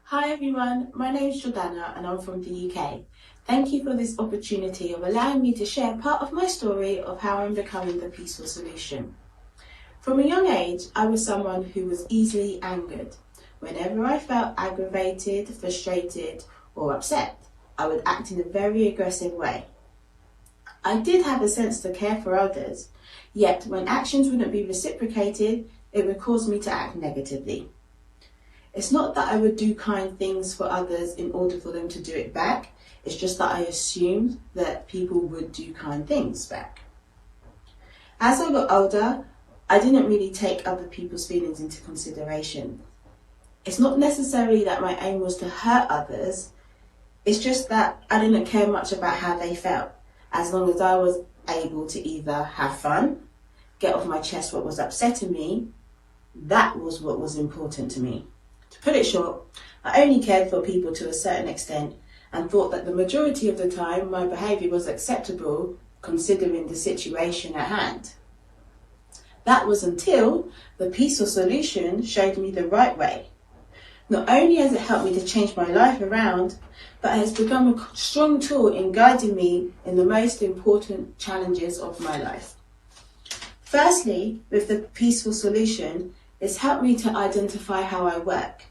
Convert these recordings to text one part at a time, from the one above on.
Hi everyone, my name is Jordana and I'm from the UK. Thank you for this opportunity of allowing me to share part of my story of how I'm becoming the peaceful solution. From a young age, I was someone who was easily angered. Whenever I felt aggravated, frustrated or upset, I would act in a very aggressive way. I did have a sense to care for others, yet when actions wouldn't be reciprocated, it would cause me to act negatively. It's not that I would do kind things for others in order for them to do it back. It's just that I assumed that people would do kind things back. As I got older, I didn't really take other people's feelings into consideration. It's not necessarily that my aim was to hurt others. It's just that I didn't care much about how they felt, as long as I was able to either have fun, get off my chest what was upsetting me. That was what was important to me. To put it short, I only cared for people to a certain extent and thought that the majority of the time my behaviour was acceptable considering the situation at hand. That was until the peaceful solution showed me the right way. Not only has it helped me to change my life around, but it has become a strong tool in guiding me in the most important challenges of my life. Firstly, with the peaceful solution, it's helped me to identify how I work.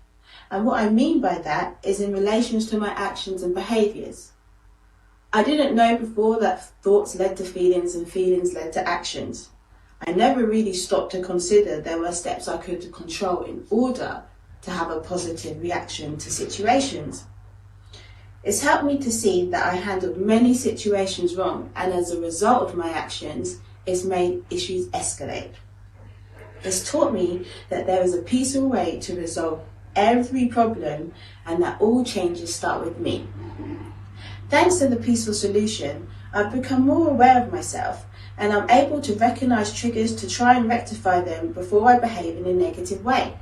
And what I mean by that is in relation to my actions and behaviours. I didn't know before that thoughts led to feelings and feelings led to actions. I never really stopped to consider there were steps I could control in order to have a positive reaction to situations. It's helped me to see that I handled many situations wrong, and as a result of my actions, it's made issues escalate. It's taught me that there is a peaceful way to resolve every problem and that all changes start with me. Thanks to the peaceful solution, I've become more aware of myself and I'm able to recognise triggers to try and rectify them before I behave in a negative way.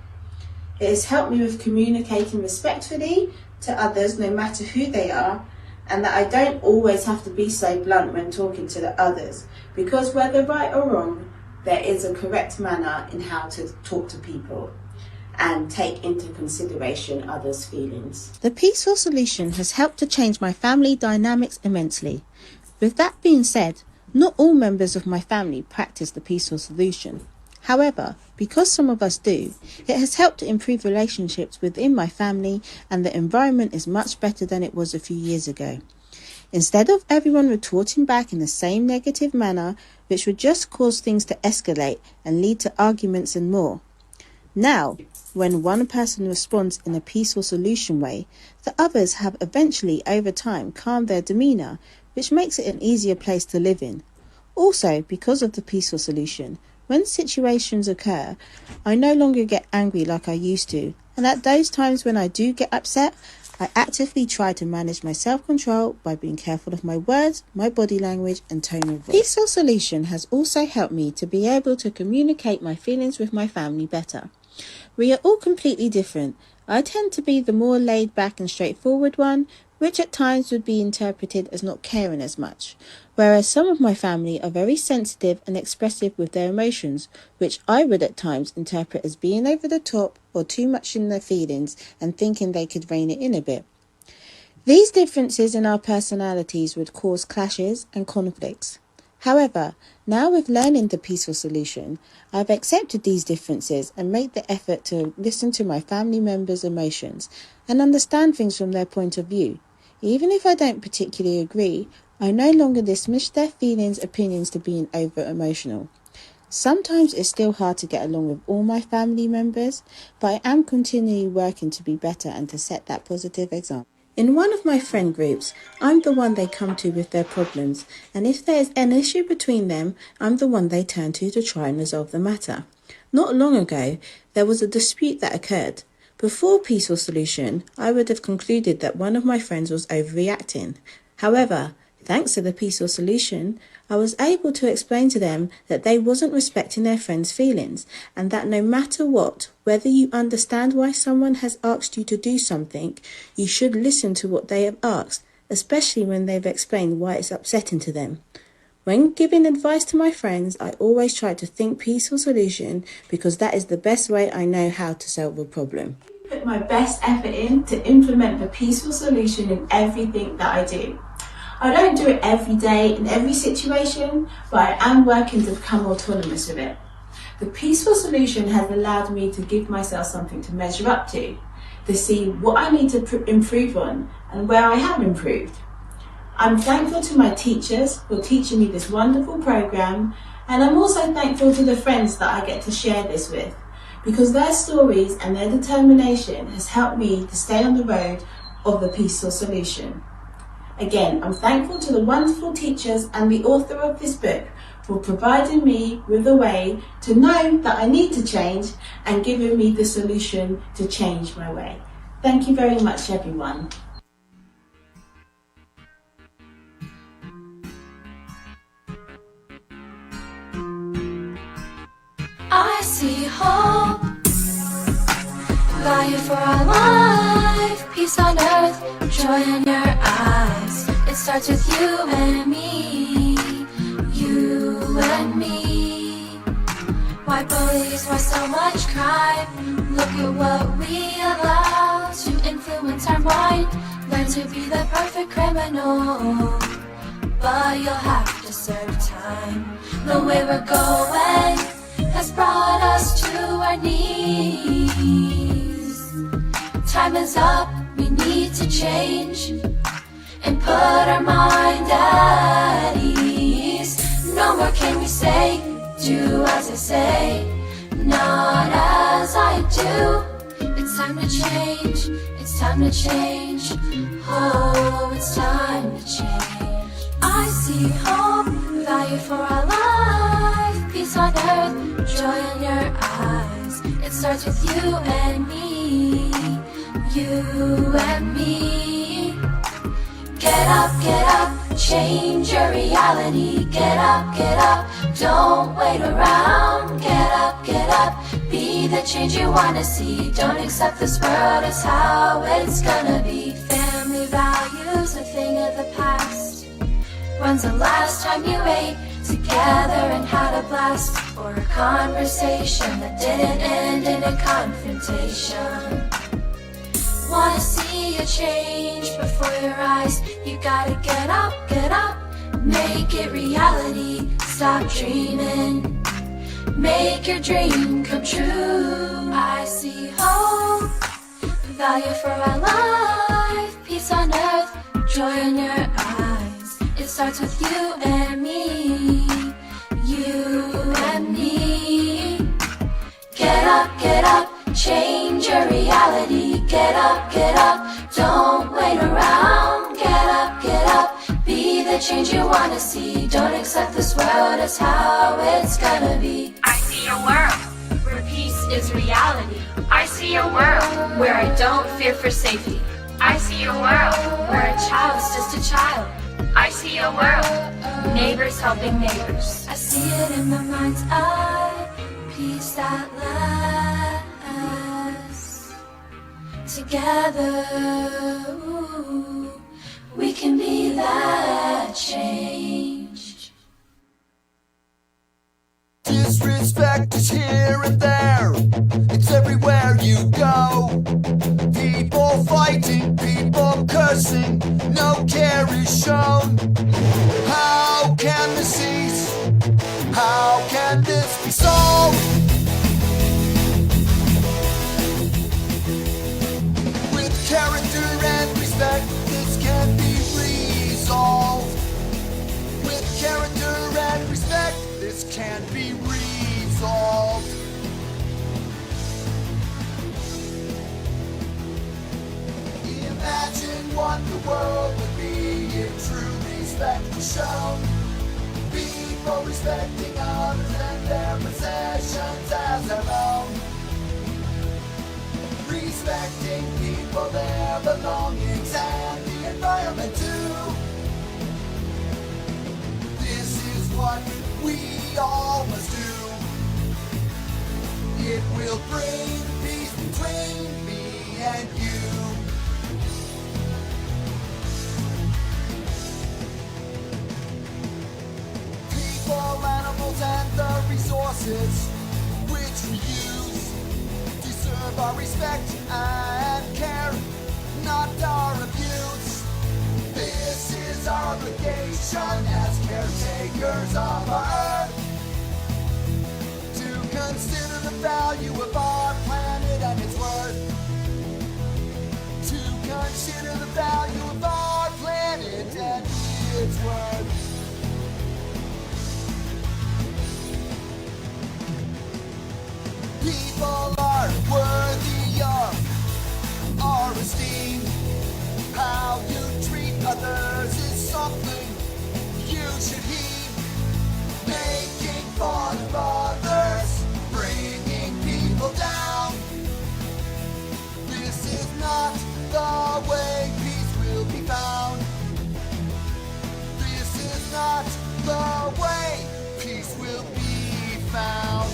It has helped me with communicating respectfully to others no matter who they are, and that I don't always have to be so blunt when talking to the others, because whether right or wrong, there is a correct manner in how to talk to people and take into consideration others' feelings. The peaceful solution has helped to change my family dynamics immensely. With that being said, not all members of my family practice the peaceful solution. However, because some of us do, it has helped to improve relationships within my family, and the environment is much better than it was a few years ago. Instead of everyone retorting back in the same negative manner, which would just cause things to escalate and lead to arguments and more. Now, when one person responds in a peaceful solution way, the others have eventually over time calmed their demeanour, which makes it an easier place to live in. Also, because of the peaceful solution, when situations occur, I no longer get angry like I used to, and at those times when I do get upset, I actively try to manage my self-control by being careful of my words, my body language and tone of voice. Peaceful solution has also helped me to be able to communicate my feelings with my family better. We are all completely different. I tend to be the more laid back and straightforward one, which at times would be interpreted as not caring as much, whereas some of my family are very sensitive and expressive with their emotions, which I would at times interpret as being over the top or too much in their feelings and thinking they could rein it in a bit. These differences in our personalities would cause clashes and conflicts. However, now with learning the peaceful solution, I've accepted these differences and made the effort to listen to my family members' emotions and understand things from their point of view. Even if I don't particularly agree, I no longer dismiss their feelings, opinions to being over-emotional. Sometimes it's still hard to get along with all my family members, but I am continually working to be better and to set that positive example. In one of my friend groups, I'm the one they come to with their problems, and if there is an issue between them, I'm the one they turn to try and resolve the matter. Not long ago, there was a dispute that occurred. Before peaceful solution, I would have concluded that one of my friends was overreacting. However, thanks to the peaceful solution, I was able to explain to them that they wasn't respecting their friend's feelings, and that no matter what, whether you understand why someone has asked you to do something, you should listen to what they have asked, especially when they've explained why it's upsetting to them. When giving advice to my friends, I always try to think peaceful solution because that is the best way I know how to solve a problem. Put my best effort in to implement the peaceful solution in everything that I do. I don't do it every day in every situation, but I am working to become autonomous with it. The peaceful solution has allowed me to give myself something to measure up to see what I need to improve on and where I have improved. I'm thankful to my teachers for teaching me this wonderful program, and I'm also thankful to the friends that I get to share this with, because their stories and their determination has helped me to stay on the road of the peaceful solution. Again, I'm thankful to the wonderful teachers and the author of this book for providing me with a way to know that I need to change and giving me the solution to change my way. Thank you very much, everyone. I see hope, value for our life, peace on earth, joy in your eyes. It starts with you and me, you and me. Why bullies, why so much crime? Look at what we allow to influence our mind. Learn to be the perfect criminal, but you'll have to serve time. The way we're going has brought us to our knees. Time is up, we need to change and put our mind at ease. No more can we say, do as I say, not as I do. It's time to change, it's time to change. Oh, it's time to change. I see hope, value for our life, peace on earth, joy in your eyes. It starts with you and me, you and me. Get up, change your reality. Get up, don't wait around. Get up, be the change you wanna see. Don't accept this world as how it's gonna be. Family values, a thing of the past. When's the last time you ate together and had a blast? Or a conversation that didn't end in a confrontation? Wanna see a change before your eyes? You gotta get up, make it reality. Stop dreaming, make your dream come true. I see hope, value for our life, peace on earth, joy in your eyes. It starts with you and me, you and me. Get up, change your reality. Get up, don't wait around. Get up, be the change you wanna see. Don't accept this world as how it's gonna be. I see a world where peace is reality. I see a world where I don't fear for safety. I see a world where a child's just a child. I see a world, neighbors helping neighbors. I see it in my mind's eye, peace that lasts. Together, ooh, we can be that change. Disrespect is here and there, it's everywhere you go. People fighting, people cursing, no care is shown. How can this cease? How can this be solved? With character and respect, this can be resolved. With character and respect, this can be resolved. Imagine what the world would be if true respect was shown. People respecting others and their possessions as their own. Respecting people, their belongings, and the environment too. This is what we all must do. It will bring peace between me and you. Animals and the resources which we use deserve deserve our respect and care, not our abuse. This is our obligation as caretakers of our earth, to consider the value of our planet and its worth. To consider the value of our planet and its worth. People are worthy of our esteem. How you treat others is something you should heed. Making fun of others, bringing people down. This is not the way peace will be found. This is not the way peace will be found.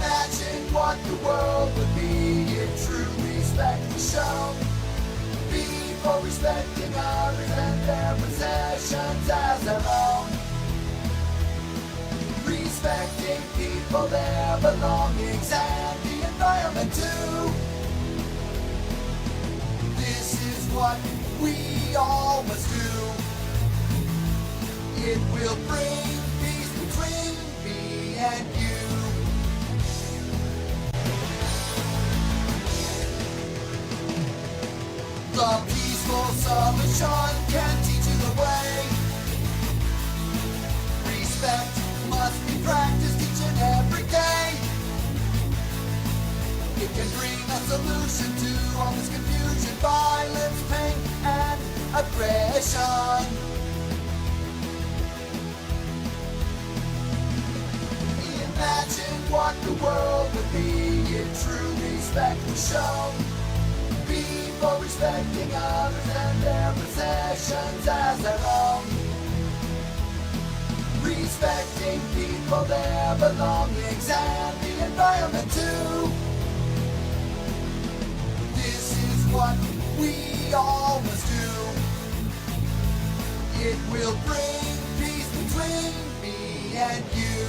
Imagine what the world would be if true respect was shown. People respecting others and their possessions as their own. Respecting people, their belongings, and the environment too. This is what we all must do. It will bring peace between me and you. The peaceful solution can teach you the way. Respect must be practiced each and every day. It can bring a solution to all this confusion, violence, pain, and aggression. Imagine what the world would be if true respect was shown. People respecting others and their possessions as their own. Respecting people, their belongings, and the environment too. This is what we all must do. It will bring peace between me and you.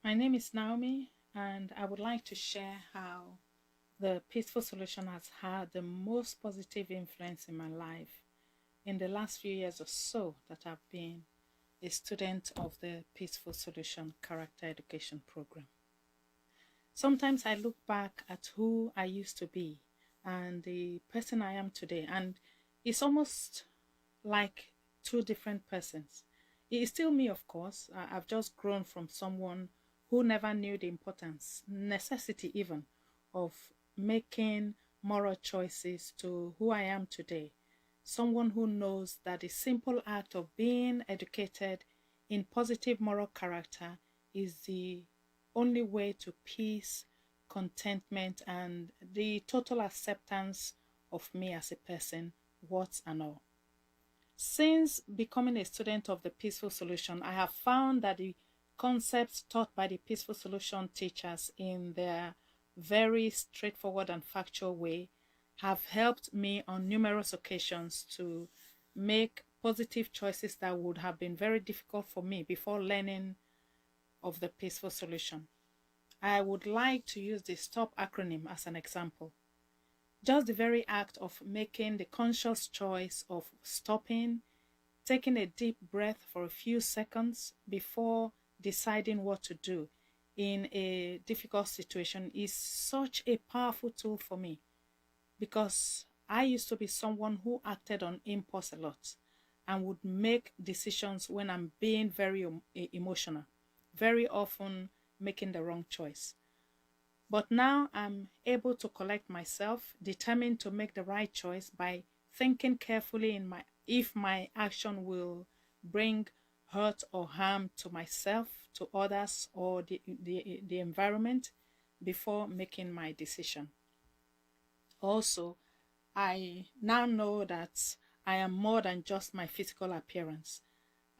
My name is Naomi, and I would like to share how the Peaceful Solution has had the most positive influence in my life in the last few years or so that I've been a student of the Peaceful Solution Character Education Program. Sometimes I look back at who I used to be and the person I am today, and it's almost like two different persons. It is still me, of course. I've just grown from someone who never knew the importance, necessity even, of making moral choices to who I am today. Someone who knows that the simple act of being educated in positive moral character is the only way to peace, contentment, and the total acceptance of me as a person, warts and all. Since becoming a student of the Peaceful Solution, I have found that the concepts taught by the Peaceful Solution teachers in their very straightforward and factual way have helped me on numerous occasions to make positive choices that would have been very difficult for me before learning of the Peaceful Solution. I would like to use the STOP acronym as an example. Just the very act of making the conscious choice of stopping, taking a deep breath for a few seconds before deciding what to do in a difficult situation is such a powerful tool for me, because I used to be someone who acted on impulse a lot and would make decisions when I'm being very emotional, very often making the wrong choice. But now I'm able to collect myself, determined to make the right choice by thinking carefully if my action will bring hurt or harm to myself, to others, or the environment before making my decision. Also, I now know that I am more than just my physical appearance.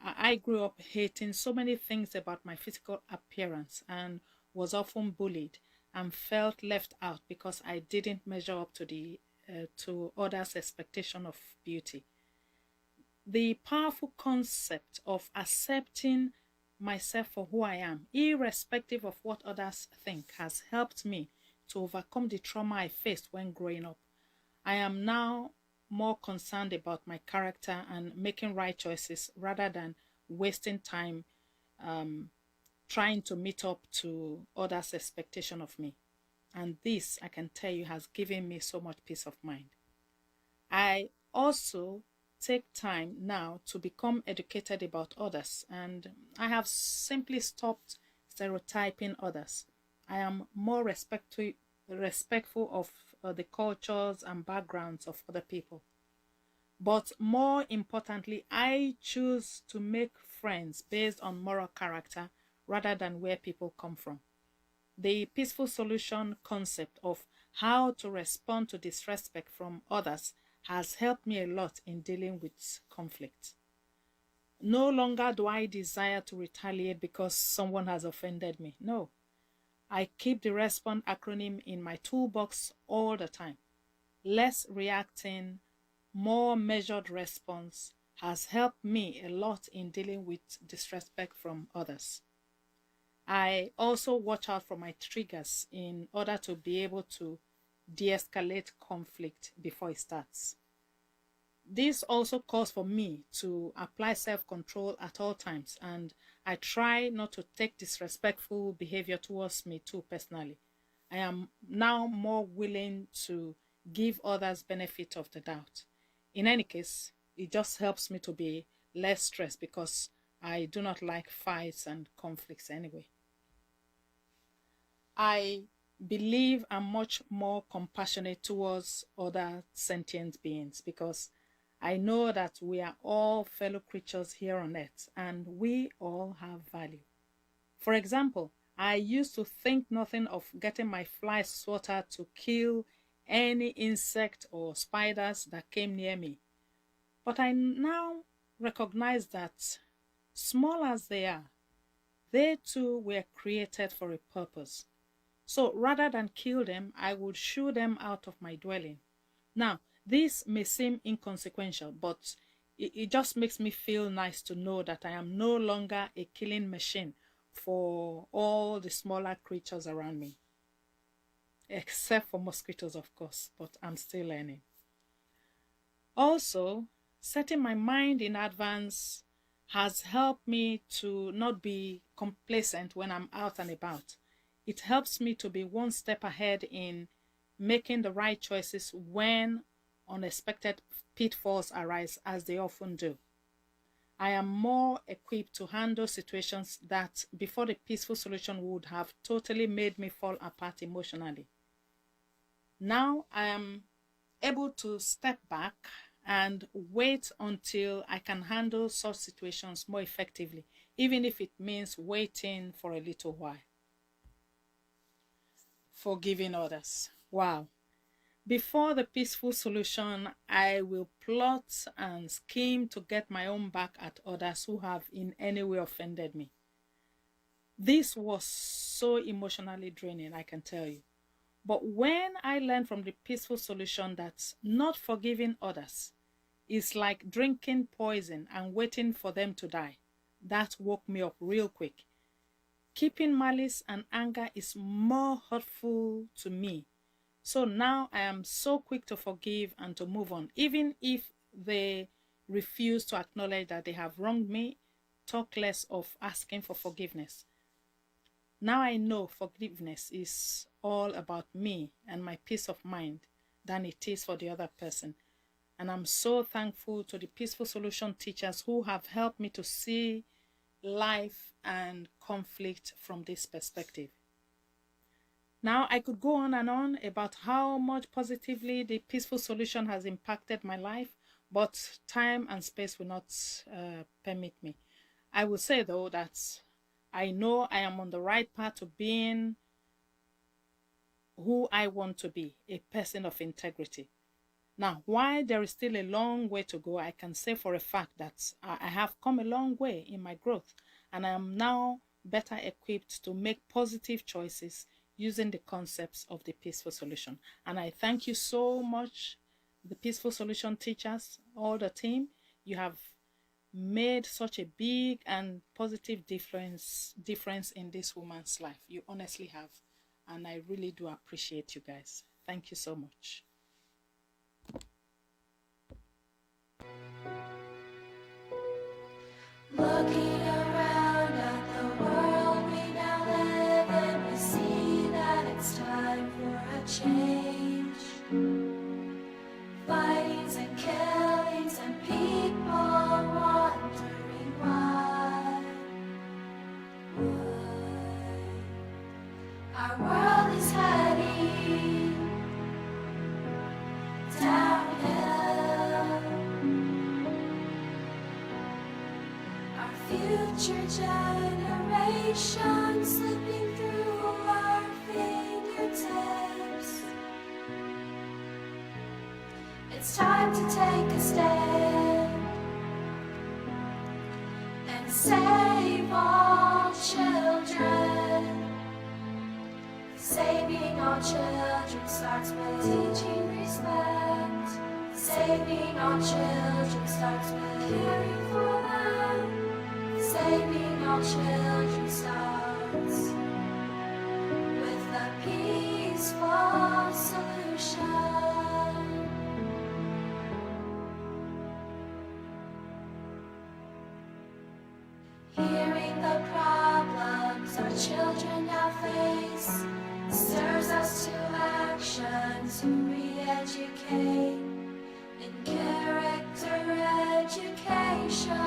I grew up hating so many things about my physical appearance and was often bullied and felt left out because I didn't measure up to others' expectation of beauty. The powerful concept of accepting myself for who I am, irrespective of what others think, has helped me to overcome the trauma I faced when growing up. I am now more concerned about my character and making right choices rather than wasting time trying to meet up to others' expectation of me. And this, I can tell you, has given me so much peace of mind. I also take time now to become educated about others, and I have simply stopped stereotyping others. I am more respectful of the cultures and backgrounds of other people. But more importantly, I choose to make friends based on moral character rather than where people come from. The peaceful solution concept of how to respond to disrespect from others has helped me a lot in dealing with conflict. No longer do I desire to retaliate because someone has offended me. No, I keep the RESPOND acronym in my toolbox all the time. Less reacting, more measured response has helped me a lot in dealing with disrespect from others. I also watch out for my triggers in order to be able to de-escalate conflict before it starts. This also calls for me to apply self-control at all times, and I try not to take disrespectful behavior towards me too personally. I am now more willing to give others benefit of the doubt. In any case, it just helps me to be less stressed because I do not like fights and conflicts anyway. I believe I'm much more compassionate towards other sentient beings because I know that we are all fellow creatures here on earth and we all have value. For example, I used to think nothing of getting my fly swatter to kill any insect or spiders that came near me. But I now recognize that, small as they are, they too were created for a purpose. So rather than kill them, I would shoo them out of my dwelling. Now, this may seem inconsequential, but it just makes me feel nice to know that I am no longer a killing machine for all the smaller creatures around me. Except for mosquitoes, of course, but I'm still learning. Also, setting my mind in advance has helped me to not be complacent when I'm out and about. It helps me to be one step ahead in making the right choices when unexpected pitfalls arise, as they often do. I am more equipped to handle situations that before the peaceful solution would have totally made me fall apart emotionally. Now I am able to step back and wait until I can handle such situations more effectively, even if it means waiting for a little while. Forgiving others. Wow. Before the peaceful solution, I will plot and scheme to get my own back at others who have in any way offended me. This was so emotionally draining, I can tell you. But when I learned from the peaceful solution that not forgiving others is like drinking poison and waiting for them to die, that woke me up real quick. Keeping malice and anger is more hurtful to me. So now I am so quick to forgive and to move on, even if they refuse to acknowledge that they have wronged me, talk less of asking for forgiveness. Now I know forgiveness is all about me and my peace of mind than it is for the other person. And I'm so thankful to the peaceful solution teachers who have helped me to see life and conflict from this perspective. Now, I could go on and on about how much positively the peaceful solution has impacted my life, but time and space will not permit me. I will say though that I know I am on the right path to being who I want to be, a person of integrity. Now, while there is still a long way to go, I can say for a fact that I have come a long way in my growth, and I am now better equipped to make positive choices using the concepts of the Peaceful Solution. And I thank you so much, the Peaceful Solution teachers, all the team. You have made such a big and positive difference in this woman's life. You honestly have. And I really do appreciate you guys. Thank you so much. Looking around at the world we now live in, we see that it's time for a change. Fightings and killings and people wondering why. Our world is heading downhill. Our future generations slipping through our fingertips. It's time to take a stand and save all children. Saving all children starts with teaching respect. Saving all children starts with caring for them. Saving all children starts with a peaceful solution. Hearing the problems our children now face stirs us to action, to re-educate in character education.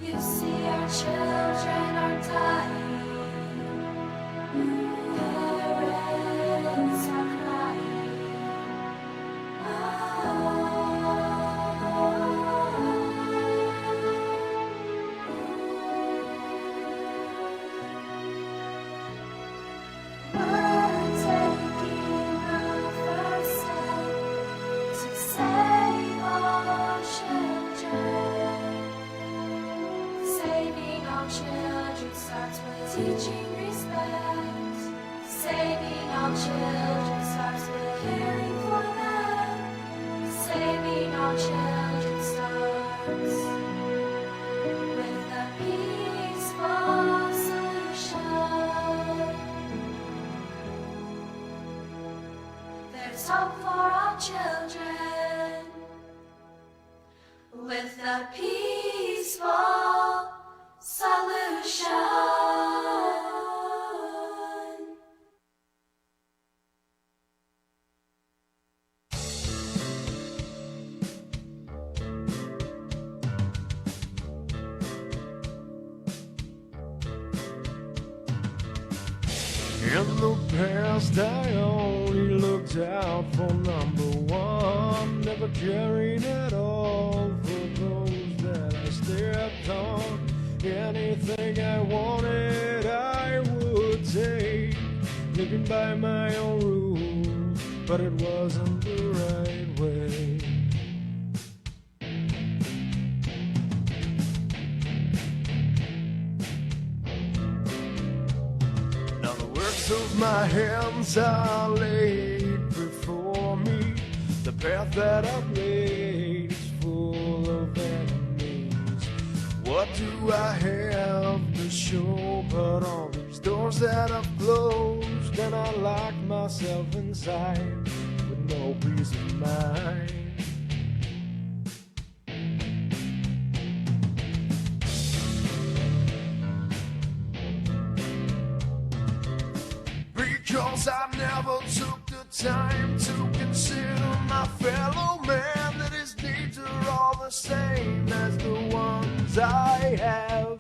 You see our children are dying, parents are crying. Teaching respect. Saving all children starts with caring for them. Saving all children starts with a peaceful solution. There's hope for all children with a peaceful solution. In the past, I only looked out for number one, never caring at all for those that I stepped on. Anything I wanted, I would take, living by my own rules, but it wasn't the right way. Of my hands are laid before me. The path that I've laid is full of enemies. What do I have to show but all these doors that I've closed? And I lock myself inside with no peace of mind. Because I never took the time to consider my fellow man, that his needs are all the same as the ones I have.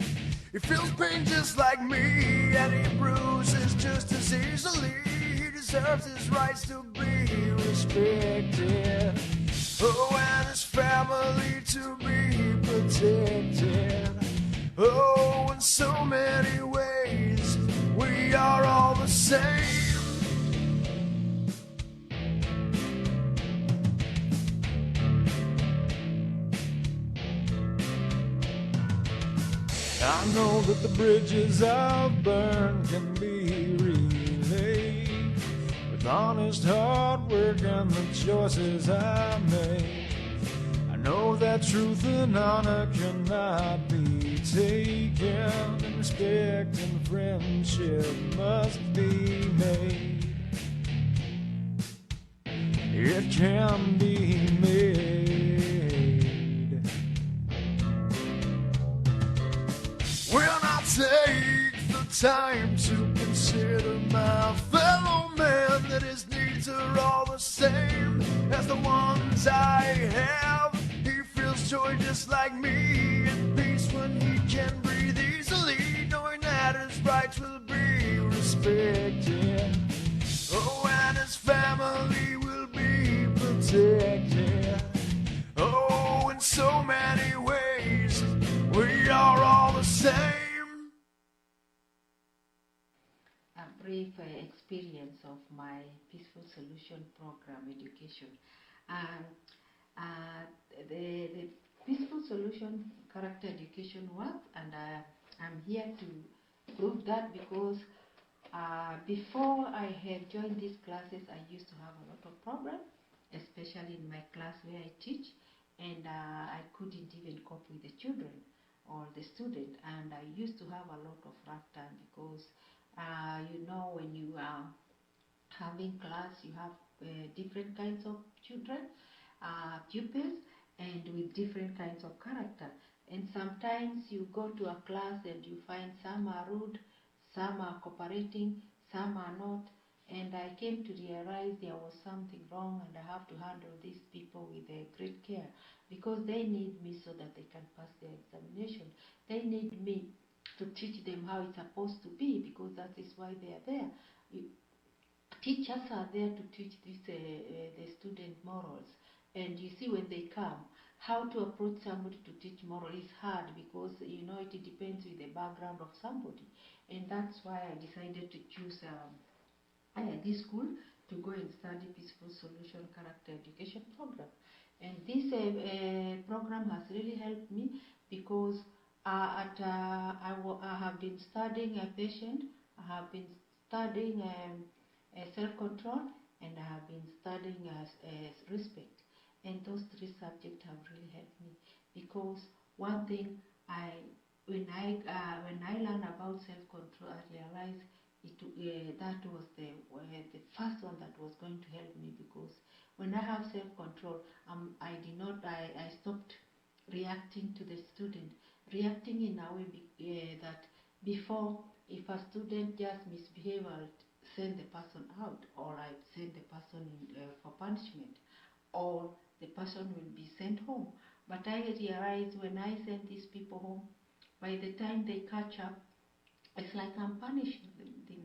He feels pain just like me, and he bruises just as easily. He deserves his rights to be respected. Oh, and his family to be protected. Oh, in so many ways, we are all the same. I know that the bridges I've burned can be relaid with honest hard work and the choices I made. I know that truth and honor cannot be taken, and respect and friendship must be made. It can be made. When I take the time to consider my fellow man, that his needs are all the same as the ones I have. He feels joy just like me, and peace when he can breathe easily, knowing that his rights will be respected. Oh, and his family will be protected. Oh, in so many ways, we are all the same. A brief experience of my Peaceful Solution Program education. The Peaceful Solution character education works, and I'm here to prove that because before I had joined these classes, I used to have a lot of problems, especially in my class where I teach, and I couldn't even cope with the children or the student, and I used to have a lot of rough time because you know, when you are having class, you have different kinds of children, pupils, and with different kinds of character. And sometimes you go to a class and you find some are rude, some are cooperating, some are not. And I came to realize there was something wrong, and I have to handle these people with great care because they need me so that they can pass their examination. They need me to teach them how it's supposed to be because that is why they are there. Teachers are there to teach the student morals. And you see, when they come, how to approach somebody to teach moral is hard because, you know, it depends with the background of somebody. And that's why I decided to choose this school to go and study Peaceful Solution Character Education Program. And this program has really helped me because I have been studying patient, I have been studying self-control, and I have been studying respect. And those three subjects have really helped me because one thing when I learned about self-control, I realized that was the first one that was going to help me because when I have self-control, I stopped reacting to the student, reacting in a way that before, if a student just misbehaves, I'll send the person out, or I send the person for punishment, or the person will be sent home. But I realized when I send these people home, by the time they catch up, it's like I'm punishing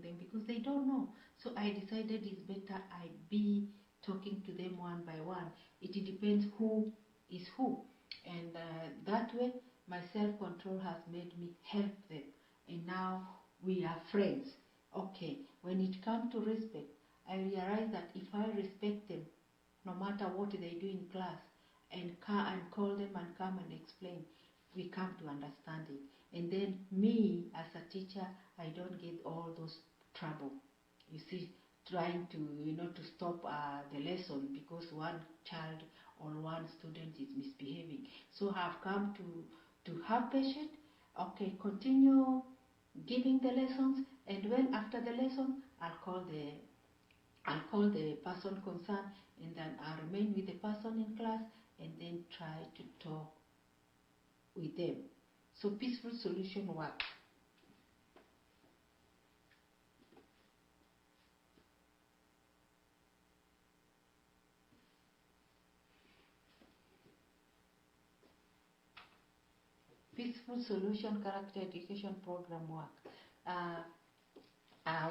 them because they don't know. So I decided it's better I be talking to them one by one. It depends who is who. And that way, my self-control has made me help them. And now we are friends. Okay, when it comes to respect, I realize that if I respect them, no matter what they do in class, and call them and come and explain, we come to understanding. And then me as a teacher, I don't get all those trouble. You see, trying to to stop the lesson because one child or one student is misbehaving. So I've come to have patience. Okay, continue giving the lessons, and when after the lesson, I'll call the person concerned, and then I'll remain with the person in class, and then try to talk with them. So peaceful solution works. Peaceful Solution Character Education Program work.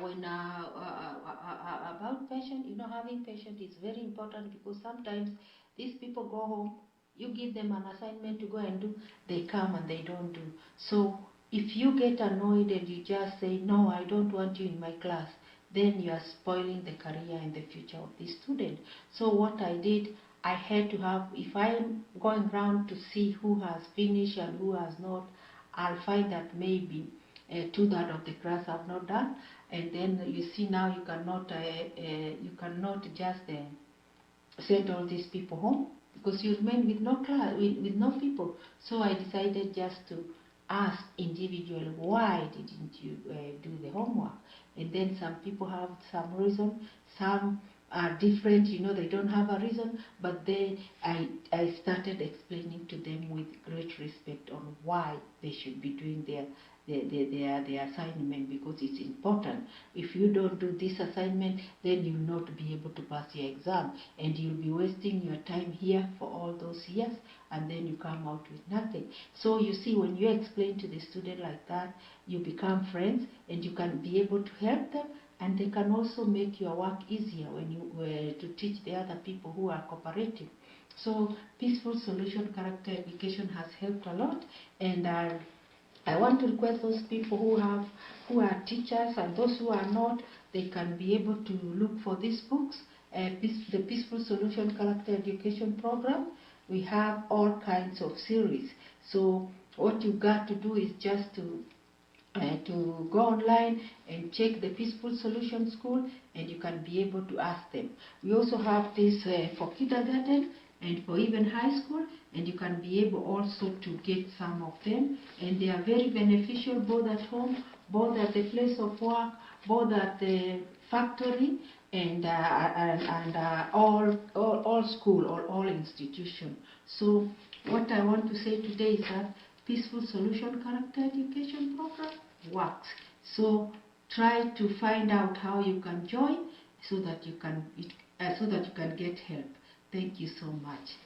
When about patient. You know, having patience is very important because sometimes these people go home, you give them an assignment to go and do, they come and they don't do. So if you get annoyed and you just say, no, I don't want you in my class, then you are spoiling the career and the future of the student. So what I did, I had to have, if I am going around to see who has finished and who has not, I'll find that maybe 2/3 of the class have not done, and then you see now you cannot just send all these people home because you remain with no class, with no people. So I decided just to ask individually, why didn't you do the homework? And then some people have some reason, some are different, you know, they don't have a reason, but then I started explaining to them with great respect on why they should be doing their assignment, because it's important. If you don't do this assignment, then you'll not be able to pass your exam, and you'll be wasting your time here for all those years, and then you come out with nothing. So you see, when you explain to the student like that, you become friends, and you can be able to help them, and they can also make your work easier when you to teach the other people who are cooperative. So peaceful solution character education has helped a lot, and I want to request those people who are teachers and those who are not, they can be able to look for these books. The Peaceful Solution Character Education Program, we have all kinds of series. So what you got to do is just to go online and check the Peaceful Solution School, and you can be able to ask them. We also have this for kindergarten and for even high school, and you can be able also to get some of them, and they are very beneficial both at home, both at the place of work, both at the factory, and all school or all institution. So what I want to say today is that Peaceful Solution Character Education Program works. So try to find out how you can join so that you can get help. Thank you so much.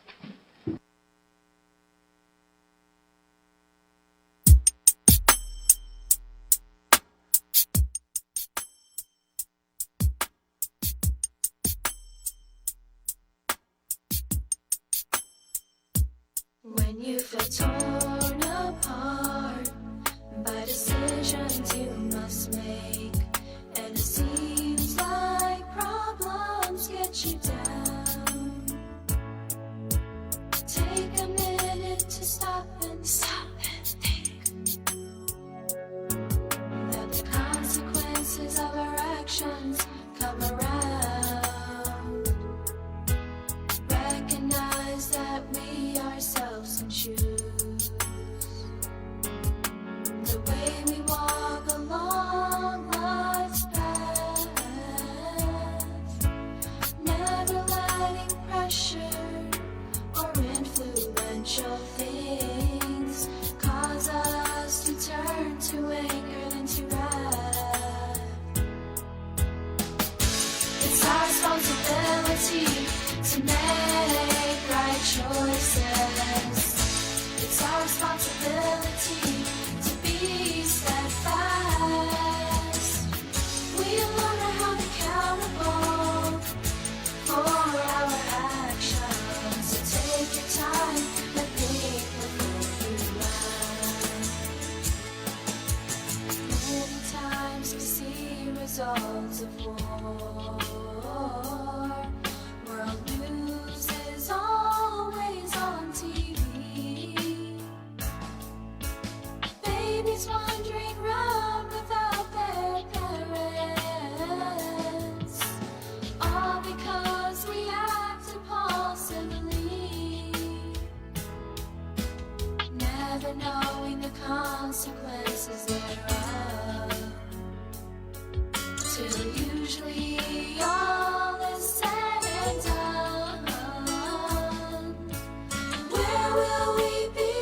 When you feel torn apart by decisions you must make, and it seems like problems get you down, take a minute to stop and think that the consequences of our actions come around. Recognize that we ourselves can choose the way we walk along life's path, never letting pressure or influential things cause us to turn to anger than to wrath. It's our responsibility to make right choices. It's our responsibility to be steadfast. We alone are held accountable for our actions. So take your time and think before you act. Many times we see results of war. World news is always on TV. Babies wandering around without their parents, all because we act impulsively, never knowing the consequences thereof, till usually all is said and done. Where will we be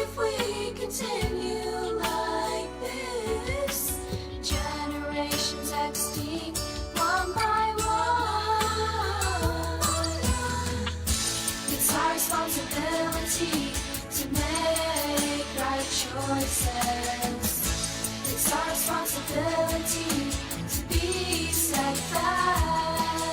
if we continue like this? Generations extinct one by one. It's our responsibility to make right choices. It's our responsibility to be steadfast.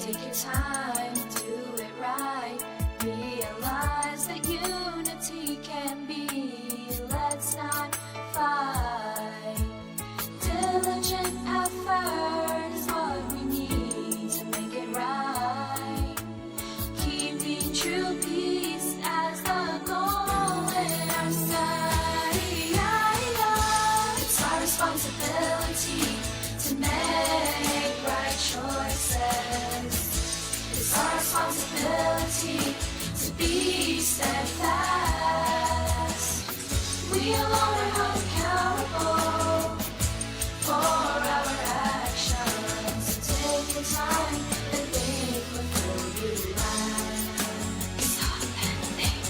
Take your time, do it right. Realize that unity can be. Let's not fight. Diligent effort is what we need to make it right. Keeping true peace as the goal in our sight. It's our responsibility to make right choices. It's our responsibility to be steadfast. We alone are held accountable for our actions. So take your time and think before you act. Stop and think.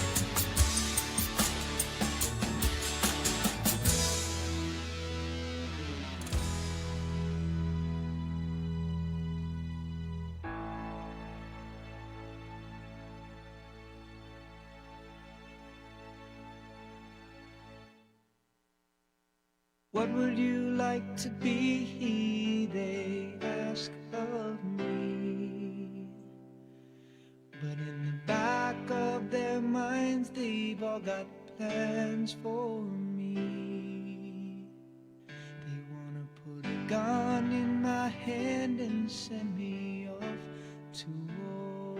What would you like to be? They ask of me. But in the back of their minds, they've all got plans for me. They wanna put a gun in my hand and send me off to war,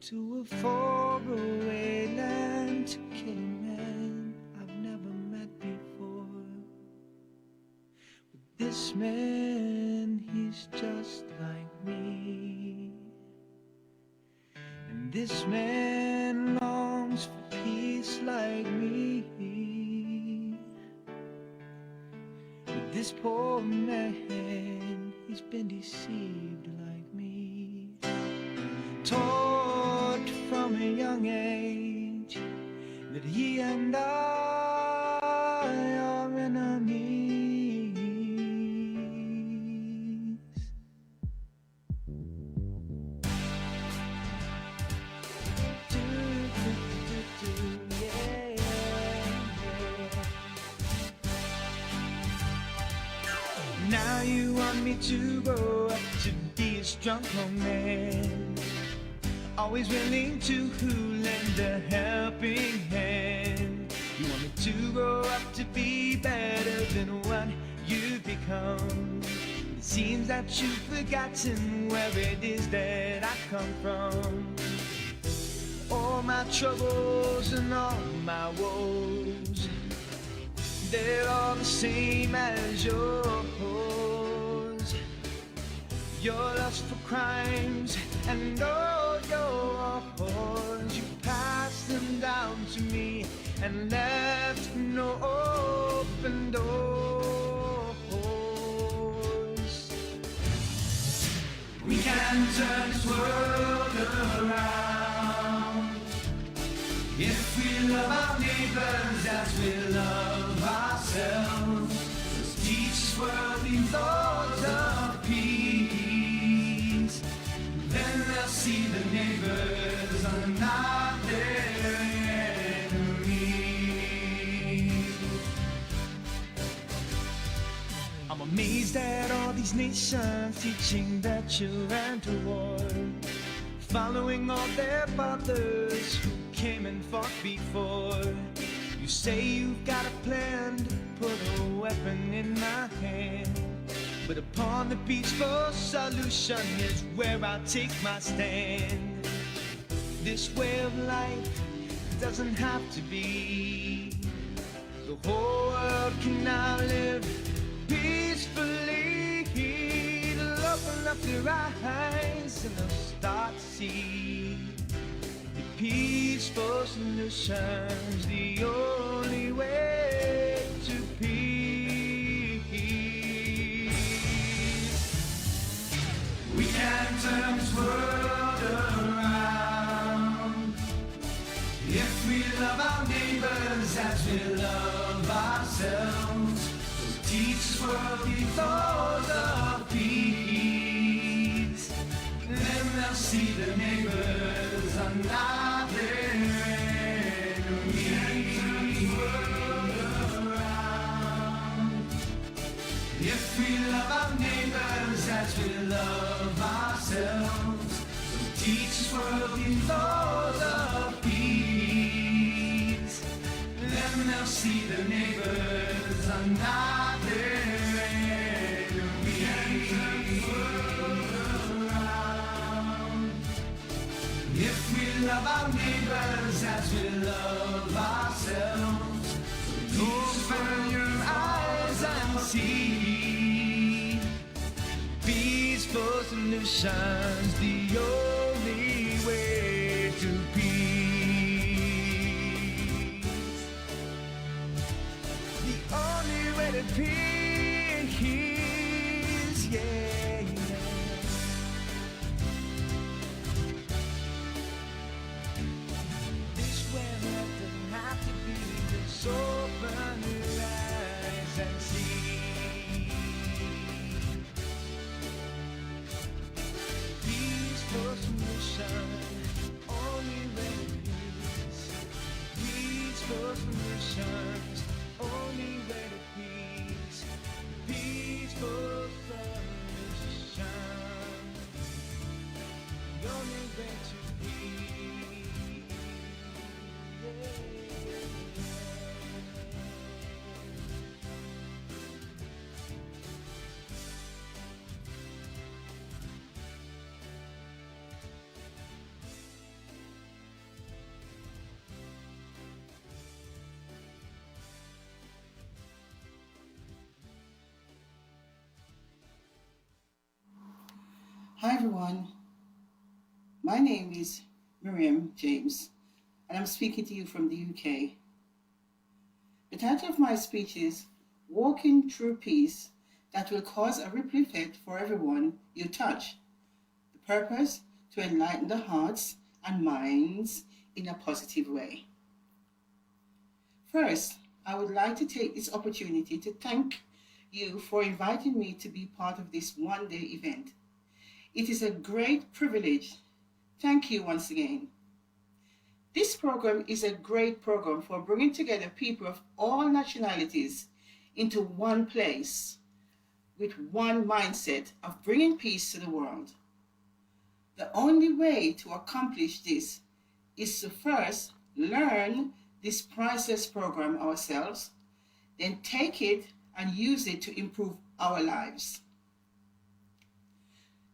to a faraway land, to kill men I've never met before. But this man, he's just like me, and this man longs for peace like me. But this poor man, he's been deceived like me, taught from a young age that he and I are enemies. Yeah, yeah. Now you want me to grow up to be a strong man, always willing to lend a helping hand. You want me to grow up to be better than what you've become. It seems that you've forgotten where it is that I come from. All my troubles and all my woes, they're all the same as yours. Your lust for crimes and all your whores, you passed them down to me and left no open doors. We can turn this world around if we love our neighbors as we love ourselves. Let's teach this world these laws of peace. Then they'll see the neighbors are not their enemies. I'm amazed at all these nations teaching their children to war, following all their fathers who came and fought before. You say you've got a plan to put a weapon in my hand, but upon the peaceful solution is where I'll take my stand. This way of life doesn't have to be. The whole world can now live peacefully. They'll open up their eyes and they'll start to see the peaceful solution's the only way to peace. We can turn this world around if we love our neighbors as we love ourselves. So teach this world these laws of peace. Then they'll see the neighbors are not their enemies. We can turn this world our neighbors as we love ourselves. So teach us worldly laws of peace. Then they'll see their neighbors are not their enemies. If we love our neighbors as we love ourselves, open your eyes and see. Peaceful solutions, the only way to peace. The only way to peace, yeah, yeah. This weather doesn't have to be, just open your eyes and see. Peaceful solution, only way to peace. Peaceful solutions, only way to peace. Peaceful solutions, the only way to peace. Hi everyone, my name is Miriam James and I'm speaking to you from the UK. The title of my speech is Walking Through Peace that will cause a ripple effect for everyone you touch. The purpose to enlighten the hearts and minds in a positive way. First, I would like to take this opportunity to thank you for inviting me to be part of this one-day event. It is a great privilege. Thank you once again. This program is a great program for bringing together people of all nationalities into one place with one mindset of bringing peace to the world. The only way to accomplish this is to first learn this priceless program ourselves, then take it and use it to improve our lives.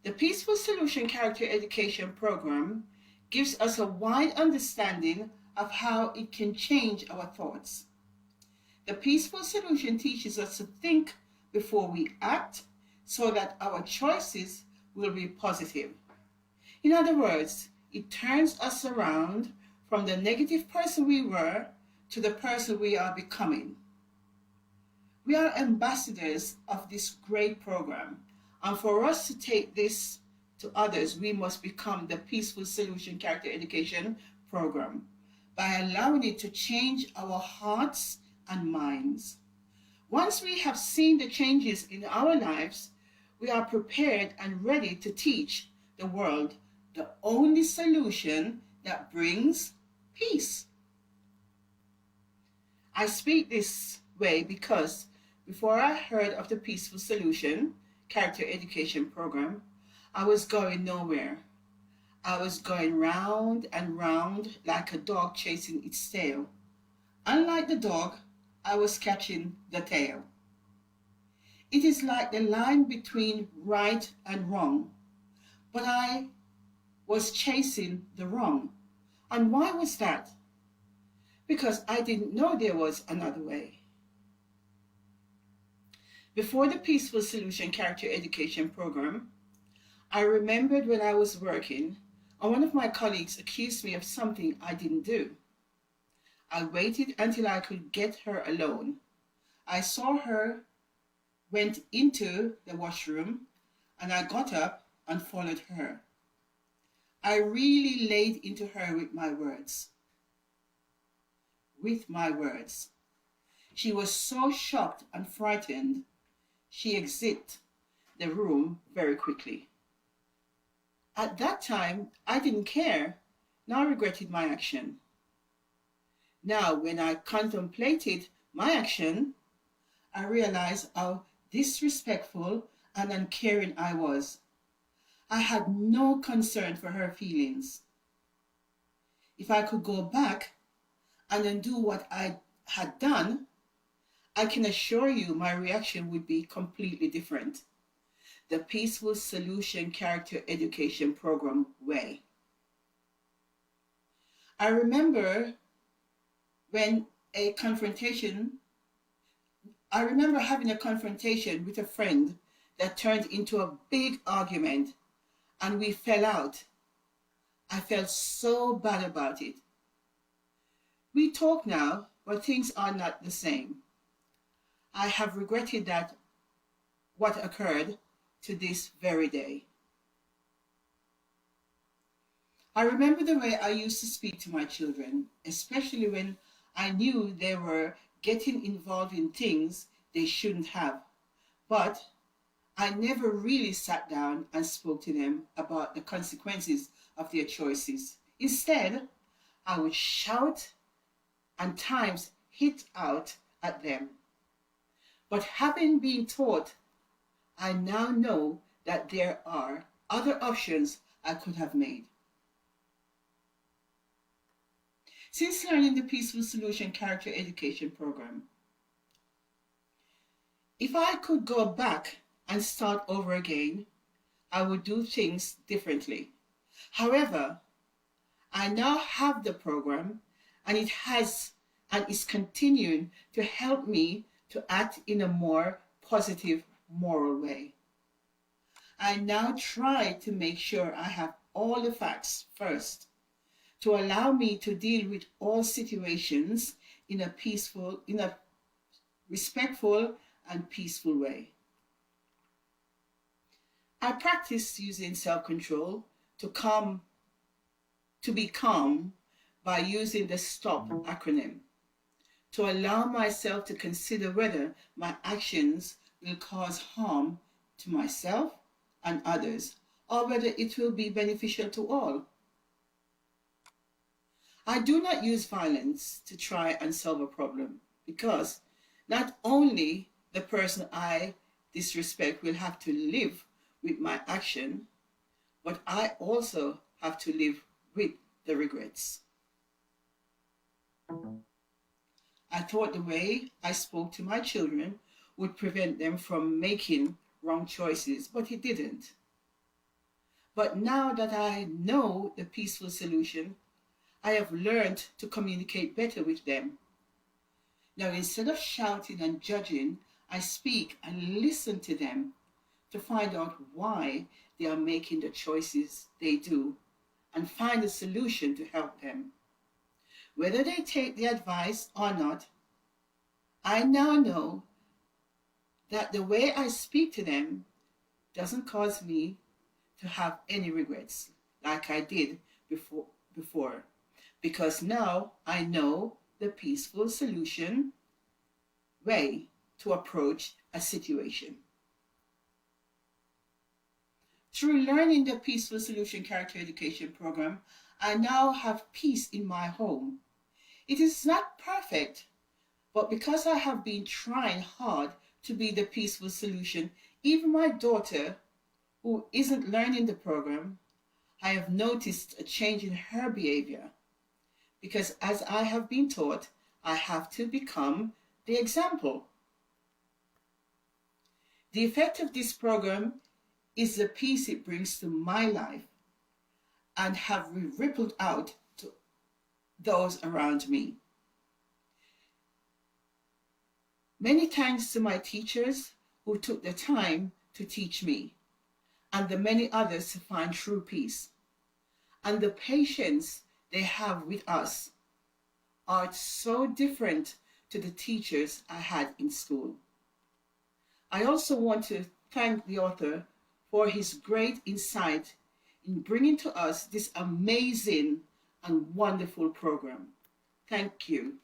The Peaceful Solution Character Education Program gives us a wide understanding of how it can change our thoughts. The Peaceful Solution teaches us to think before we act so that our choices will be positive. In other words, it turns us around from the negative person we were to the person we are becoming. We are ambassadors of this great program, and for us to take this to others, we must become the Peaceful Solution Character Education Program by allowing it to change our hearts and minds. Once we have seen the changes in our lives, we are prepared and ready to teach the world the only solution that brings peace. I speak this way because before I heard of the Peaceful Solution Character Education Program, I was going nowhere. I was going round and round like a dog chasing its tail. Unlike the dog, I was catching the tail. It is like the line between right and wrong, but I was chasing the wrong. And why was that? Because I didn't know there was another way. Before the Peaceful Solution Character Education Program, I remembered when I was working and one of my colleagues accused me of something I didn't do. I waited until I could get her alone. I saw her, went into the washroom, and I got up and followed her. I really laid into her with my words. She was so shocked and frightened, she exited the room very quickly. At that time, I didn't care, nor regretted my action. Now, when I contemplated my action, I realized how disrespectful and uncaring I was. I had no concern for her feelings. If I could go back and undo what I had done, I can assure you my reaction would be completely different. The Peaceful Solution Character Education Program way. I remember having a confrontation with a friend that turned into a big argument and we fell out. I felt so bad about it. We talk now, but things are not the same. I have regretted that what occurred to this very day. I remember the way I used to speak to my children, especially when I knew they were getting involved in things they shouldn't have. But I never really sat down and spoke to them about the consequences of their choices. Instead, I would shout and times hit out at them. But having been taught, I now know that there are other options I could have made. Since learning the Peaceful Solution Character Education Program, if I could go back and start over again, I would do things differently. However, I now have the program and it has and is continuing to help me to act in a more positive, moral way. I now try to make sure I have all the facts first to allow me to deal with all situations in a respectful and peaceful way. I practice using self-control to be calm by using the STOP acronym, to allow myself to consider whether my actions will cause harm to myself and others, or whether it will be beneficial to all. I do not use violence to try and solve a problem, because not only the person I disrespect will have to live with my action, but I also have to live with the regrets. I thought the way I spoke to my children would prevent them from making wrong choices, but it didn't. But now that I know the peaceful solution, I have learned to communicate better with them. Now, instead of shouting and judging, I speak and listen to them to find out why they are making the choices they do and find a solution to help them. Whether they take the advice or not, I now know that the way I speak to them doesn't cause me to have any regrets like I did before, because now I know the peaceful solution way to approach a situation. Through learning the Peaceful Solution Character Education Program, I now have peace in my home. It is not perfect, but because I have been trying hard to be the peaceful solution, even my daughter, who isn't learning the program, I have noticed a change in her behavior. Because as I have been taught, I have to become the example. The effect of this program is the peace it brings to my life and have rippled out to those around me. Many thanks to my teachers who took the time to teach me, and the many others to find true peace, and the patience they have with us are so different to the teachers I had in school. I also want to thank the author for his great insight in bringing to us this amazing and wonderful program. Thank you.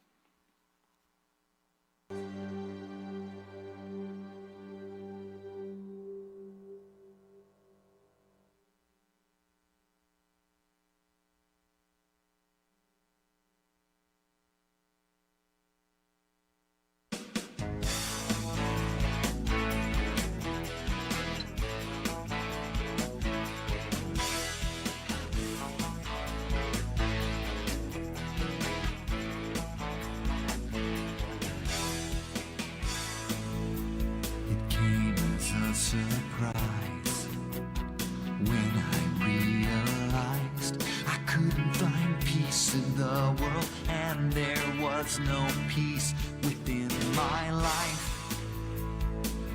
there's no peace within my life.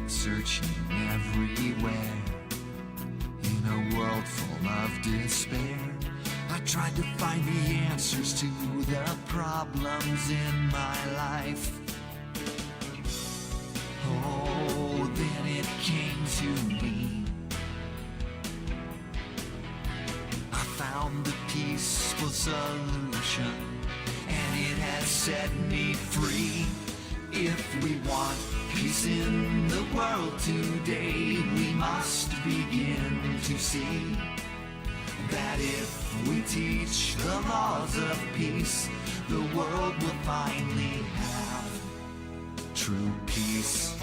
Searching everywhere in a world full of despair. I tried to find the answers to the problems in my life. Oh, then it came to me. I found the peaceful solution, and it has set me free. If we want peace in the world today, we must begin to see that if we teach the laws of peace, the world will finally have true peace.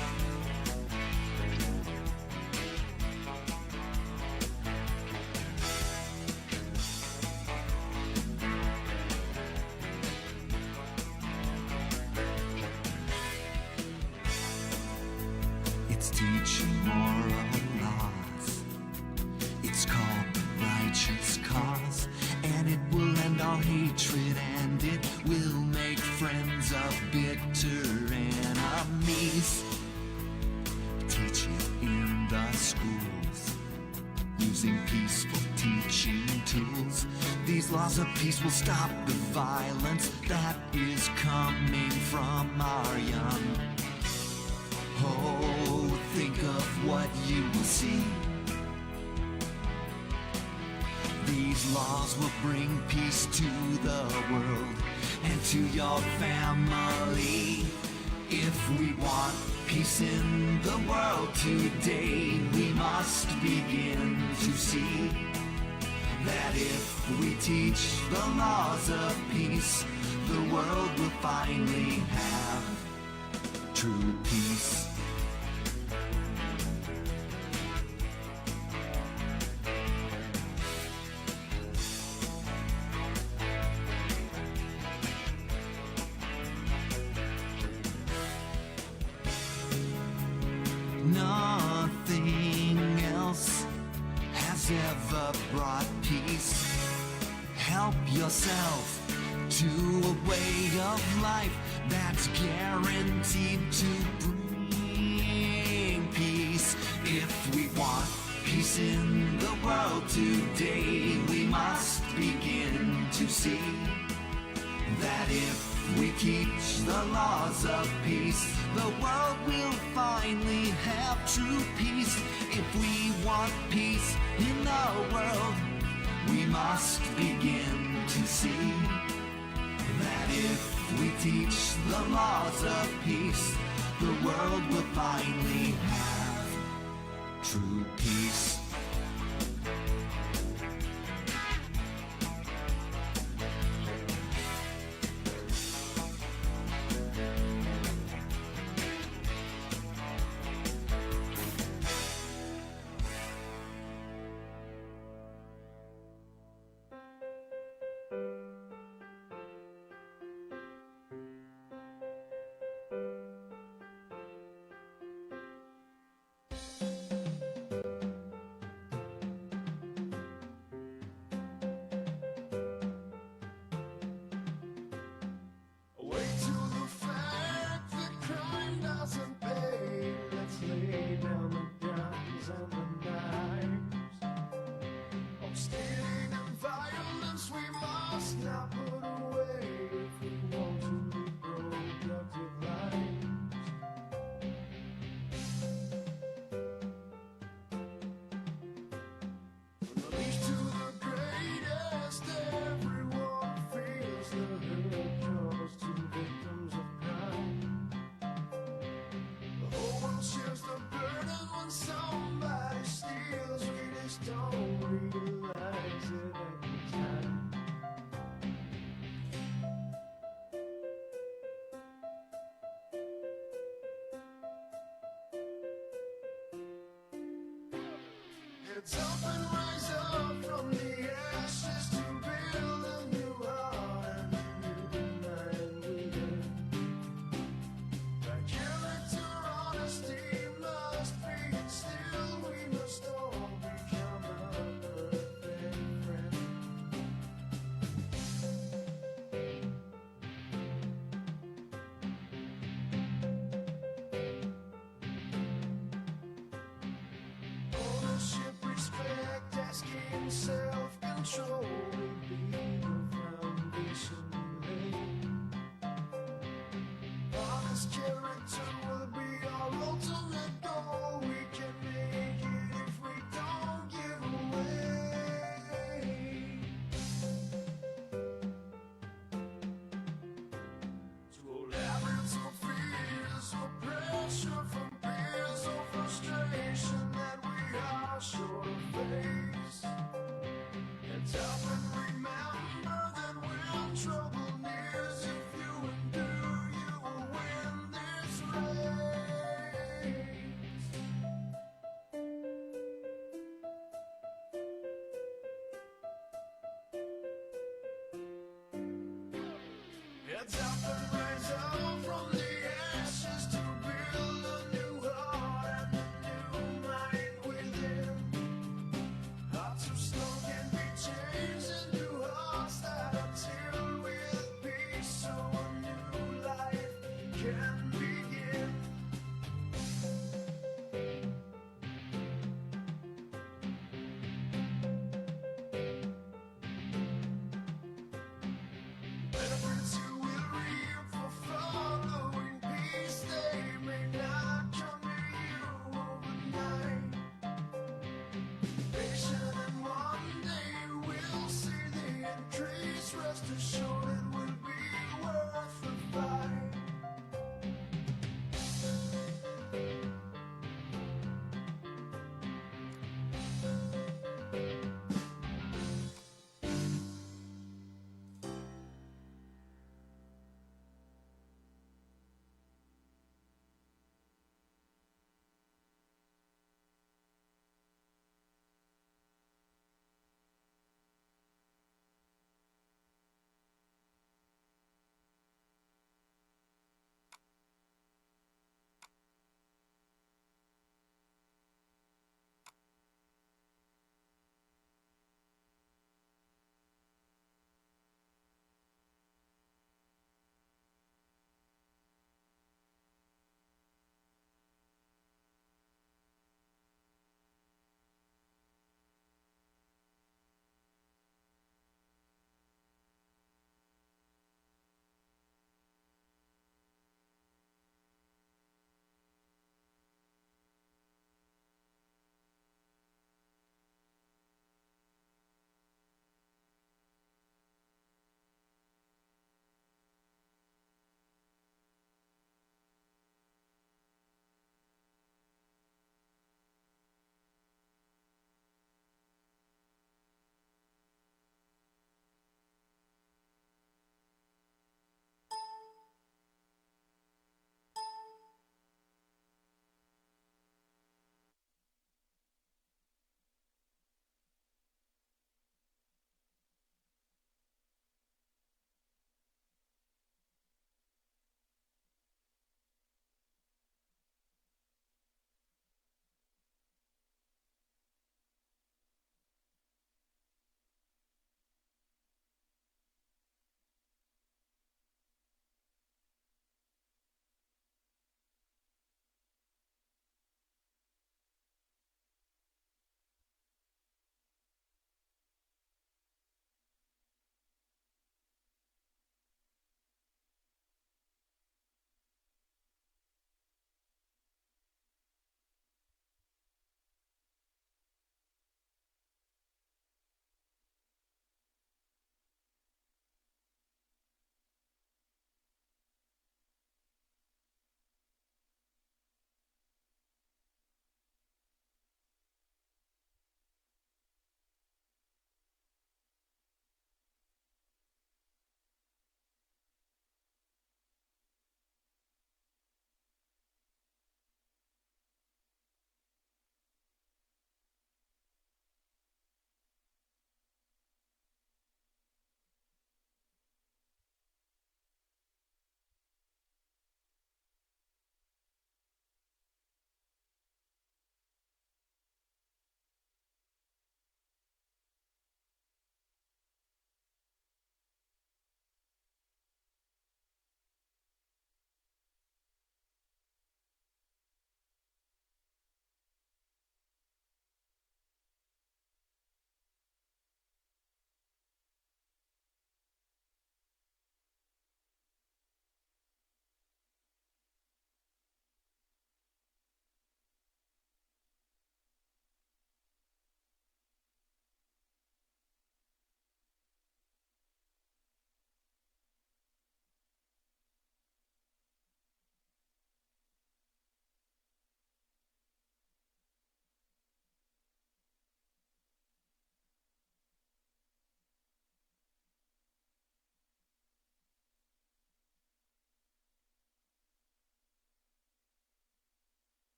It's teaching moral laws. It's called the righteous cause, and it will end all hatred, and it will make friends of bitter enemies. Teach it in the schools, using peaceful teaching tools. These laws of peace will stop the violence that is coming from our young. Oh, think of what you will see. These laws will bring peace to the world and to your family. If we want peace in the world today, we must begin to see that if we teach the laws of peace, the world will finally have true peace. Nothing else has ever brought peace. Help yourself to a way of life that's guaranteed to bring peace. If we want peace in the world today, we must begin to see that if we teach the laws of peace, the world will finally have true peace. If we want peace in the world, we must begin to see that if we teach the laws of peace, the world will finally have true peace. Get up and rise up from the ashes to build a new heart and a new mind within. That character, honesty must be instilled. We must all become a perfect friend. this character will be our ultimate goal. We can make it if we don't give away. To all habits or fears or pressure from peers or frustration that we are sure to face. It's up and remember that when trouble nears, if you endure, you will win this race. It's up and rise up from the ashes to build a new heart and a new mind within. Hearts of stone can be changed into hearts that are filled with peace, so a new life can begin. Benefits you will reap for fun.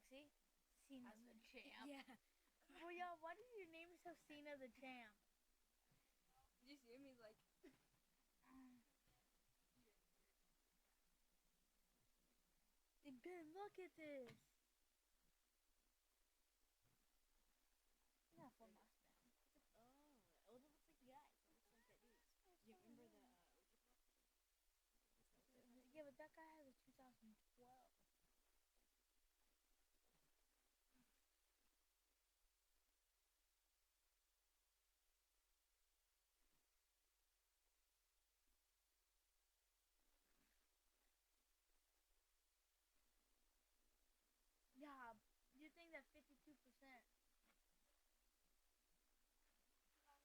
see? Cena the Champ. Yeah. Well, y'all, why did you name yourself Cena the Champ? Did you see me like? Hey, Ben, look at this. Yeah, for my stand. Oh, it looks like guys. It looks like that dude. You remember the Yeah, but that guy has a 2012. Yeah, you think that 52%? What?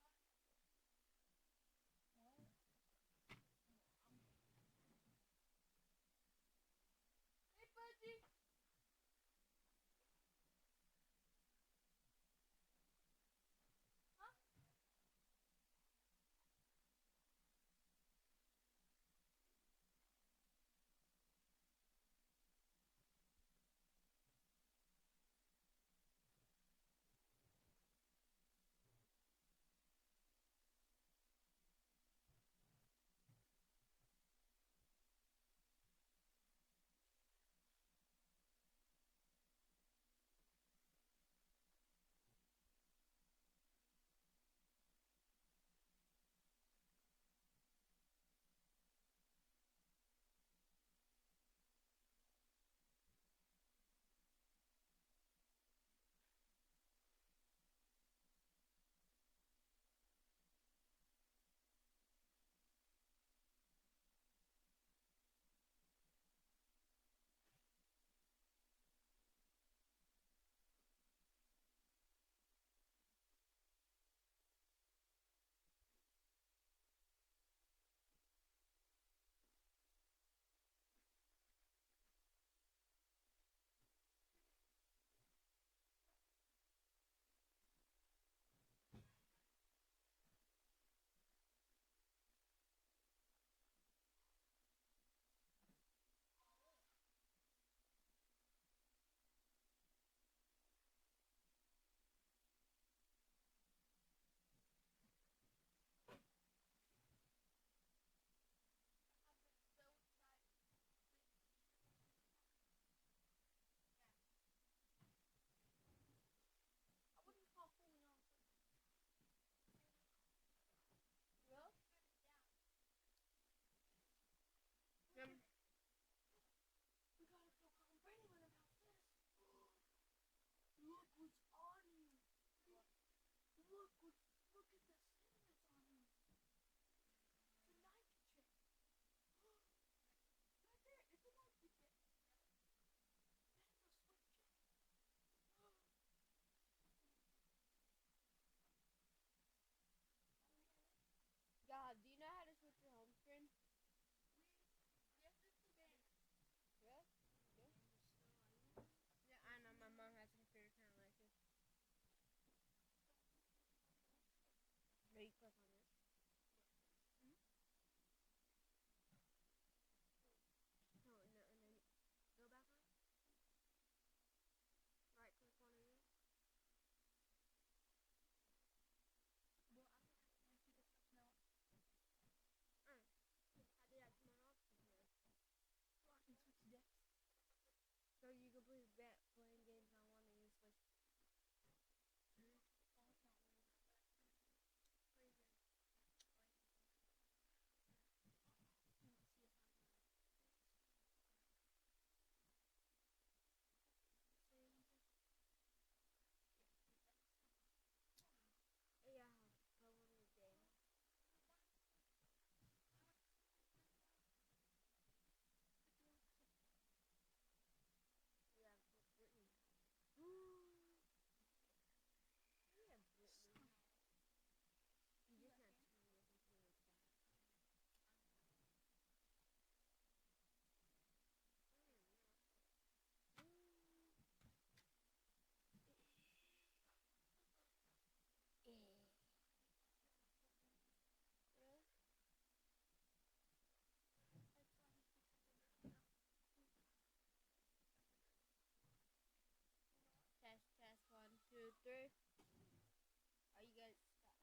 3.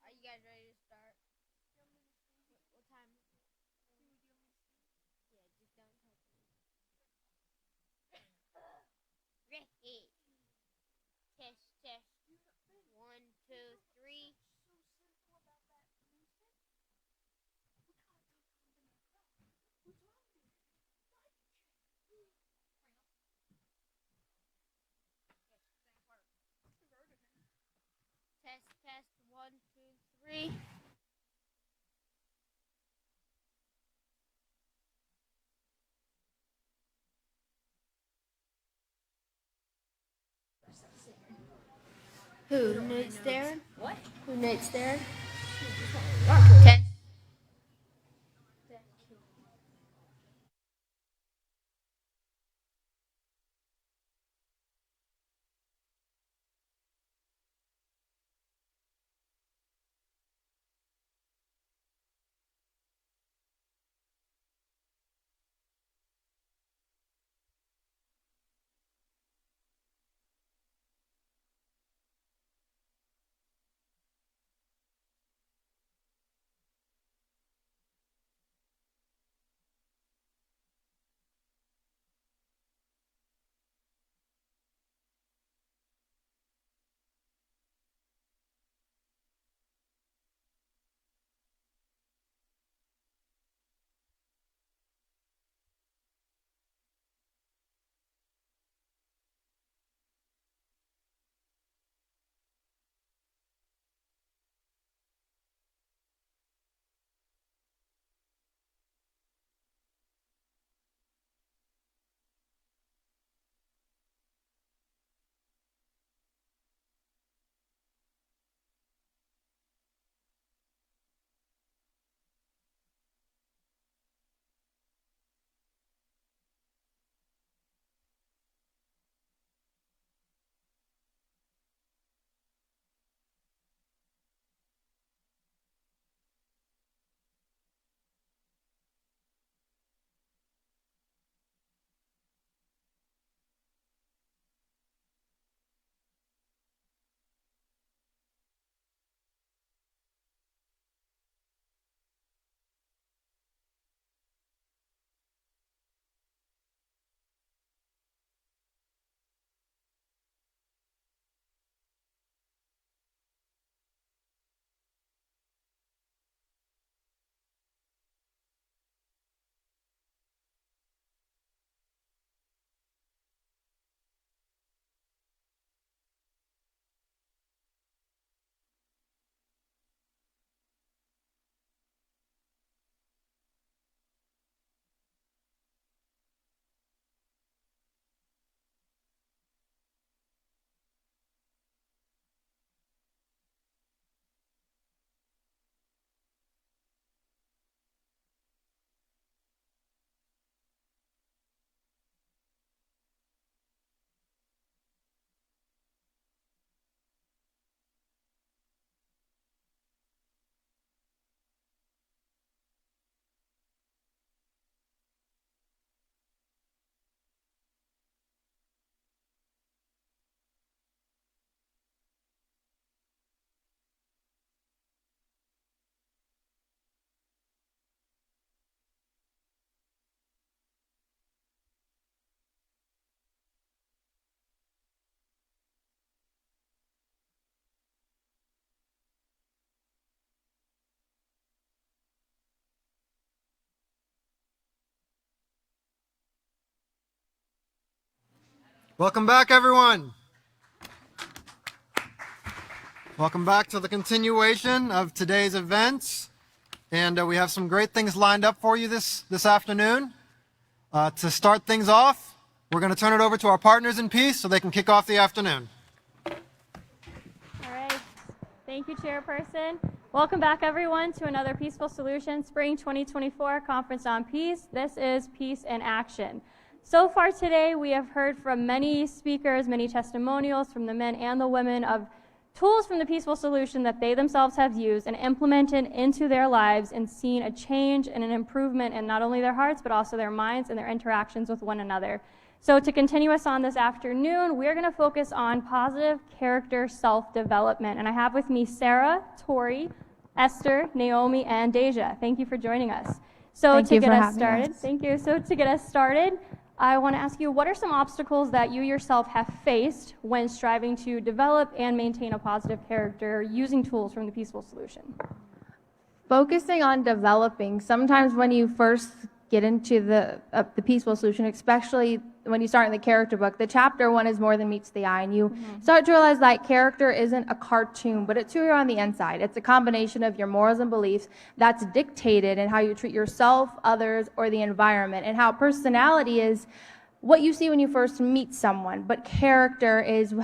Are you guys ready to start? What time? Yeah, just don't touch me. Ready. Test, test. 1, 2, 3. Test, test. 1, 2, 3. Who? Nate Staring? What? Who? Nate Staring? Test. Welcome back, everyone. Welcome back to the continuation of today's events. And we have some great things lined up for you this afternoon. To start things off, we're going to turn it over to our partners in peace so they can kick off the afternoon. All right. Thank you, Chairperson. Welcome back, everyone, to another Peaceful Solution Spring 2024 Conference on Peace. This is Peace in Action. So far today, we have heard from many speakers, many testimonials from the men and the women of tools from the Peaceful Solution that they themselves have used and implemented into their lives and seen a change and an improvement in not only their hearts, but also their minds and their interactions with one another. So to continue us on this afternoon, we're going to focus on positive character self-development. And I have with me Sarah, Tori, Esther, Naomi, and Deja. Thank you for joining us. So to get us started, thank you. So to get us started, I want to ask you, what are some obstacles that you yourself have faced when striving to develop and maintain a positive character using tools from the Peaceful Solution? Focusing on developing. Sometimes when you first get into the Peaceful Solution, especially when you start in the character book, the chapter 1 is more than meets the eye, and you start to realize that character isn't a cartoon, but it's who you're on the inside. It's a combination of your morals and beliefs that's dictated in how you treat yourself, others, or the environment, and how personality is what you see when you first meet someone, but character is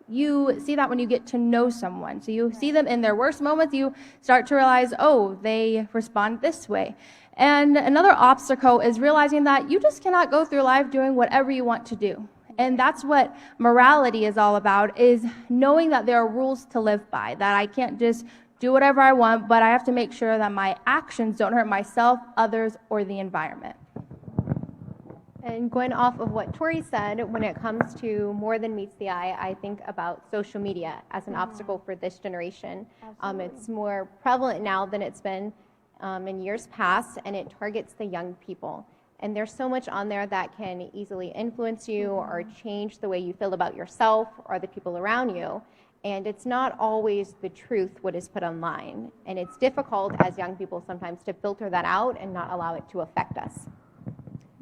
you see that when you get to know someone. So you see them in their worst moments, you start to realize, oh, they respond this way. And another obstacle is realizing that you just cannot go through life doing whatever you want to do. And that's what morality is all about, is knowing that there are rules to live by, that I can't just do whatever I want, but I have to make sure that my actions don't hurt myself, others, or the environment. And going off of what Tori said, when it comes to more than meets the eye, I think about social media as an obstacle for this generation. It's more prevalent now than it's been in years past, and it targets the young people. And there's so much on there that can easily influence you or change the way you feel about yourself or the people around you. And it's not always the truth what is put online. And it's difficult as young people sometimes to filter that out and not allow it to affect us.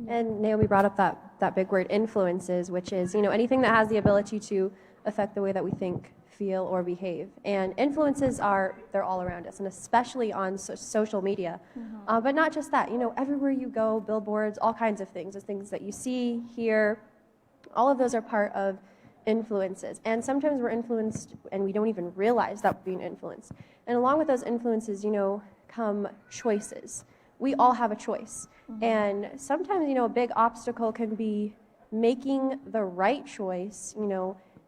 And Naomi brought up that big word, influences, which is, anything that has the ability to affect the way that we think, feel, or behave. And influences they're all around us, and especially on social media. But not just that, everywhere you go, billboards, all kinds of things, the things that you see, hear, all of those are part of influences. And sometimes we're influenced and we don't even realize that we're being influenced. And along with those influences, come choices. We all have a choice. And sometimes, a big obstacle can be making the right choice,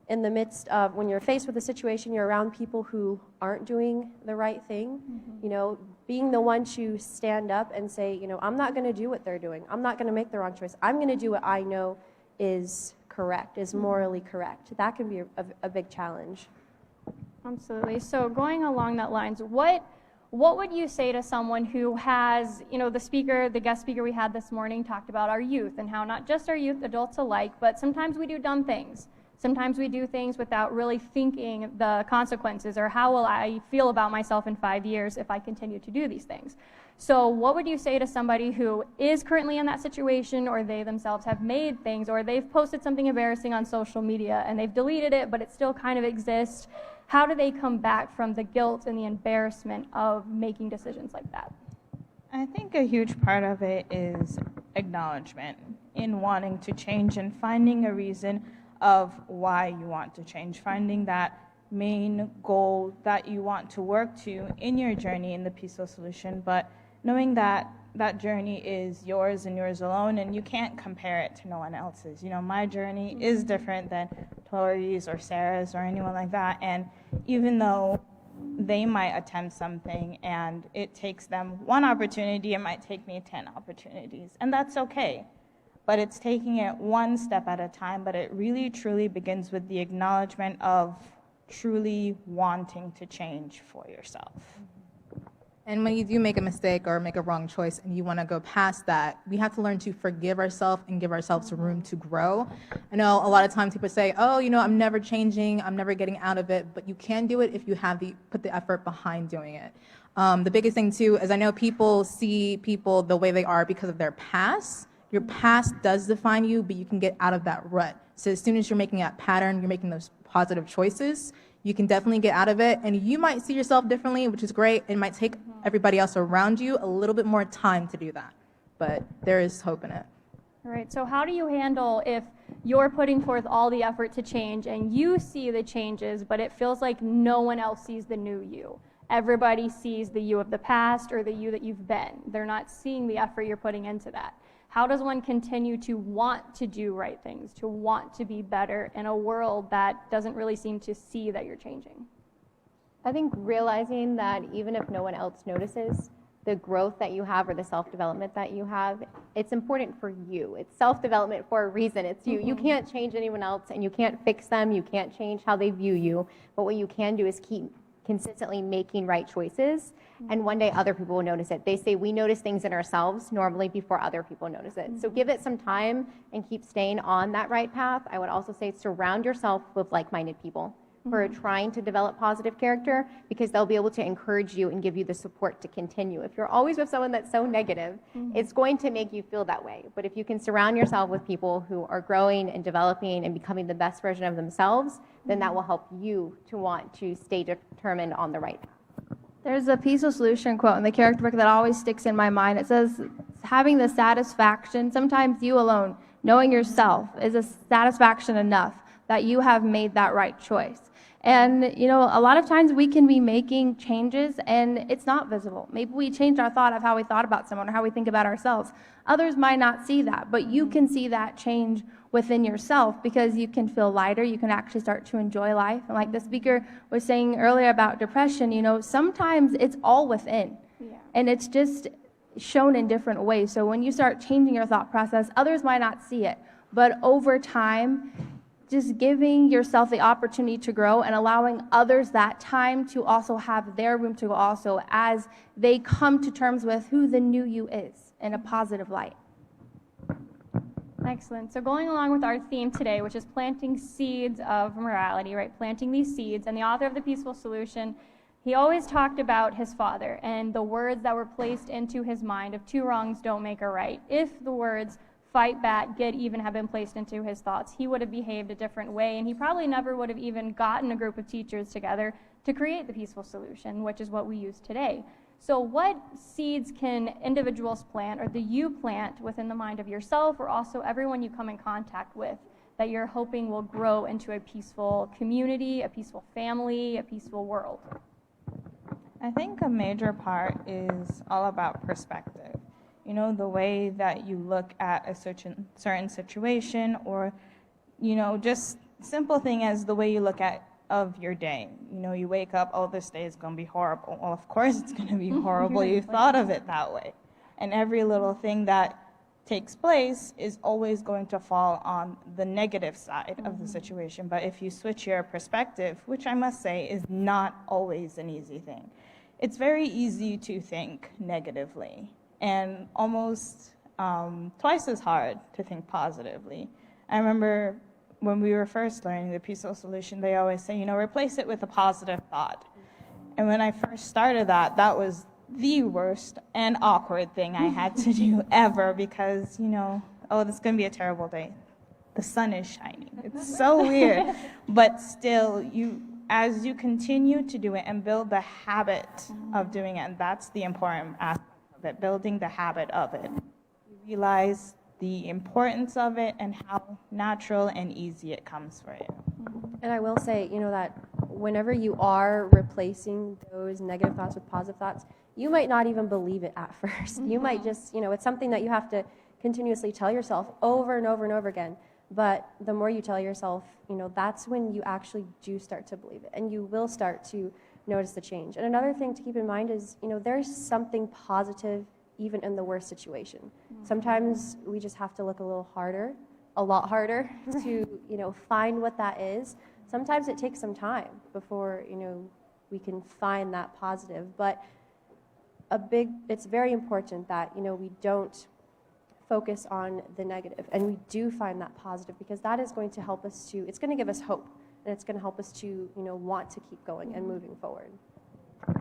in the midst of when you're faced with a situation, you're around people who aren't doing the right thing, being the one to stand up and say, I'm not going to do what they're doing. I'm not going to make the wrong choice. I'm going to do what I know is correct, is morally correct. That can be a big challenge. Absolutely. So going along that lines, what would you say to someone who has, the guest speaker we had this morning talked about our youth and how not just our youth, adults alike, but sometimes we do dumb things. Sometimes we do things without really thinking the consequences or how will I feel about myself in 5 years if I continue to do these things. So what would you say to somebody who is currently in that situation, or they themselves have made things, or they've posted something embarrassing on social media and they've deleted it, but it still kind of exists? How do they come back from the guilt and the embarrassment of making decisions like that? I think a huge part of it is acknowledgement in wanting to change and finding a reason of why you want to change, finding that main goal that you want to work to in your journey in the Peaceful Solution, but knowing that that journey is yours and yours alone, and you can't compare it to no one else's. My journey is different than Tori's or Sarah's or anyone like that, and even though they might attempt something and it takes them one opportunity, it might take me 10 opportunities, and that's okay. But it's taking it one step at a time, but it really truly begins with the acknowledgement of truly wanting to change for yourself. And when you do make a mistake or make a wrong choice and you want to go past that, we have to learn to forgive ourselves and give ourselves room to grow. I know a lot of times people say, oh, I'm never changing, I'm never getting out of it, but you can do it if you have put the effort behind doing it. The biggest thing too is I know people see people the way they are because of their past. Your past does define you, but you can get out of that rut. So as soon as you're making that pattern, you're making those positive choices, you can definitely get out of it, and you might see yourself differently, which is great. It might take everybody else around you a little bit more time to do that, but there is hope in it. All right, so how do you handle if you're putting forth all the effort to change and you see the changes, but it feels like no one else sees the new you? Everybody sees the you of the past or the you that you've been. They're not seeing the effort you're putting into that. How does one continue to want to do right things, to want to be better in a world that doesn't really seem to see that you're changing? I think realizing that even if no one else notices, the growth that you have or the self-development that you have, it's important for you. It's self-development for a reason. It's you. You can't change anyone else, and you can't fix them. You can't change how they view you. But what you can do is keep consistently making right choices, and one day other people will notice it. They say we notice things in ourselves normally before other people notice it. So give it some time and keep staying on that right path. I would also say surround yourself with like-minded people who are trying to develop positive character, because they'll be able to encourage you and give you the support to continue. If you're always with someone that's so negative, it's going to make you feel that way. But if you can surround yourself with people who are growing and developing and becoming the best version of themselves, then that will help you to want to stay determined on the right path. There's a Peaceful Solution quote in the character book that always sticks in my mind. It says, having the satisfaction, sometimes you alone, knowing yourself, is a satisfaction enough that you have made that right choice. And, you know, a lot of times we can be making changes and it's not visible. Maybe we changed our thought of how we thought about someone or how we think about ourselves. Others might not see that, but you can see that change within yourself, because you can feel lighter. You can actually start to enjoy life. And like the speaker was saying earlier about depression, you know, sometimes it's all within. And it's just shown in different ways. So when you start changing your thought process, others might not see it. But over time, just giving yourself the opportunity to grow and allowing others that time to also have their room to go also, as they come to terms with who the new you is in a positive light. Excellent. So going along with our theme today, which is planting seeds of morality, right? Planting these seeds. And the author of The Peaceful Solution, he always talked about his father and the words that were placed into his mind of 2 wrongs don't make a right. If the words fight back, get even have been placed into his thoughts, he would have behaved a different way, and he probably never would have even gotten a group of teachers together to create the Peaceful Solution, which is what we use today. So what seeds can individuals plant, or do you plant within the mind of yourself or also everyone you come in contact with, that you're hoping will grow into a peaceful community, a peaceful family, a peaceful world? I think a major part is all about perspective. You know, the way that you look at a certain situation, or, you know, just simple thing as the way you look at of your day. You know, you wake up, oh, this day is going to be horrible. Well, of course it's going to be horrible. You thought of it that way. And every little thing that takes place is always going to fall on the negative side of the situation. But if you switch your perspective, which I must say is not always an easy thing, it's very easy to think negatively, and almost twice as hard to think positively. I remember when we were first learning the Peaceful Solution, they always say, you know, replace it with a positive thought. And when I first started that, that was the worst and awkward thing I had to do ever, because, you know, oh, this is going to be a terrible day. The sun is shining. It's so weird. But still, as you continue to do it and build the habit of doing it, and that's the important aspect of it, building the habit of it, you realize the importance of it and how natural and easy it comes for you. And I will say, you know, that whenever you are replacing those negative thoughts with positive thoughts, you might not even believe it at first. You might just, you know, it's something that you have to continuously tell yourself over and over and over again. But the more you tell yourself, you know, that's when you actually do start to believe it, and you will start to notice the change. And another thing to keep in mind is, you know, there's something positive even in the worst situation. Sometimes we just have to look a lot harder to, you know, find what that is. Sometimes it takes some time before, you know, we can find that positive. But it's very important that, you know, we don't focus on the negative, and we do find that positive, because that is going to help us to, it's going to give us hope, and it's going to help us to, you know, want to keep going and moving forward.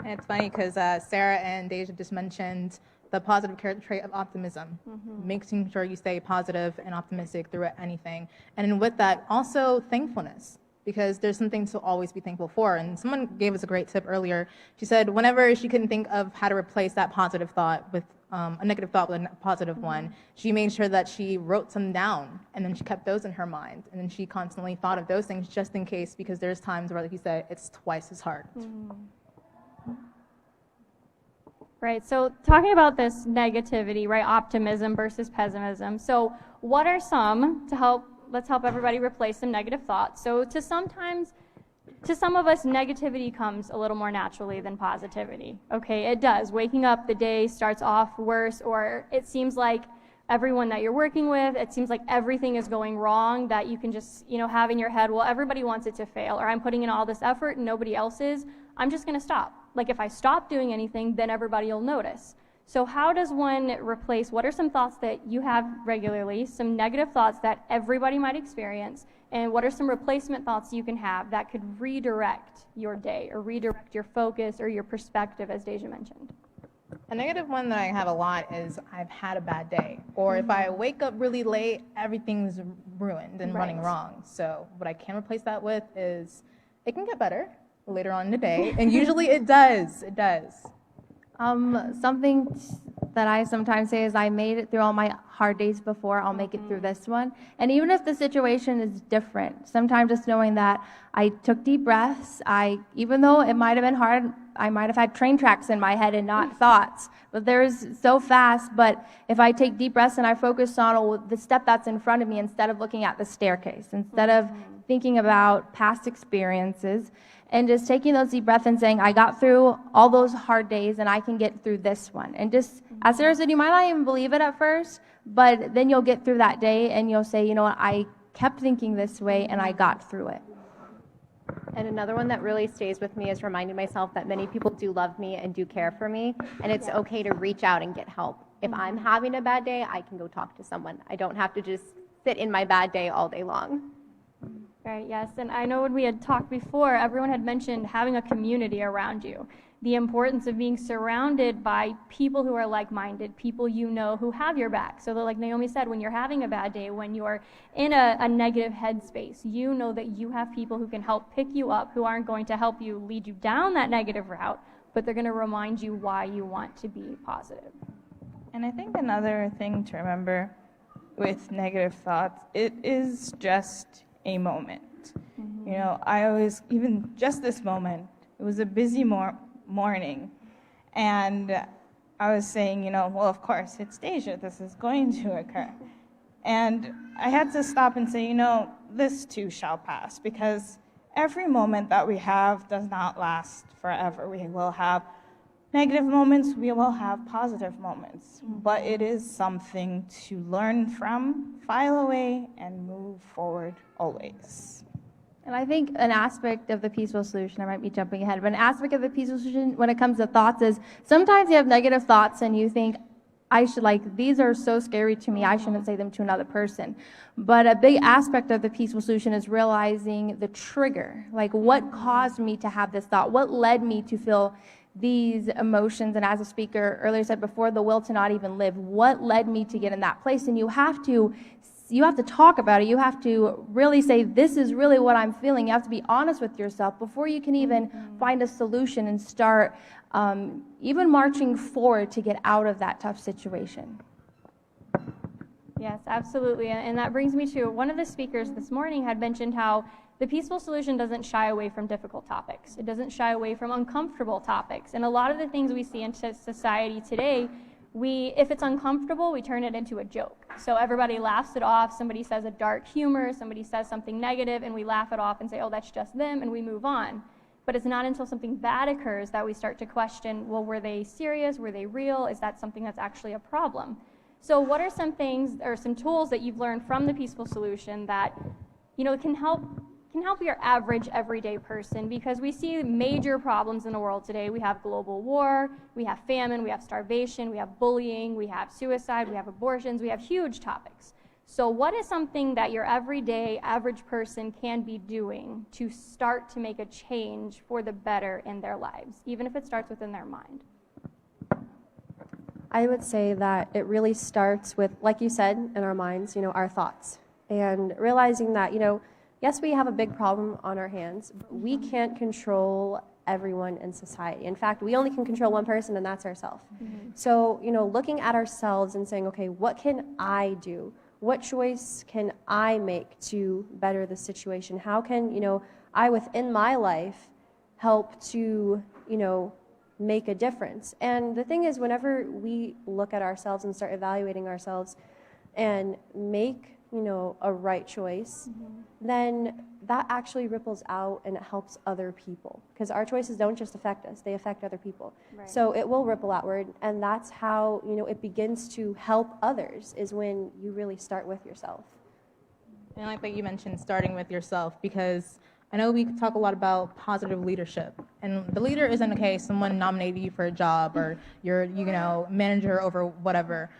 And it's funny because Sarah and Deja just mentioned the positive character trait of optimism, making sure you stay positive and optimistic through anything. And with that, also thankfulness, because there's something to always be thankful for. And someone gave us a great tip earlier. She said whenever she couldn't think of how to replace that positive thought with a negative thought with a positive one, she made sure that she wrote some down, and then she kept those in her mind. And then she constantly thought of those things just in case, because there's times where, like you said, it's twice as hard. Right, so talking about this negativity, right, optimism versus pessimism. So what are some, let's help everybody replace some negative thoughts. So to sometimes to some of us, negativity comes a little more naturally than positivity. Okay, it does. Waking up, the day starts off worse, or it seems like everyone that you're working with, it seems like everything is going wrong, that you can just, have in your head, well, everybody wants it to fail, or I'm putting in all this effort and nobody else is. I'm just going to stop. Like, if I stop doing anything, then everybody will notice. So how does one replace, what are some thoughts that you have regularly, some negative thoughts that everybody might experience, and what are some replacement thoughts you can have that could redirect your day or redirect your focus or your perspective, as Deja mentioned? A negative one that I have a lot is I've had a bad day. Or if I wake up really late, everything's ruined and running wrong. So what I can replace that with is it can get better later on in the day. And usually it does. It does. Something that I sometimes say is I made it through all my hard days before, I'll make it through this one. And even if the situation is different, sometimes just knowing that I took deep breaths, even though it might have been hard, I might have had train tracks in my head and not thoughts, but there's so fast. But if I take deep breaths and I focus on the step that's in front of me instead of looking at the staircase, instead of thinking about past experiences, and just taking those deep breaths and saying, I got through all those hard days and I can get through this one. And just, as Sarah said, you might not even believe it at first, but then you'll get through that day and you'll say, you know what, I kept thinking this way and I got through it. And another one that really stays with me is reminding myself that many people do love me and do care for me, and it's okay to reach out and get help. If I'm having a bad day, I can go talk to someone. I don't have to just sit in my bad day all day long. Right, yes, and I know when we had talked before, everyone had mentioned having a community around you, the importance of being surrounded by people who are like-minded, people you know who have your back. So that, like Naomi said, when you're having a bad day, when you're in a negative headspace, you know that you have people who can help pick you up, who aren't going to help you lead you down that negative route, but they're going to remind you why you want to be positive. And I think another thing to remember with negative thoughts, it is just a moment. You know, I always, even just this moment, it was a busy morning, and I was saying, well, of course, it's Deja, this is going to occur. And I had to stop and say, this too shall pass, because every moment that we have does not last forever. We will have negative moments, we will have positive moments, but it is something to learn from, file away, and move forward always. And I think an aspect of the peaceful solution, I might be jumping ahead, but an aspect of the peaceful solution when it comes to thoughts is sometimes you have negative thoughts and you think, these are so scary to me, I shouldn't say them to another person. But a big aspect of the peaceful solution is realizing the trigger, like what caused me to have this thought, what led me to feel these emotions, and as a speaker earlier said before, the will to not even live, what led me to get in that place. And you have to talk about it. You have to really say, this is really what I'm feeling. You have to be honest with yourself before you can even find a solution and start even marching forward to get out of that tough situation. Yes, absolutely. And that brings me to one of the speakers this morning had mentioned how the peaceful solution doesn't shy away from difficult topics. It doesn't shy away from uncomfortable topics. And a lot of the things we see in society today, if it's uncomfortable, we turn it into a joke. So everybody laughs it off. Somebody says a dark humor, somebody says something negative, and we laugh it off and say, oh, that's just them, and we move on. But it's not until something bad occurs that we start to question, well, were they serious? Were they real? Is that something that's actually a problem? So what are some things or some tools that you've learned from the peaceful solution that, can help your average everyday person? Because we see major problems in the world today. We have global war, we have famine, we have starvation, we have bullying, we have suicide, we have abortions, we have huge topics. So what is something that your everyday average person can be doing to start to make a change for the better in their lives, even if it starts within their mind? I would say that it really starts with, like you said, in our minds, our thoughts. And realizing that, yes, we have a big problem on our hands, but we can't control everyone in society. In fact, we only can control one person, and that's ourselves. So, looking at ourselves and saying, okay, what can I do? What choice can I make to better the situation? How can, I within my life help to, make a difference? And the thing is, whenever we look at ourselves and start evaluating ourselves and make a right choice, then that actually ripples out and it helps other people. Because our choices don't just affect us, they affect other people. Right. So it will ripple outward, and that's how, it begins to help others, is when you really start with yourself. And I like that you mentioned starting with yourself, because I know we talk a lot about positive leadership, and the leader isn't, okay, someone nominated you for a job or you're, manager over whatever.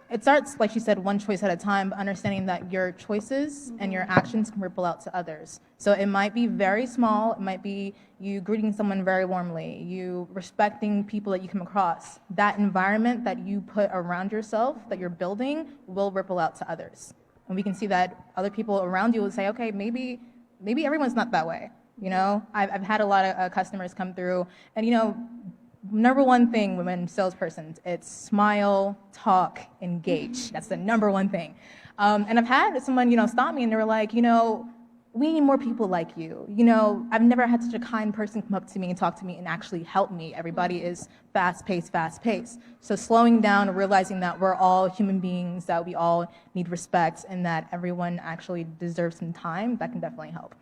It starts, like she said, one choice at a time, but understanding that your choices and your actions can ripple out to others. So it might be very small. It might be you greeting someone very warmly, you respecting people that you come across. That environment that you put around yourself, that you're building, will ripple out to others. And we can see that other people around you will say, okay, maybe everyone's not that way. I've had a lot of customers come through, and number one thing when salespersons, it's smile, talk, engage. That's the number one thing. And I've had someone, stop me, and they were like, we need more people like you. I've never had such a kind person come up to me and talk to me and actually help me. Everybody is fast-paced. So slowing down and realizing that we're all human beings, that we all need respect, and that everyone actually deserves some time, that can definitely help.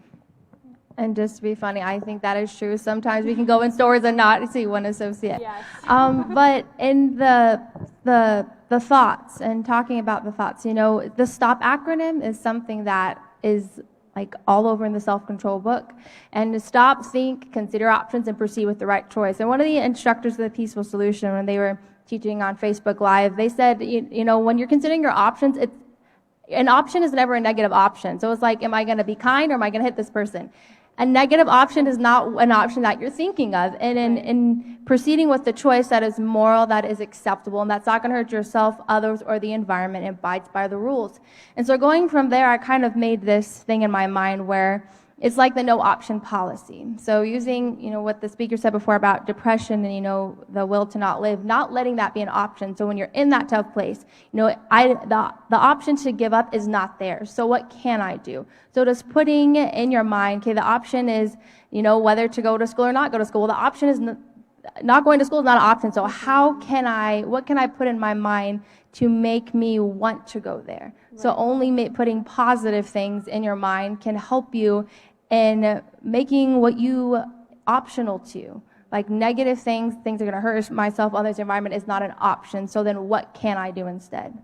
And just to be funny, I think that is true. Sometimes we can go in stores and not see one associate. Yes. But in the thoughts and talking about the thoughts, the STOP acronym is something that is like all over in the self-control book. And to stop, think, consider options, and proceed with the right choice. And one of the instructors of the Peaceful Solution, when they were teaching on Facebook Live, they said, when you're considering your options, an option is never a negative option. So it's like, am I going to be kind, or am I going to hit this person? A negative option is not an option that you're thinking of. And in proceeding with the choice that is moral, that is acceptable, and that's not going to hurt yourself, others, or the environment, and abides by the rules. And so going from there, I kind of made this thing in my mind where it's like the no option policy. So using, what the speaker said before about depression and, the will to not live, not letting that be an option. So when you're in that tough place, the option to give up is not there. So what can I do? So just putting in your mind, okay, the option is, whether to go to school or not go to school. Well, the option is not going to school is not an option. So what can I put in my mind to make me want to go there? Right. So only putting positive things in your mind can help you in making what you optional to. Like negative things are going to hurt myself, others, the environment is not an option. So then what can I do instead?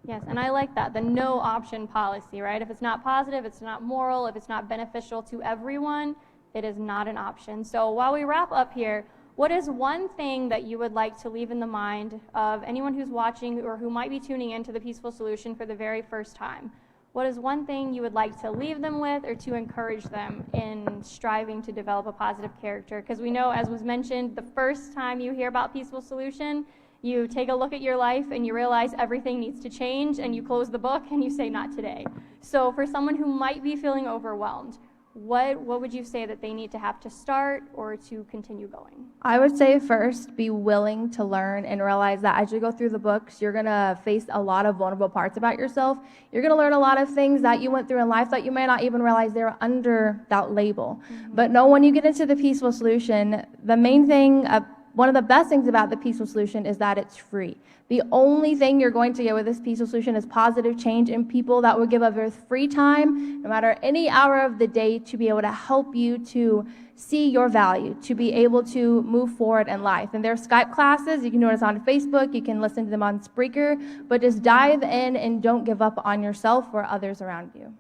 Yes, and I like that, the no option policy, right? If it's not positive, it's not moral, if it's not beneficial to everyone, it is not an option. So while we wrap up here, what is one thing that you would like to leave in the mind of anyone who's watching or who might be tuning into the Peaceful Solution for the very first time? What is one thing you would like to leave them with, or to encourage them in striving to develop a positive character? Because we know, as was mentioned, the first time you hear about Peaceful Solution, you take a look at your life and you realize everything needs to change, and you close the book and you say, not today. So for someone who might be feeling overwhelmed, what would you say that they need to have to start or to continue going? I would say first, be willing to learn and realize that as you go through the books, you're going to face a lot of vulnerable parts about yourself. You're going to learn a lot of things that you went through in life that you may not even realize they're under that label. Mm-hmm. But no, when you get into the Peaceful Solution, the main thing, one of the best things about the Peaceful Solution is that it's free. The only thing you're going to get with this Peaceful Solution is positive change in people that will give up their free time, no matter any hour of the day, to be able to help you to see your value, to be able to move forward in life. And there's Skype classes. You can do it on Facebook. You can listen to them on Spreaker. But just dive in and don't give up on yourself or others around you.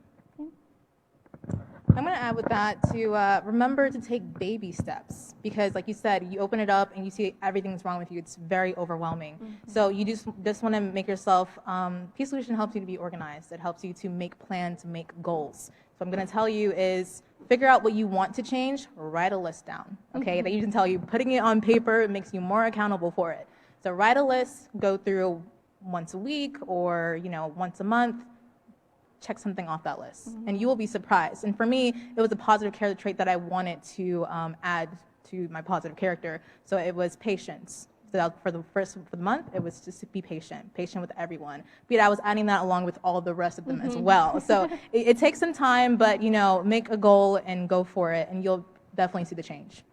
I'm going to add with that to remember to take baby steps, because like you said, you open it up and you see everything's wrong with you. It's very overwhelming. Mm-hmm. So you just want to make yourself, Peace Solution helps you to be organized. It helps you to make plans, make goals. So I'm going to tell you is figure out what you want to change, write a list down, okay? Mm-hmm. That you can tell you putting it on paper makes you more accountable for it. So write a list, go through once a week or, once a month. Check something off that list, mm-hmm. and you will be surprised. And for me, it was a positive character trait that I wanted to add to my positive character. So it was patience. So for the month, it was just to be patient with everyone. But I was adding that along with all the rest of them mm-hmm. as well. So it takes some time, but make a goal and go for it, and you'll definitely see the change.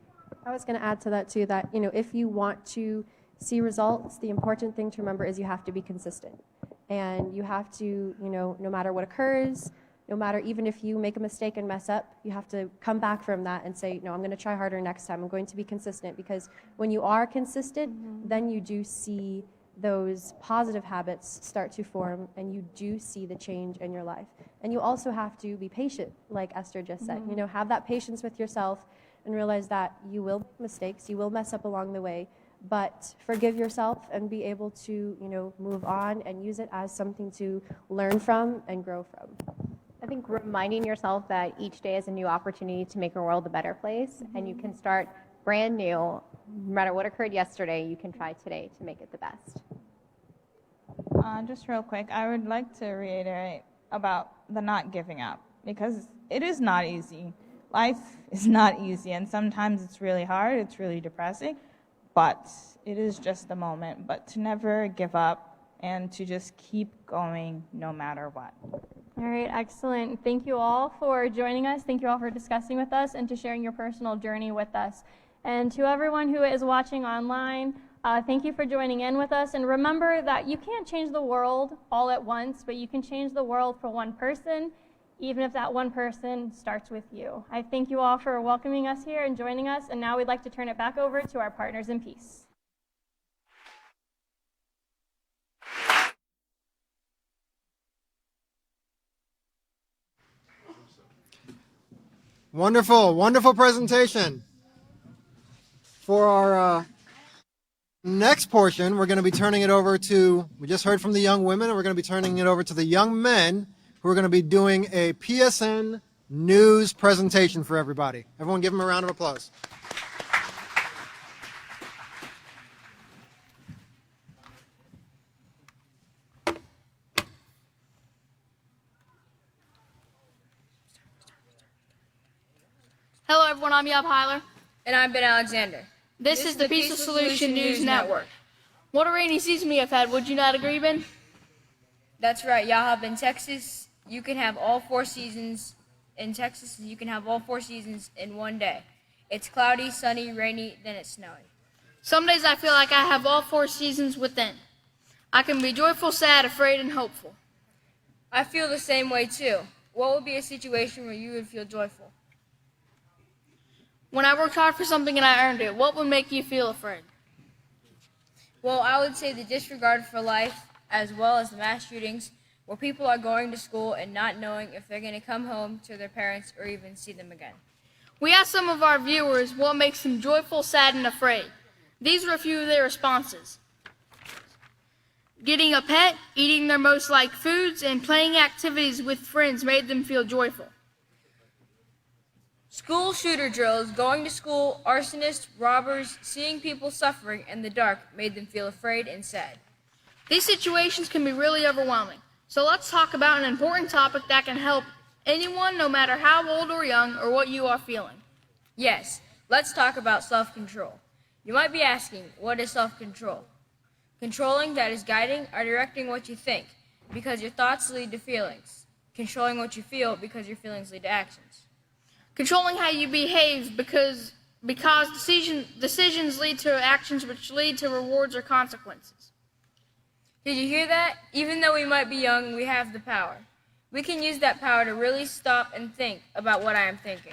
I was going to add to that too, that if you want to see results, the important thing to remember is you have to be consistent. And you have to, no matter what occurs, no matter even if you make a mistake and mess up, you have to come back from that and say, no, I'm going to try harder next time. I'm going to be consistent, because when you are consistent, then you do see those positive habits start to form, and you do see the change in your life. And you also have to be patient, like Esther just said. Have that patience with yourself and realize that you will make mistakes, you will mess up along the way, but forgive yourself and be able to, move on and use it as something to learn from and grow from. I think reminding yourself that each day is a new opportunity to make your world a better place, and you can start brand new. No matter what occurred yesterday, you can try today to make it the best. Just real quick, I would like to reiterate about the not giving up, because it is not easy. Life is not easy, and sometimes it's really hard, it's really depressing, but it is just a moment. But to never give up and to just keep going no matter what. All right, excellent. Thank you all for joining us. Thank you all for discussing with us and to sharing your personal journey with us. And to everyone who is watching online, thank you for joining in with us. And remember that you can't change the world all at once, but you can change the world for one person, even if that one person starts with you. I thank you all for welcoming us here and joining us. And now we'd like to turn it back over to our partners in peace. Wonderful, wonderful presentation. For our next portion, we're going to be turning it over to, we just heard from the young women, and we're going to be turning it over to the young men who are going to be doing a PSN news presentation for everybody. Everyone give them a round of applause. Hello everyone, I'm Yab Heiler. And I'm Ben Alexander. This is the Peaceful Solution News Network. What a rainy season we have had, would you not agree, Ben? That's right, Yahab. In Texas, you can have all 4 seasons. In Texas, you can have all 4 seasons in one day. It's cloudy, sunny, rainy, then it's snowy. Some days I feel like I have all 4 seasons within. I can be joyful, sad, afraid, and hopeful. I feel the same way too. What would be a situation where you would feel joyful? When I worked hard for something and I earned it, what would make you feel afraid? Well, I would say the disregard for life, as well as the mass shootings, where people are going to school and not knowing if they're going to come home to their parents or even see them again. We asked some of our viewers what makes them joyful, sad, and afraid. These were a few of their responses. Getting a pet, eating their most liked foods, and playing activities with friends made them feel joyful. School shooter drills, going to school, arsonists, robbers, seeing people suffering in the dark made them feel afraid and sad. These situations can be really overwhelming. So let's talk about an important topic that can help anyone, no matter how old or young, or what you are feeling. Yes, let's talk about self-control. You might be asking, what is self-control? Controlling, that is guiding or directing what you think, because your thoughts lead to feelings. Controlling what you feel, because your feelings lead to actions. Controlling how you behave, because decisions lead to actions which lead to rewards or consequences. Did you hear that? Even though we might be young, we have the power. We can use that power to really stop and think about what I am thinking.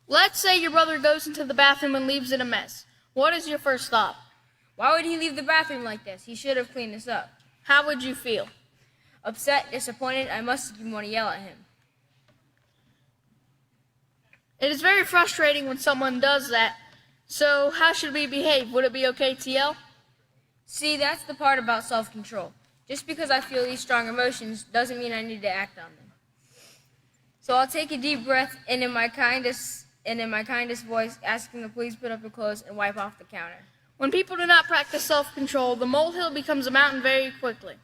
Let's say your brother goes into the bathroom and leaves it a mess. What is your first thought? Why would he leave the bathroom like this? He should have cleaned this up. How would you feel? Upset, disappointed, I must even want to yell at him. It is very frustrating when someone does that. So how should we behave? Would it be okay to yell? See, that's the part about self-control. Just because I feel these strong emotions doesn't mean I need to act on them. So I'll take a deep breath and in my kindest voice, ask them to please put up their clothes and wipe off the counter. When people do not practice self-control, the molehill becomes a mountain very quickly.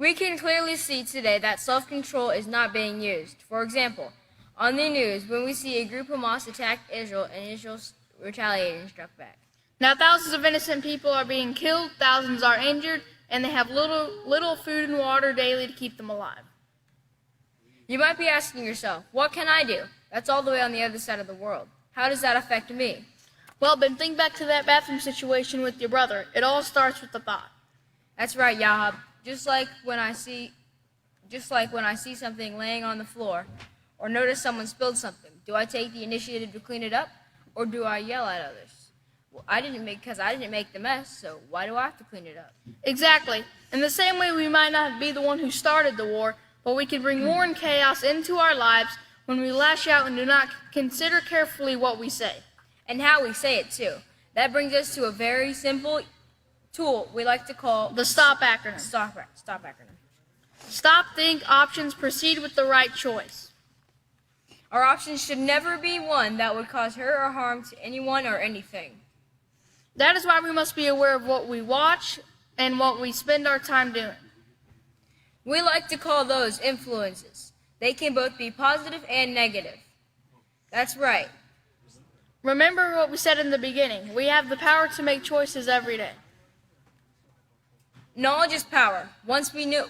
We can clearly see today that self-control is not being used. For example, on the news, when we see a group of Hamas attack Israel and Israel retaliated and struck back. Now thousands of innocent people are being killed, thousands are injured, and they have little food and water daily to keep them alive. You might be asking yourself, what can I do? That's all the way on the other side of the world. How does that affect me? Well, Ben, think back to that bathroom situation with your brother. It all starts with the thought. That's right, Yahab. Just like when I see something laying on the floor or notice someone spilled something, do I take the initiative to clean it up or do I yell at others? Well, I didn't make the mess, so why do I have to clean it up? Exactly. In the same way, we might not be the one who started the war, but we can bring war and chaos into our lives when we lash out and do not consider carefully what we say. And how we say it, too. That brings us to a very simple tool we like to call the STOP acronym. Stop acronym. Stop, think, options, proceed with the right choice. Our options should never be one that would cause hurt or harm to anyone or anything. That is why we must be aware of what we watch and what we spend our time doing. We like to call those influences. They can both be positive and negative. That's right. Remember what we said in the beginning. We have the power to make choices every day. Knowledge is power. Once we know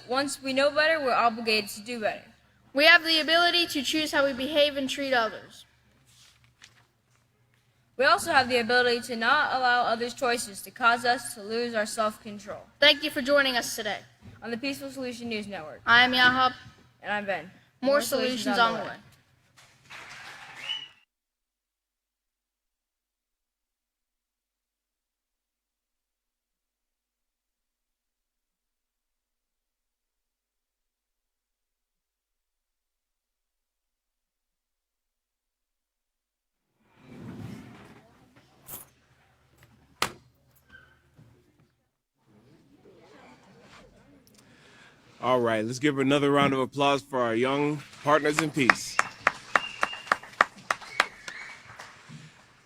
better, we're obligated to do better. We have the ability to choose how we behave and treat others. We also have the ability to not allow others' choices to cause us to lose our self-control. Thank you for joining us today. On the Peaceful Solution News Network. I am Yahab. And I'm Ben. More solutions on the way. All right, let's give another round of applause for our young partners in peace.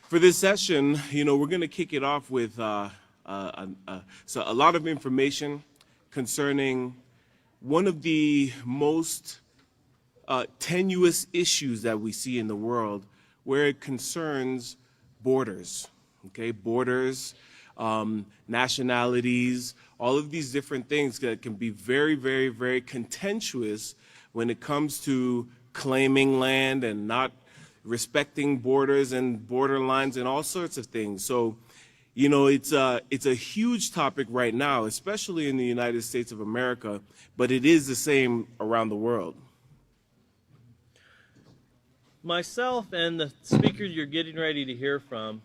For this session, we're going to kick it off with a lot of information concerning one of the most tenuous issues that we see in the world, where it concerns borders, borders, nationalities, all of these different things that can be very, very, very contentious when it comes to claiming land and not respecting borders and border lines and all sorts of things. So, it's a huge topic right now, especially in the United States of America, but it is the same around the world. Myself and the speaker you're getting ready to hear from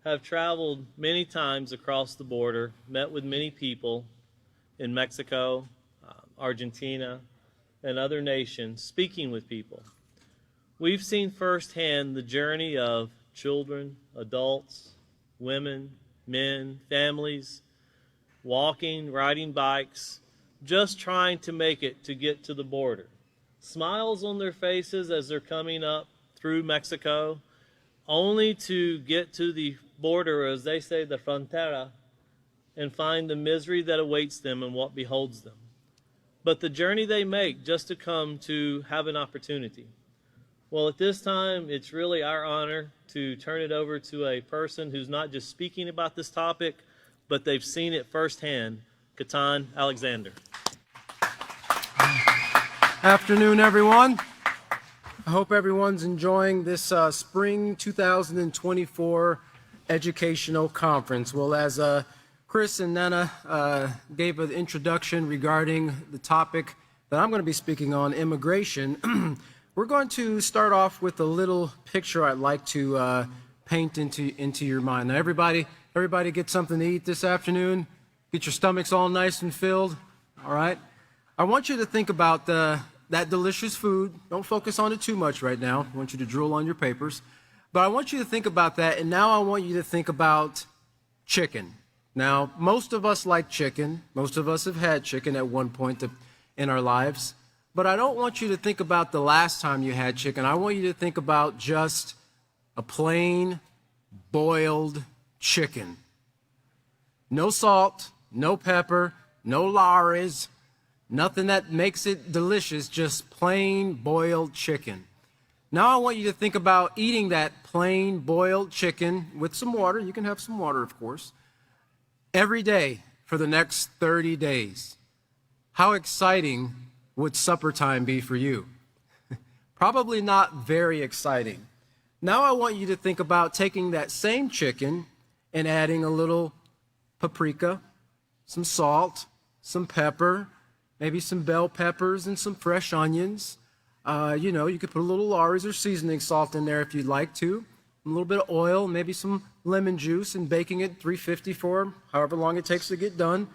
have traveled many times across the border, met with many people in Mexico, Argentina, and other nations, speaking with people. We've seen firsthand the journey of children, adults, women, men, families, walking, riding bikes, just trying to make it to get to the border. Smiles on their faces as they're coming up through Mexico, only to get to the border, as they say, the frontera, and find the misery that awaits them and what beholds them. But the journey they make just to come to have an opportunity. Well, at this time, it's really our honor to turn it over to a person who's not just speaking about this topic, but they've seen it firsthand, Katan Alexander. Afternoon, everyone. I hope everyone's enjoying this spring 2024 educational conference. Well, as Chris and Nana gave an introduction regarding the topic that I'm going to be speaking on, immigration, we're going to start off with a little picture I'd like to paint into your mind. Now, everybody get something to eat this afternoon. Get your stomachs all nice and filled. All right. I want you to think about that delicious food. Don't focus on it too much right now. I want you to drool on your papers. But I want you to think about that, and now I want you to think about chicken. Now, most of us like chicken. Most of us have had chicken at one point in our lives. But I don't want you to think about the last time you had chicken. I want you to think about just a plain boiled chicken. No salt, no pepper, no Lares, nothing that makes it delicious, just plain boiled chicken. Now I want you to think about eating that plain boiled chicken with some water. You can have some water, of course, every day for the next 30 days. How exciting would supper time be for you? Probably not very exciting. Now I want you to think about taking that same chicken and adding a little paprika, some salt, some pepper, maybe some bell peppers and some fresh onions. You could put a little Lawry's or seasoning salt in there if you'd like to, a little bit of oil, maybe some lemon juice, and baking it 350 for however long it takes to get done.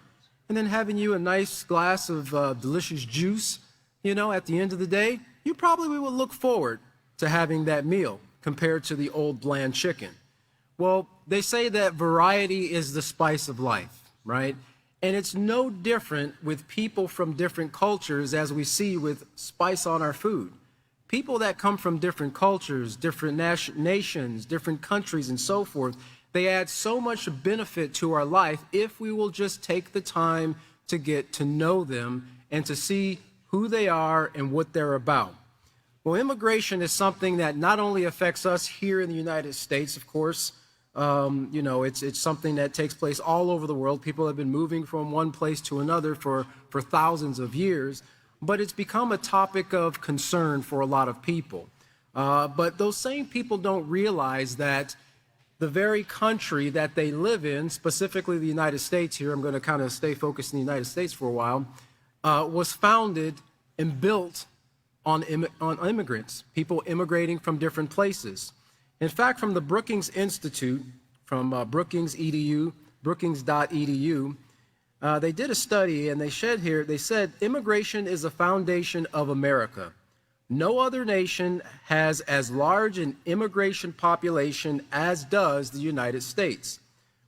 And then having you a nice glass of delicious juice, at the end of the day, you probably will look forward to having that meal compared to the old bland chicken. Well, they say that variety is the spice of life, right? And it's no different with people from different cultures as we see with spice on our food. People that come from different cultures, different nations, different countries, and so forth, they add so much benefit to our life if we will just take the time to get to know them and to see who they are and what they're about. Well, immigration is something that not only affects us here in the United States, of course. It's something that takes place all over the world. People have been moving from one place to another for thousands of years, but it's become a topic of concern for a lot of people. But those same people don't realize that the very country that they live in, specifically the United States here, I'm going to kind of stay focused in the United States for a while, was founded and built on immigrants, people immigrating from different places. In fact, from the Brookings Institute, from Brookings.edu, they did a study and they said immigration is the foundation of America. No other nation has as large an immigration population as does the United States.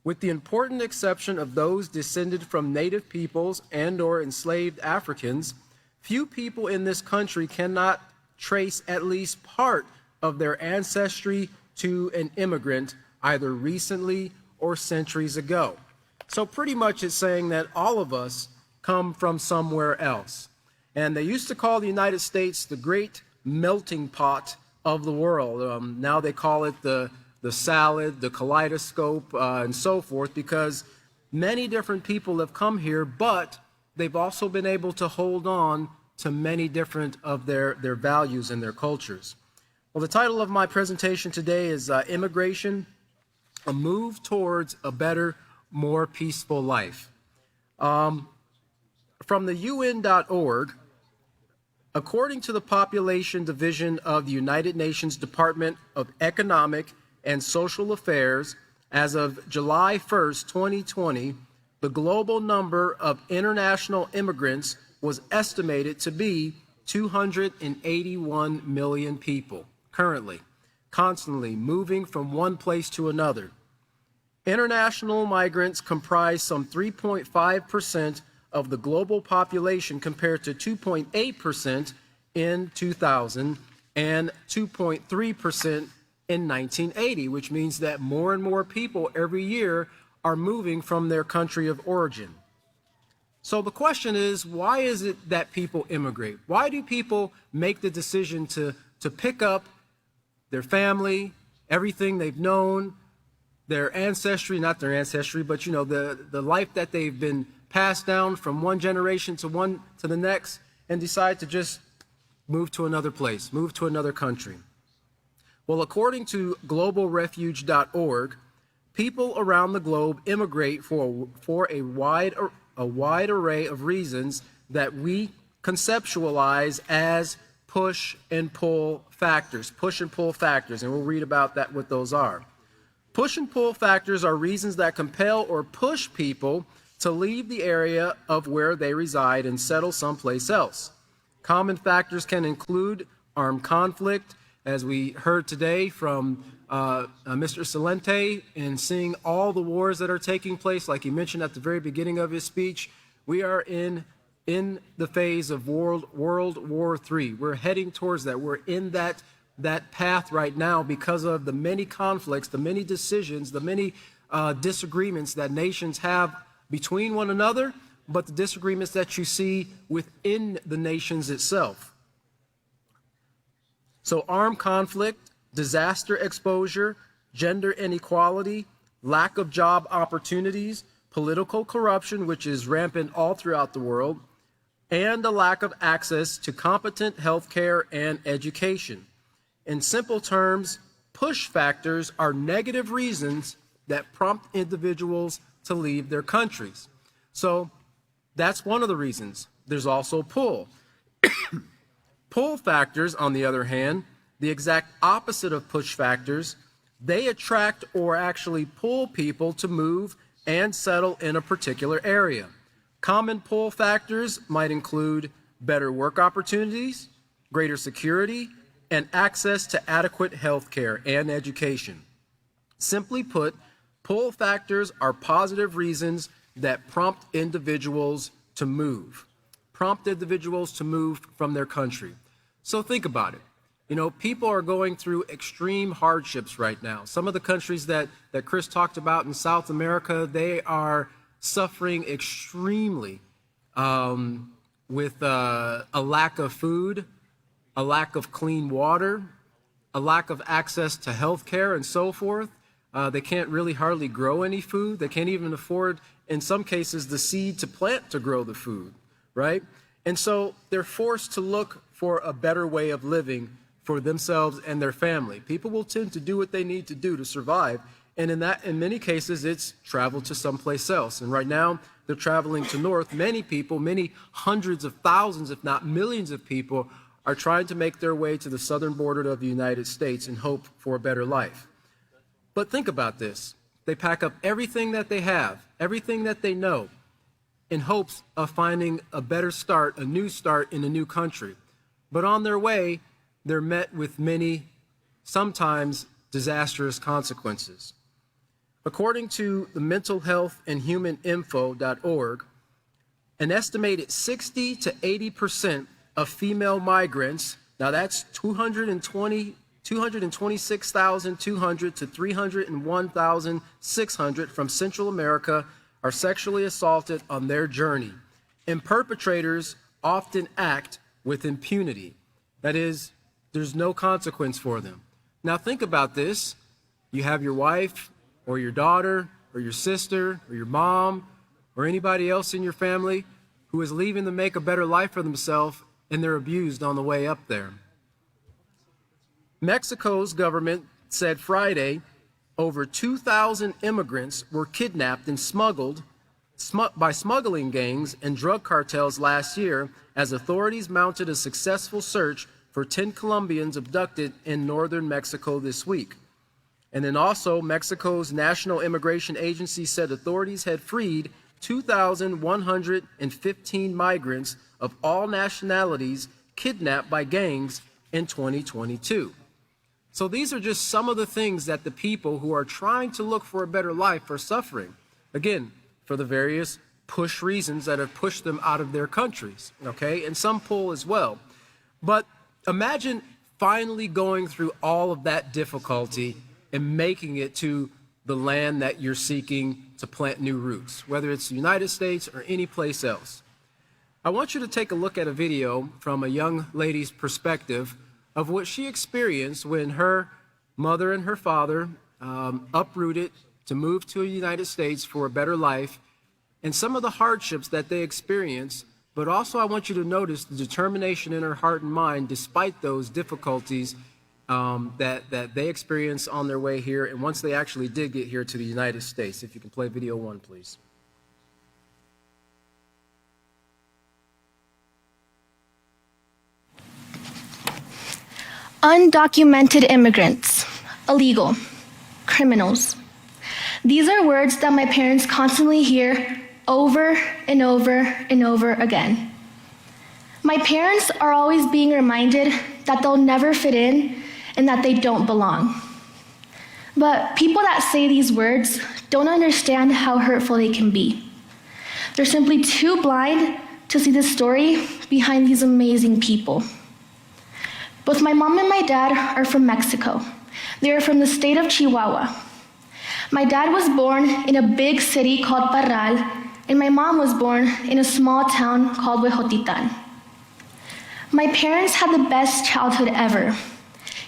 With the important exception of those descended from native peoples and/or enslaved Africans, few people in this country cannot trace at least part of their ancestry to an immigrant either recently or centuries ago. So pretty much it's saying that all of us come from somewhere else. And they used to call the United States the great melting pot of the world. Now they call it the salad, the kaleidoscope, and so forth, because many different people have come here, but they've also been able to hold on to many different of their values and their cultures. Well, the title of my presentation today is Immigration, a Move Towards a Better, More Peaceful Life. From the UN.org, according to the Population Division of the United Nations Department of Economic and Social Affairs, as of July 1st, 2020, the global number of international immigrants was estimated to be 281 million people currently, constantly moving from one place to another. International migrants comprise some 3.5% of the global population compared to 2.8% in 2000 and 2.3% in 1980, which means that more and more people every year are moving from their country of origin. So the question is, why is it that people immigrate? Why do people make the decision to pick up their family, everything they've known, their ancestry, not their ancestry, but the life that they've been passed down from one generation to the next, and decide to just move to another place, move to another country? Well, according to globalrefuge.org, people around the globe immigrate for a wide array of reasons that we conceptualize as push and pull factors, and we'll read about that, what those are. Push and pull factors are reasons that compel or push people to leave the area of where they reside and settle someplace else. Common factors can include armed conflict, as we heard today from Mr. Salente, and seeing all the wars that are taking place, like he mentioned at the very beginning of his speech. We are in the phase of World War III. We're heading towards that. We're in that path right now because of the many conflicts, the many decisions, the many disagreements that nations have between one another, but the disagreements that you see within the nations itself. So armed conflict, disaster exposure, gender inequality, lack of job opportunities, political corruption, which is rampant all throughout the world, and a lack of access to competent health care and education. In simple terms, Push factors are negative reasons that prompt individuals to leave their countries. So that's one of the reasons. There's also pull. Pull factors, on the other hand, the exact opposite of push factors, they attract or actually pull people to move and settle in a particular area. Common pull factors might include better work opportunities, greater security, and access to adequate health care and education. Simply put, pull factors are positive reasons that prompt individuals to move from their country. So think about it. You know, people are going through extreme hardships right now. Some of the countries that Chris talked about in South America, they are suffering extremely with a lack of food, a lack of clean water, a lack of access to health care and so forth. They can't really hardly grow any food. They can't even afford, in some cases, the seed to plant to grow the food, right? And so they're forced to look for a better way of living for themselves and their family. People will tend to do what they need to do to survive. And in many cases, it's travel to someplace else. And right now, they're traveling to north. Many people, many hundreds of thousands, if not millions of people, are trying to make their way to the southern border of the United States in hope for a better life. But think about this. They pack up everything that they have, everything that they know, in hopes of finding a better start, a new start in a new country. But on their way, they're met with many, sometimes disastrous consequences. According to the mental health and humaninfo.org, an estimated 60 to 80% of female migrants, now that's 226,200 to 301,600 from Central America, are sexually assaulted on their journey. And perpetrators often act with impunity. That is, there's no consequence for them. Now think about this. You have your wife or your daughter or your sister or your mom or anybody else in your family who is leaving to make a better life for themselves, and they're abused on the way up there. Mexico's government said Friday over 2,000 immigrants were kidnapped and smuggled by smuggling gangs and drug cartels last year as authorities mounted a successful search for 10 Colombians abducted in northern Mexico this week. And then also, Mexico's National Immigration Agency said authorities had freed 2,115 migrants of all nationalities kidnapped by gangs in 2022. So these are just some of the things that the people who are trying to look for a better life are suffering. Again, for the various push reasons that have pushed them out of their countries, okay? And some pull as well. But imagine finally going through all of that difficulty and making it to the land that you're seeking to plant new roots, whether it's the United States or any place else. I want you to take a look at a video from a young lady's perspective of what she experienced when her mother and her father uprooted to move to the United States for a better life, and some of the hardships that they experienced. But also I want you to notice the determination in her heart and mind despite those difficulties that they experienced on their way here, and once they actually did get here to the United States. If you can play video 1, please. Undocumented immigrants, illegal, criminals. These are words that my parents constantly hear over and over and over again. My parents are always being reminded that they'll never fit in and that they don't belong. But people that say these words don't understand how hurtful they can be. They're simply too blind to see the story behind these amazing people. Both my mom and my dad are from Mexico. They are from the state of Chihuahua. My dad was born in a big city called Parral, and my mom was born in a small town called Huejotitan. My parents had the best childhood ever.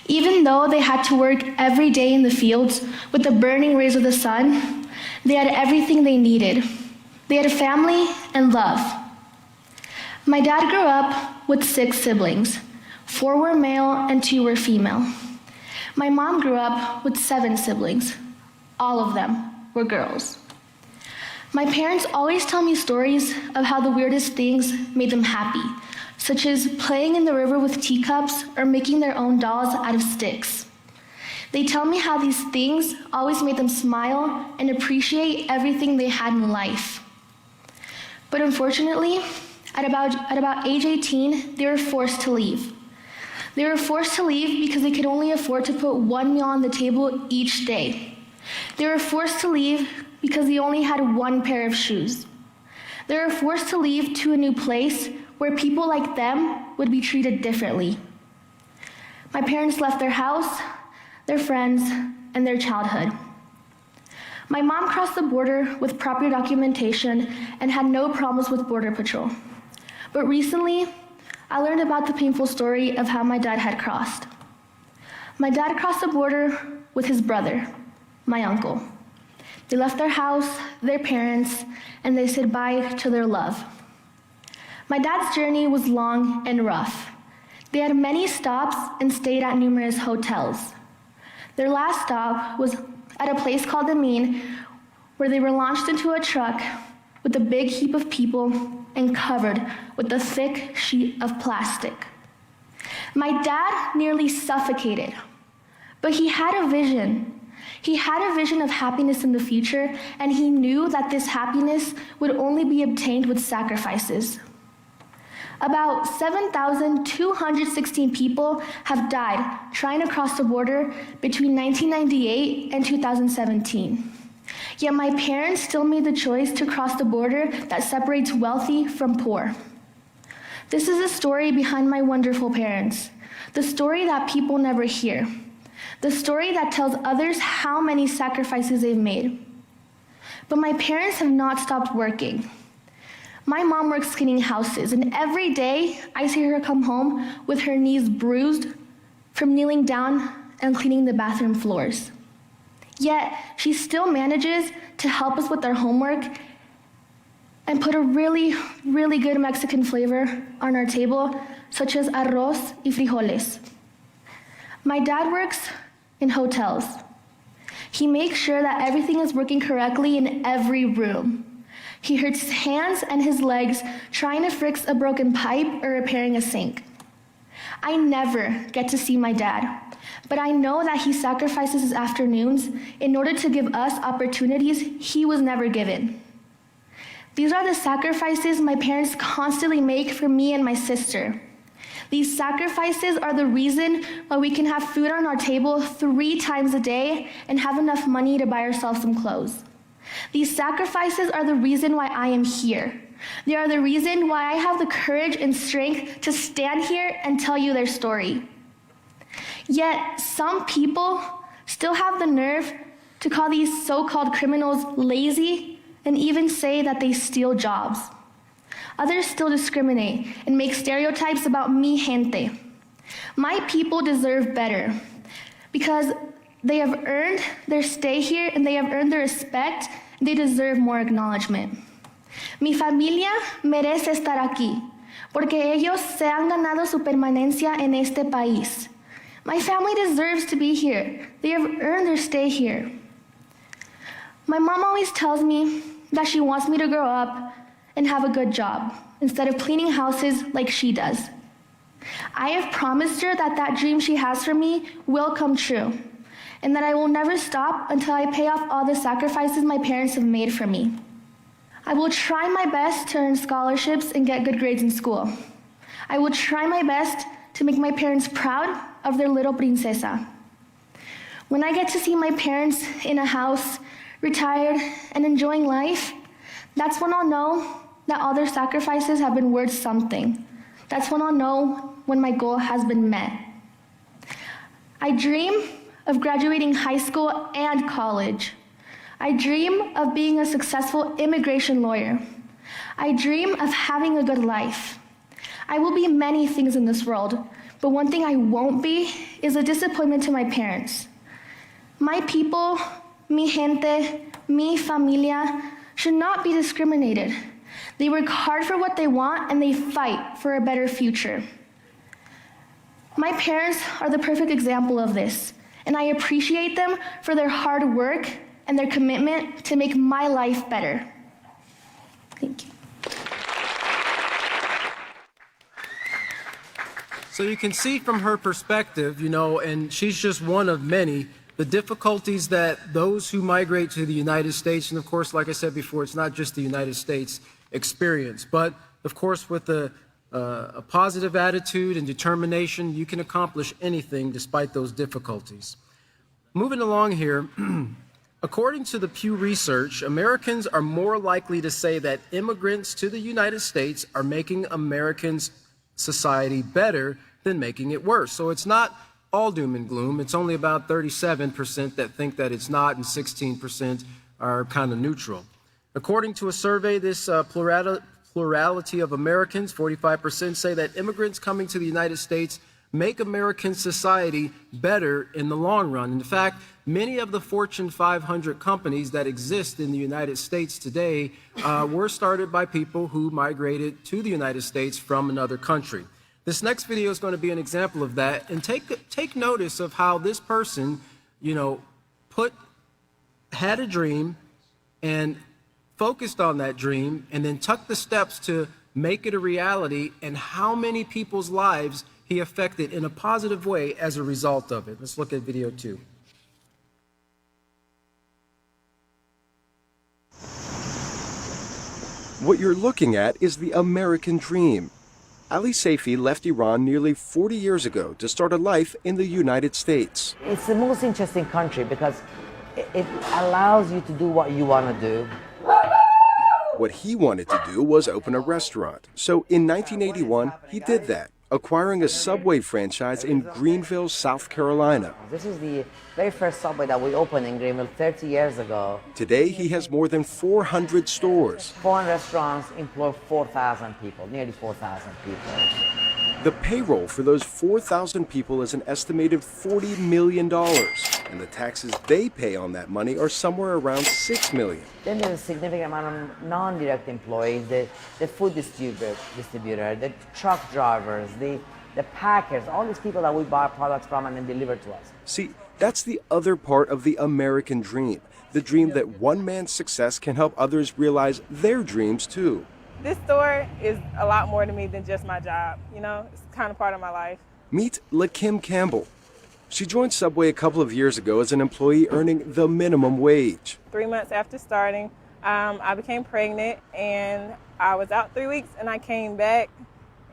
Even though they had to work every day in the fields with the burning rays of the sun, they had everything they needed. They had family and love. My dad grew up with 6 siblings. 4 were male and 2 were female. My mom grew up with 7 siblings. All of them were girls. My parents always tell me stories of how the weirdest things made them happy, such as playing in the river with teacups or making their own dolls out of sticks. They tell me how these things always made them smile and appreciate everything they had in life. But unfortunately, at about age 18, they were forced to leave. They were forced to leave because they could only afford to put one meal on the table each day. They were forced to leave because they only had one pair of shoes. They were forced to leave to a new place where people like them would be treated differently. My parents left their house, their friends, and their childhood. My mom crossed the border with proper documentation and had no problems with Border Patrol. But recently, I learned about the painful story of how my dad had crossed. My dad crossed the border with his brother, my uncle. They left their house, their parents, and they said bye to their love. My dad's journey was long and rough. They had many stops and stayed at numerous hotels. Their last stop was at a place called Amin, where they were launched into a truck with a big heap of people and covered with a thick sheet of plastic. My dad nearly suffocated, but he had a vision. He had a vision of happiness in the future, and he knew that this happiness would only be obtained with sacrifices. About 7,216 people have died trying to cross the border between 1998 and 2017. Yet my parents still made the choice to cross the border that separates wealthy from poor. This is the story behind my wonderful parents, the story that people never hear, the story that tells others how many sacrifices they've made. But my parents have not stopped working. My mom works cleaning houses, and every day I see her come home with her knees bruised from kneeling down and cleaning the bathroom floors. Yet, she still manages to help us with our homework and put a really, really good Mexican flavor on our table, such as arroz y frijoles. My dad works in hotels. He makes sure that everything is working correctly in every room. He hurts his hands and his legs trying to fix a broken pipe or repairing a sink. I never get to see my dad, but I know that he sacrifices his afternoons in order to give us opportunities he was never given. These are the sacrifices my parents constantly make for me and my sister. These sacrifices are the reason why we can have food on our table 3 times a day and have enough money to buy ourselves some clothes. These sacrifices are the reason why I am here. They are the reason why I have the courage and strength to stand here and tell you their story. Yet, some people still have the nerve to call these so-called criminals lazy and even say that they steal jobs. Others still discriminate and make stereotypes about mi gente. My people deserve better because they have earned their stay here and they have earned their respect. They deserve more acknowledgement. Mi familia merece estar aquí porque ellos se han ganado su permanencia en este país. My family deserves to be here. They have earned their stay here. My mom always tells me that she wants me to grow up and have a good job instead of cleaning houses like she does. I have promised her that that dream she has for me will come true, and that I will never stop until I pay off all the sacrifices my parents have made for me. I will try my best to earn scholarships and get good grades in school. I will try my best to make my parents proud of their little princesa. When I get to see my parents in a house, retired, and enjoying life, that's when I'll know that all their sacrifices have been worth something. That's when I'll know when my goal has been met. I dream of graduating high school and college. I dream of being a successful immigration lawyer. I dream of having a good life. I will be many things in this world, but one thing I won't be is a disappointment to my parents. My people, mi gente, mi familia, should not be discriminated. They work hard for what they want and they fight for a better future. My parents are the perfect example of this, and I appreciate them for their hard work and their commitment to make my life better. Thank you. So you can see from her perspective, and she's just one of many, the difficulties that those who migrate to the United States, and of course, like I said before, it's not just the United States, experience. But of course, with a positive attitude and determination, you can accomplish anything despite those difficulties. Moving along here, according to the Pew Research, Americans are more likely to say that immigrants to the United States are making Americans' society better than making it worse. So it's not all doom and gloom. It's only about 37% that think that it's not, and 16% are kind of neutral. According to a survey, this plurality of Americans, 45% say that immigrants coming to the United States make American society better in the long run. In fact, many of the Fortune 500 companies that exist in the United States today were started by people who migrated to the United States from another country. This next video is going to be an example of that, and take notice of how this person, had a dream and focused on that dream, and then took the steps to make it a reality, and how many people's lives he affected in a positive way as a result of it. Let's look at video 2. What you're looking at is the American dream. Ali Saifi left Iran nearly 40 years ago to start a life in the United States. It's the most interesting country because it allows you to do what you want to do. What he wanted to do was open a restaurant. So in 1981, he did that, acquiring a Subway franchise in Greenville, South Carolina. This is the very first Subway that we opened in Greenville 30 years ago. Today, he has more than 400 stores. 4 restaurants employ 4,000 people, nearly 4,000 people. The payroll for those 4,000 people is an estimated $40 million, and the taxes they pay on that money are somewhere around $6 million. Then there's a significant amount of non-direct employees, the food distributor, the truck drivers, the packers, all these people that we buy products from and then deliver to us. See, that's the other part of the American dream, the dream that one man's success can help others realize their dreams too. This store is a lot more to me than just my job, it's kind of part of my life. Meet LaKim Campbell. She joined Subway a couple of years ago as an employee earning the minimum wage. 3 months after starting, I became pregnant, and I was out 3 weeks, and I came back,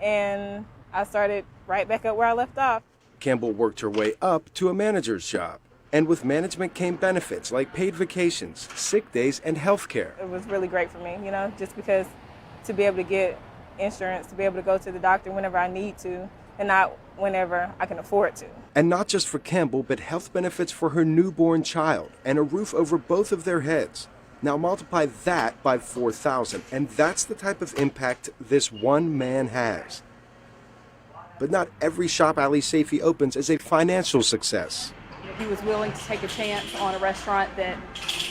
and I started right back up where I left off. Campbell worked her way up to a manager's job. And with management came benefits like paid vacations, sick days, and health care. It was really great for me, just because to be able to get insurance, to be able to go to the doctor whenever I need to, and not whenever I can afford to. And not just for Campbell, but health benefits for her newborn child and a roof over both of their heads. Now multiply that by 4,000, and that's the type of impact this one man has. But not every shop Ali Saifi opens is a financial success. He was willing to take a chance on a restaurant that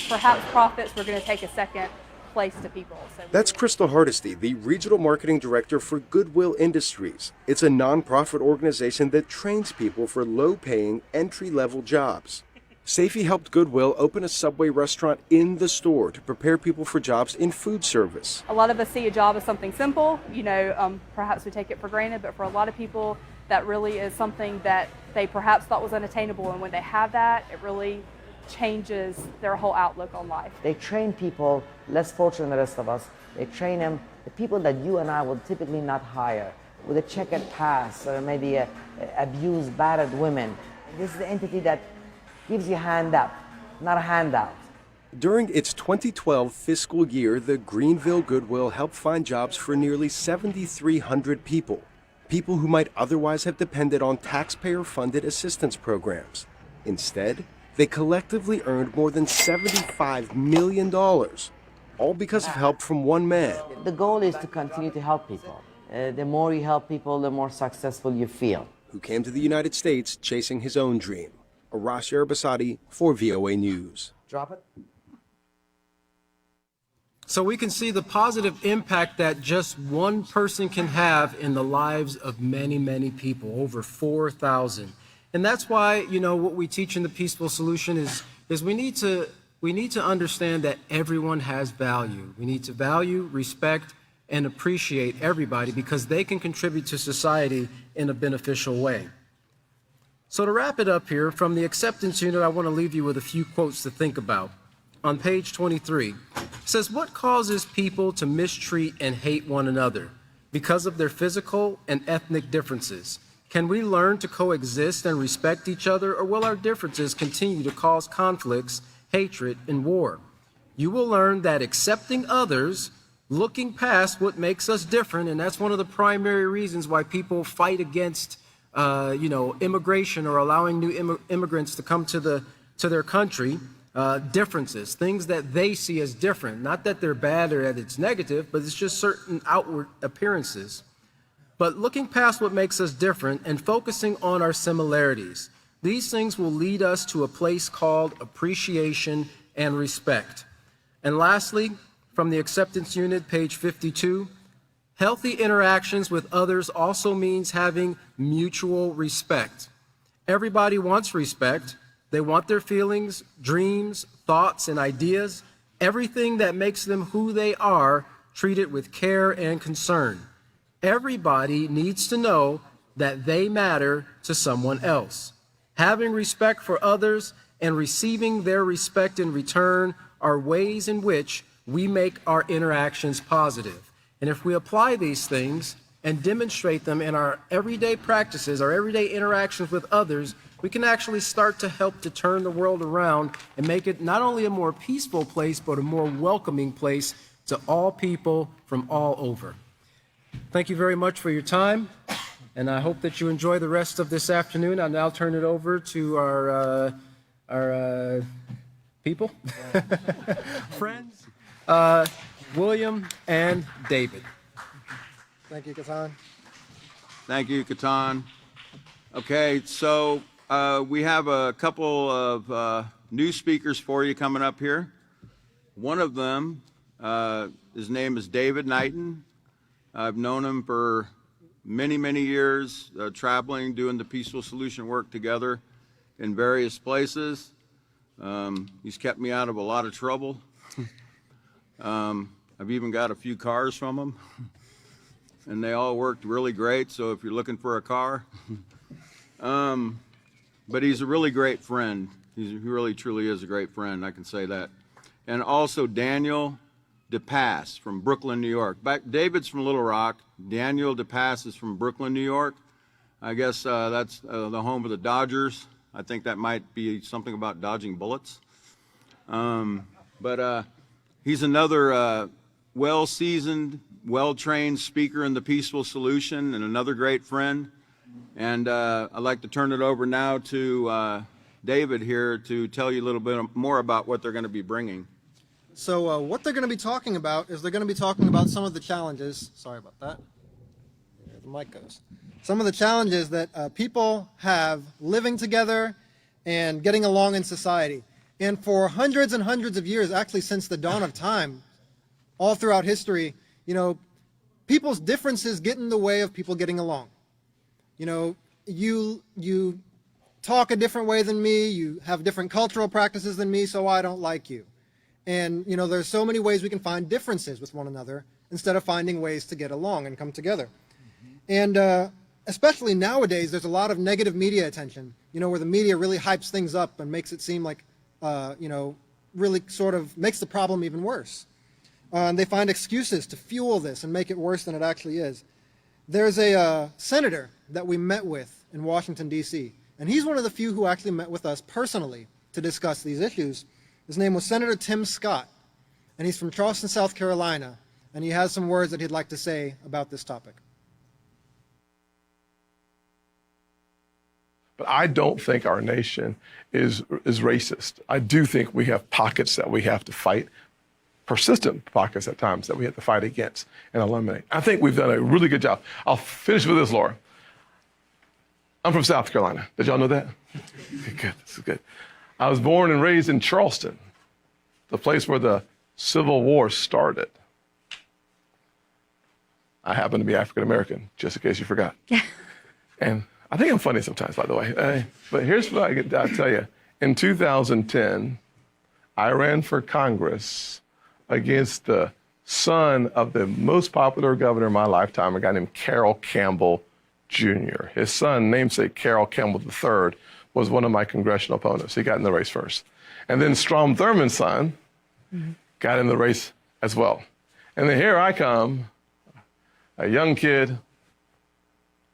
perhaps profits were going to take a second place to people. So That's Crystal Hardesty, the Regional Marketing Director for Goodwill Industries. It's a nonprofit organization that trains people for low-paying, entry-level jobs. Saifi helped Goodwill open a Subway restaurant in the store to prepare people for jobs in food service. a lot of us see a job as something simple, perhaps we take it for granted, but for a lot of people that really is something that they perhaps thought was unattainable, and when they have that, it really changes their whole outlook on life. They train people less fortunate than the rest of us. They train them, the people that you and I would typically not hire, with a checkered past or maybe abused, battered women. This is the entity that gives you a hand up, not a handout. During its 2012 fiscal year, the Greenville Goodwill helped find jobs for nearly 7,300 people. People who might otherwise have depended on taxpayer-funded assistance programs. Instead, they collectively earned more than $75 million, all because of help from one man. The goal is to continue to help people. The more you help people, the more successful you feel. Who came to the United States chasing his own dream. Arash Arabasadi for VOA News. Drop it. So we can see the positive impact that just one person can have in the lives of many, many people, over 4,000. And that's why, what we teach in the Peaceful Solution is we need to understand that everyone has value. We need to value, respect, and appreciate everybody because they can contribute to society in a beneficial way. So to wrap it up here, from the acceptance unit, I want to leave you with a few quotes to think about. On page 23, it says, what causes people to mistreat and hate one another? Because of their physical and ethnic differences. Can we learn to coexist and respect each other, or will our differences continue to cause conflicts, hatred, and war? You will learn that accepting others, looking past what makes us different, and that's one of the primary reasons why people fight against immigration or allowing new immigrants to come to their country, differences, things that they see as different. Not that they're bad or that it's negative, but it's just certain outward appearances. But looking past what makes us different and focusing on our similarities, these things will lead us to a place called appreciation and respect. And lastly, from the acceptance unit, page 52, healthy interactions with others also means having mutual respect. Everybody wants respect. They want their feelings, dreams, thoughts, and ideas, everything that makes them who they are, treated with care and concern. Everybody needs to know that they matter to someone else. Having respect for others and receiving their respect in return are ways in which we make our interactions positive. And if we apply these things and demonstrate them in our everyday practices, our everyday interactions with others, we can actually start to help to turn the world around and make it not only a more peaceful place, but a more welcoming place to all people from all over. Thank you very much for your time, and I hope that you enjoy the rest of this afternoon. I'll now turn it over to our people, friends, William and David. Thank you, Katan. Thank you, Katan. Okay, so we have a couple of new speakers for you coming up here. One of them, his name is David Enlighten. I've known him for many, many years, traveling, doing the Peaceful Solution work together in various places. He's kept me out of a lot of trouble. I've even got a few cars from him, and they all worked really great, so if you're looking for a car. But he's a really great friend. He really, truly is a great friend, I can say that. And also Daniel DePass from Brooklyn, New York. David's from Little Rock. Daniel DePass is from Brooklyn, New York. I guess that's the home of the Dodgers. I think that might be something about dodging bullets. But he's another well-seasoned, well-trained speaker in the Peaceful Solution and another great friend. And I'd like to turn it over now to David here to tell you a little bit more about what they're going to be bringing. So what they're going to be talking about is they're going to be talking about some of the challenges. Sorry about that. There the mic goes. Some of the challenges that people have living together and getting along in society. And for hundreds and hundreds of years, actually since the dawn of time, all throughout history, people's differences get in the way of people getting along. You talk a different way than me, you have different cultural practices than me, so I don't like you. And, there's so many ways we can find differences with one another instead of finding ways to get along and come together. And especially nowadays, there's a lot of negative media attention, where the media really hypes things up and makes it seem like, really sort of makes the problem even worse. And they find excuses to fuel this and make it worse than it actually is. There's a senator that we met with in Washington, D.C., and he's one of the few who actually met with us personally to discuss these issues. His name was Senator Tim Scott, and he's from Charleston, South Carolina, and he has some words that he'd like to say about this topic. But I don't think our nation is racist. I do think we have pockets that we have to fight, persistent pockets at times that we have to fight against and eliminate. I think we've done a really good job. I'll finish with this, Laura. I'm from South Carolina. Did y'all know that? Okay, good, this is good. I was born and raised in Charleston, the place where the Civil War started. I happen to be African American, just in case you forgot. And I think I'm funny sometimes, by the way. But here's what I'll tell you. In 2010, I ran for Congress against the son of the most popular governor in my lifetime, a guy named Carroll Campbell Jr. His son, namesake Carroll Campbell III, was one of my congressional opponents. He got in the race first. And then Strom Thurmond's son got in the race as well. And then here I come, a young kid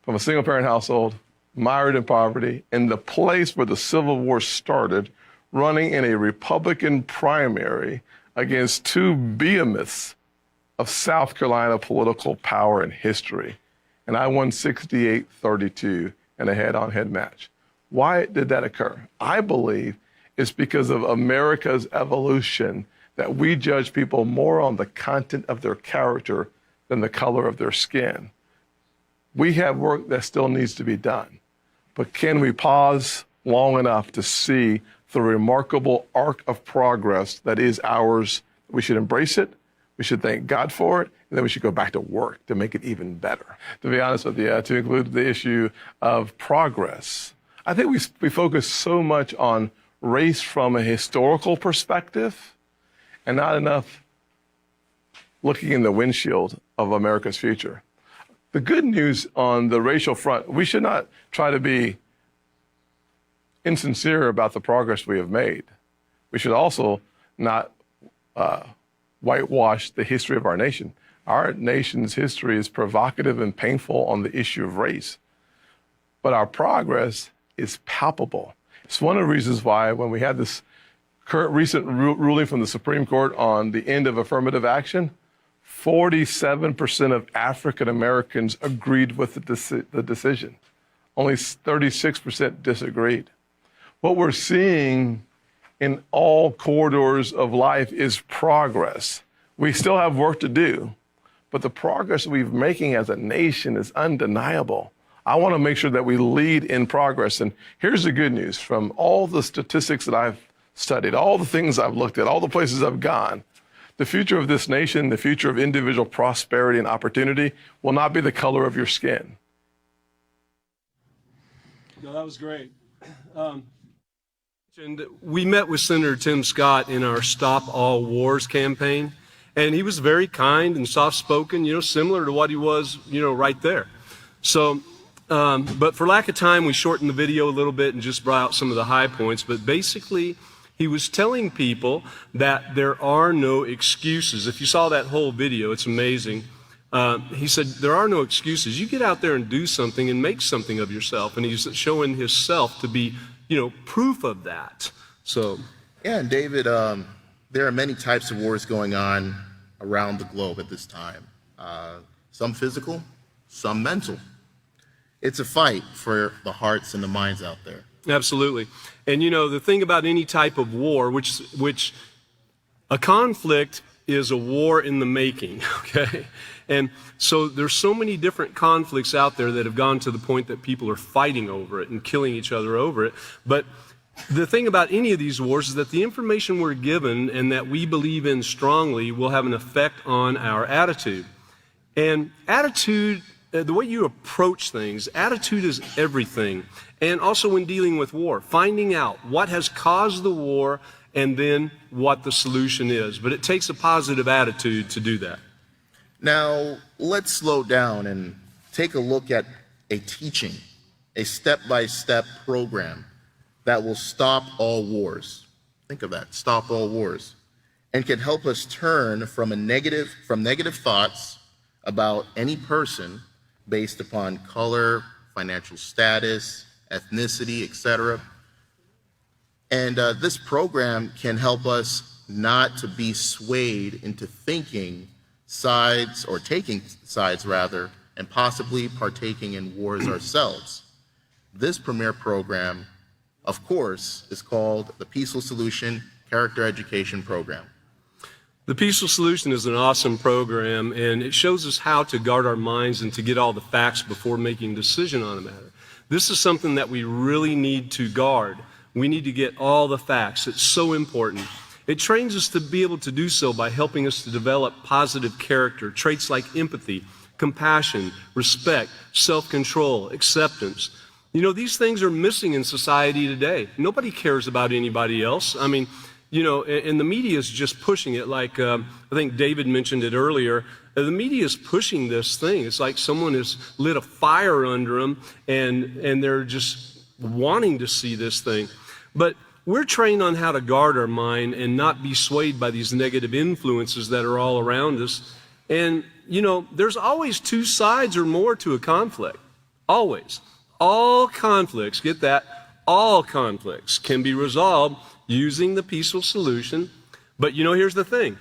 from a single-parent household, mired in poverty, in the place where the Civil War started, running in a Republican primary against two behemoths of South Carolina political power and history. And I won 68-32 in a head-on-head match. Why did that occur? I believe it's because of America's evolution that we judge people more on the content of their character than the color of their skin. We have work that still needs to be done, but can we pause long enough to see the remarkable arc of progress that is ours? We should embrace it, we should thank God for it, and then we should go back to work to make it even better. To be honest with you, to include the issue of progress, I think we focus so much on race from a historical perspective and not enough looking in the windshield of America's future. The good news on the racial front, we should not try to be insincere about the progress we have made. We should also not whitewash the history of our nation. Our nation's history is provocative and painful on the issue of race, but our progress is palpable. It's one of the reasons why when we had this recent ruling from the Supreme Court on the end of affirmative action, 47% of African Americans agreed with the decision. Only 36% disagreed. What we're seeing in all corridors of life is progress. We still have work to do, but the progress we're making as a nation is undeniable. I want to make sure that we lead in progress. And here's the good news. From all the statistics that I've studied, all the things I've looked at, all the places I've gone, the future of this nation, the future of individual prosperity and opportunity will not be the color of your skin. No, that was great. And we met with Senator Tim Scott in our Stop All Wars campaign, and he was very kind and soft-spoken, similar to what he was, right there. So, but for lack of time, we shortened the video a little bit and just brought out some of the high points. But basically, he was telling people that there are no excuses. If you saw that whole video, it's amazing. He said, there are no excuses. You get out there and do something and make something of yourself. And he's showing himself to be, proof of that. So. Yeah, and David, there are many types of wars going on around the globe at this time. Some physical, some mental. It's a fight for the hearts and the minds out there. Absolutely. And the thing about any type of war, which a conflict is a war in the making, okay? And so there's so many different conflicts out there that have gone to the point that people are fighting over it and killing each other over it. But the thing about any of these wars is that the information we're given and that we believe in strongly will have an effect on our attitude. And attitude, the way you approach things, attitude is everything. And also when dealing with war, finding out what has caused the war and then what the solution is. But it takes a positive attitude to do that. Now, let's slow down and take a look at a teaching, a step-by-step program that will stop all wars. Think of that, stop all wars, and can help us turn from negative thoughts about any person based upon color, financial status, ethnicity, etc. And this program can help us not to be swayed into thinking sides, or taking sides rather, and possibly partaking in wars ourselves. This premier program, of course, is called the Peaceful Solution Character Education Program. The Peaceful Solution is an awesome program, and it shows us how to guard our minds and to get all the facts before making a decision on a matter. This is something that we really need to guard. We need to get all the facts. It's so important. It trains us to be able to do so by helping us to develop positive character, traits like empathy, compassion, respect, self-control, acceptance. You know, these things are missing in society today. Nobody cares about anybody else. I mean, you know, and the media is just pushing it like, I think David mentioned it earlier. The media is pushing this thing. It's like someone has lit a fire under them and they're just wanting to see this thing. But we're trained on how to guard our mind and not be swayed by these negative influences that are all around us. And, you know, there's always two sides or more to a conflict. Always. All conflicts, get that, all conflicts can be resolved using the peaceful solution. But, you know, here's the thing.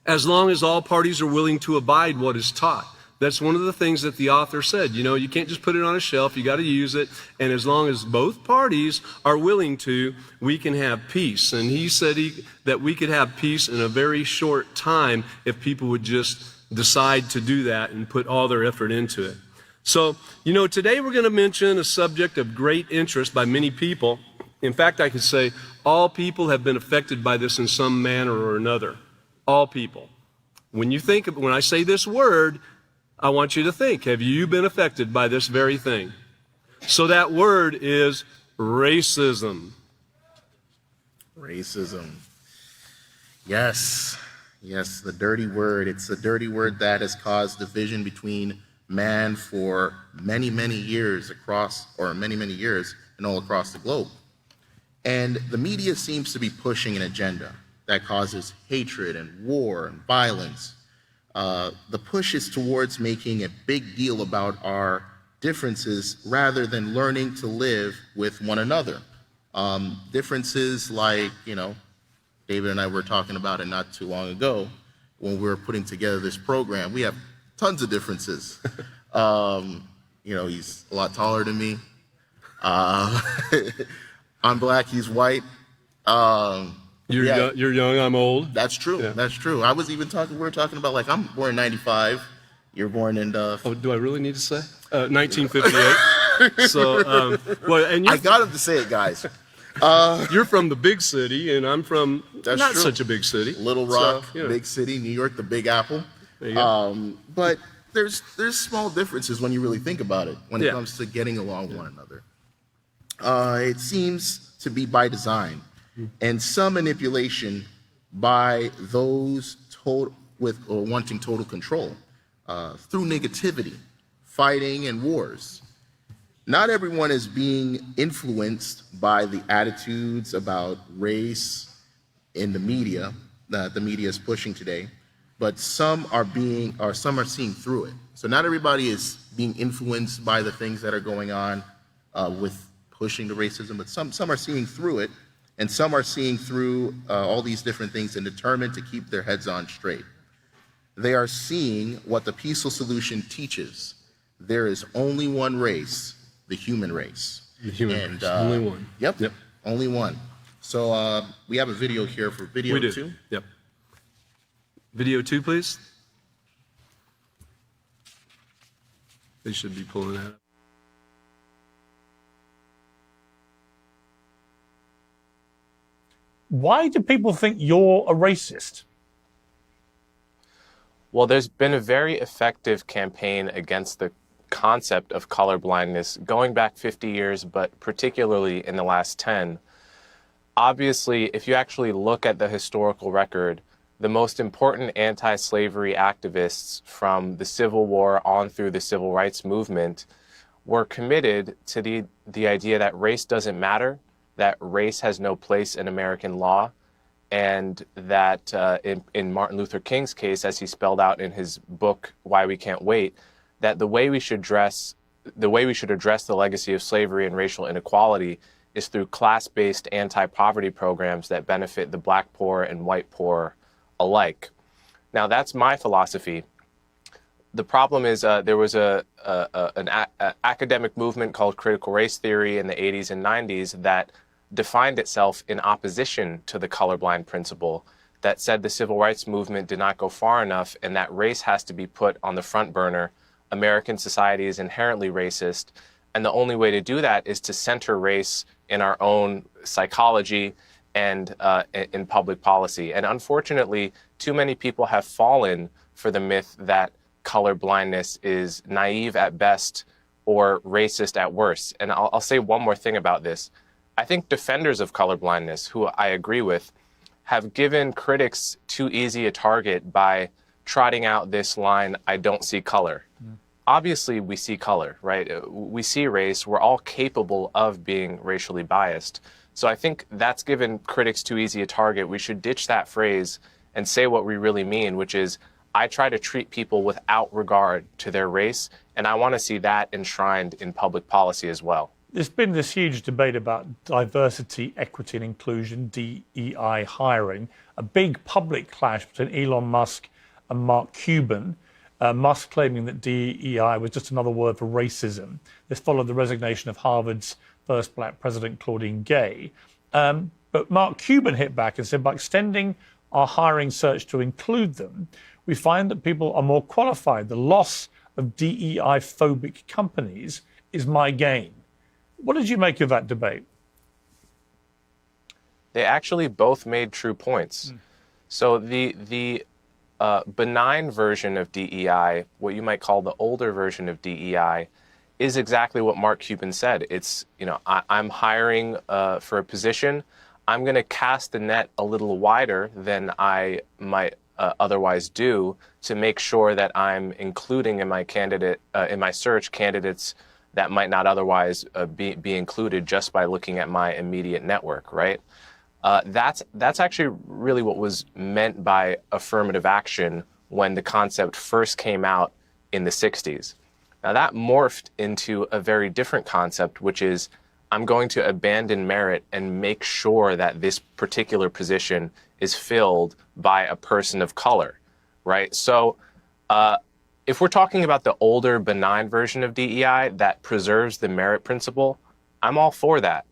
As long as all parties are willing to abide what is taught. That's one of the things that the author said. You know, you can't just put it on a shelf. You got to use it. And as long as both parties are willing to, we can have peace. And he said that we could have peace in a very short time if people would just decide to do that and put all their effort into it. So, you know, today we're going to mention a subject of great interest by many people. In fact, I could say all people have been affected by this in some manner or another. All people. When I say this word, I want you to think, have you been affected by this very thing? So that word is racism. Racism. Yes. Yes, the dirty word. It's a dirty word that has caused division between man for many, many years many years and all across the globe. And the media seems to be pushing an agenda that causes hatred and war and violence. The push is towards making a big deal about our differences rather than learning to live with one another. Differences like, you know, David and I were talking about it not too long ago when we were putting together this program. We have tons of differences. You know, he's a lot taller than me. I'm black, he's white. You're young, I'm old. That's true. Yeah. That's true. We were talking about, like, I'm born in 95. You're born in Oh, do I really need to say? 1958. So, well, and I got him to say it, guys. You're from the big city, and I'm from not true. Such a big city. Little Rock, so, you know. big city, New York, the Big Apple. There you go. But there's small differences when you really think about it when it comes to getting along with one another. It seems to be by design and some manipulation by those wanting total control through negativity, fighting, and wars. Not everyone is being influenced by the attitudes about race in the media that the media is pushing today, but some are seeing through it. So not everybody is being influenced by the things that are going on with pushing the racism, but some are seeing through it, and some are seeing through all these different things and determined to keep their heads on straight. They are seeing what the peaceful solution teaches. There is only one race, the human race. The human race, only one. Yep, only one. So we have a video here for video 2. Yep. Video 2, please. They should be pulling that up. Why do people think you're a racist? Well, there's been a very effective campaign against the concept of colorblindness going back 50 years, but particularly in the last 10. Obviously, if you actually look at the historical record, the most important anti-slavery activists from the Civil War on through the Civil Rights Movement were committed to the idea that race doesn't matter, that race has no place in American law, and that in Martin Luther King's case, as he spelled out in his book, Why We Can't Wait, that the way we should address the legacy of slavery and racial inequality is through class-based anti-poverty programs that benefit the black poor and white poor alike. Now, that's my philosophy. The problem is there was an academic movement called critical race theory in the 80s and 90s that defined itself in opposition to the colorblind principle, that said the civil rights movement did not go far enough and that race has to be put on the front burner. American society is inherently racist, and the only way to do that is to center race in our own psychology and in public policy. And unfortunately, too many people have fallen for the myth that color blindness is naive at best or racist at worst. And I'll say one more thing about this. I think defenders of colorblindness, who I agree with, have given critics too easy a target by trotting out this line, "I don't see color." Obviously, we see color, right? We see race. We're all capable of being racially biased. So I think that's given critics too easy a target. We should ditch that phrase and say what we really mean, which is, I try to treat people without regard to their race, and I want to see that enshrined in public policy as well. There's been this huge debate about diversity, equity and inclusion, DEI hiring, a big public clash between Elon Musk and Mark Cuban. Musk claiming that DEI was just another word for racism. This followed the resignation of Harvard's first black president, Claudine Gay. But Mark Cuban hit back and said, by extending our hiring search to include them, we find that people are more qualified. The loss of DEI-phobic companies is my gain. What did you make of that debate? They actually both made true points. So the benign version of DEI, what you might call the older version of DEI, is exactly what Mark Cuban said. It's, I'm hiring for a position. I'm going to cast the net a little wider than I might otherwise do to make sure that I'm including in my search candidates that might not otherwise be included just by looking at my immediate network, right? That's actually really what was meant by affirmative action when the concept first came out in the 60s. Now that morphed into a very different concept, which is, I'm going to abandon merit and make sure that this particular position is filled by a person of color, right? So if we're talking about the older benign version of DEI that preserves the merit principle, I'm all for that.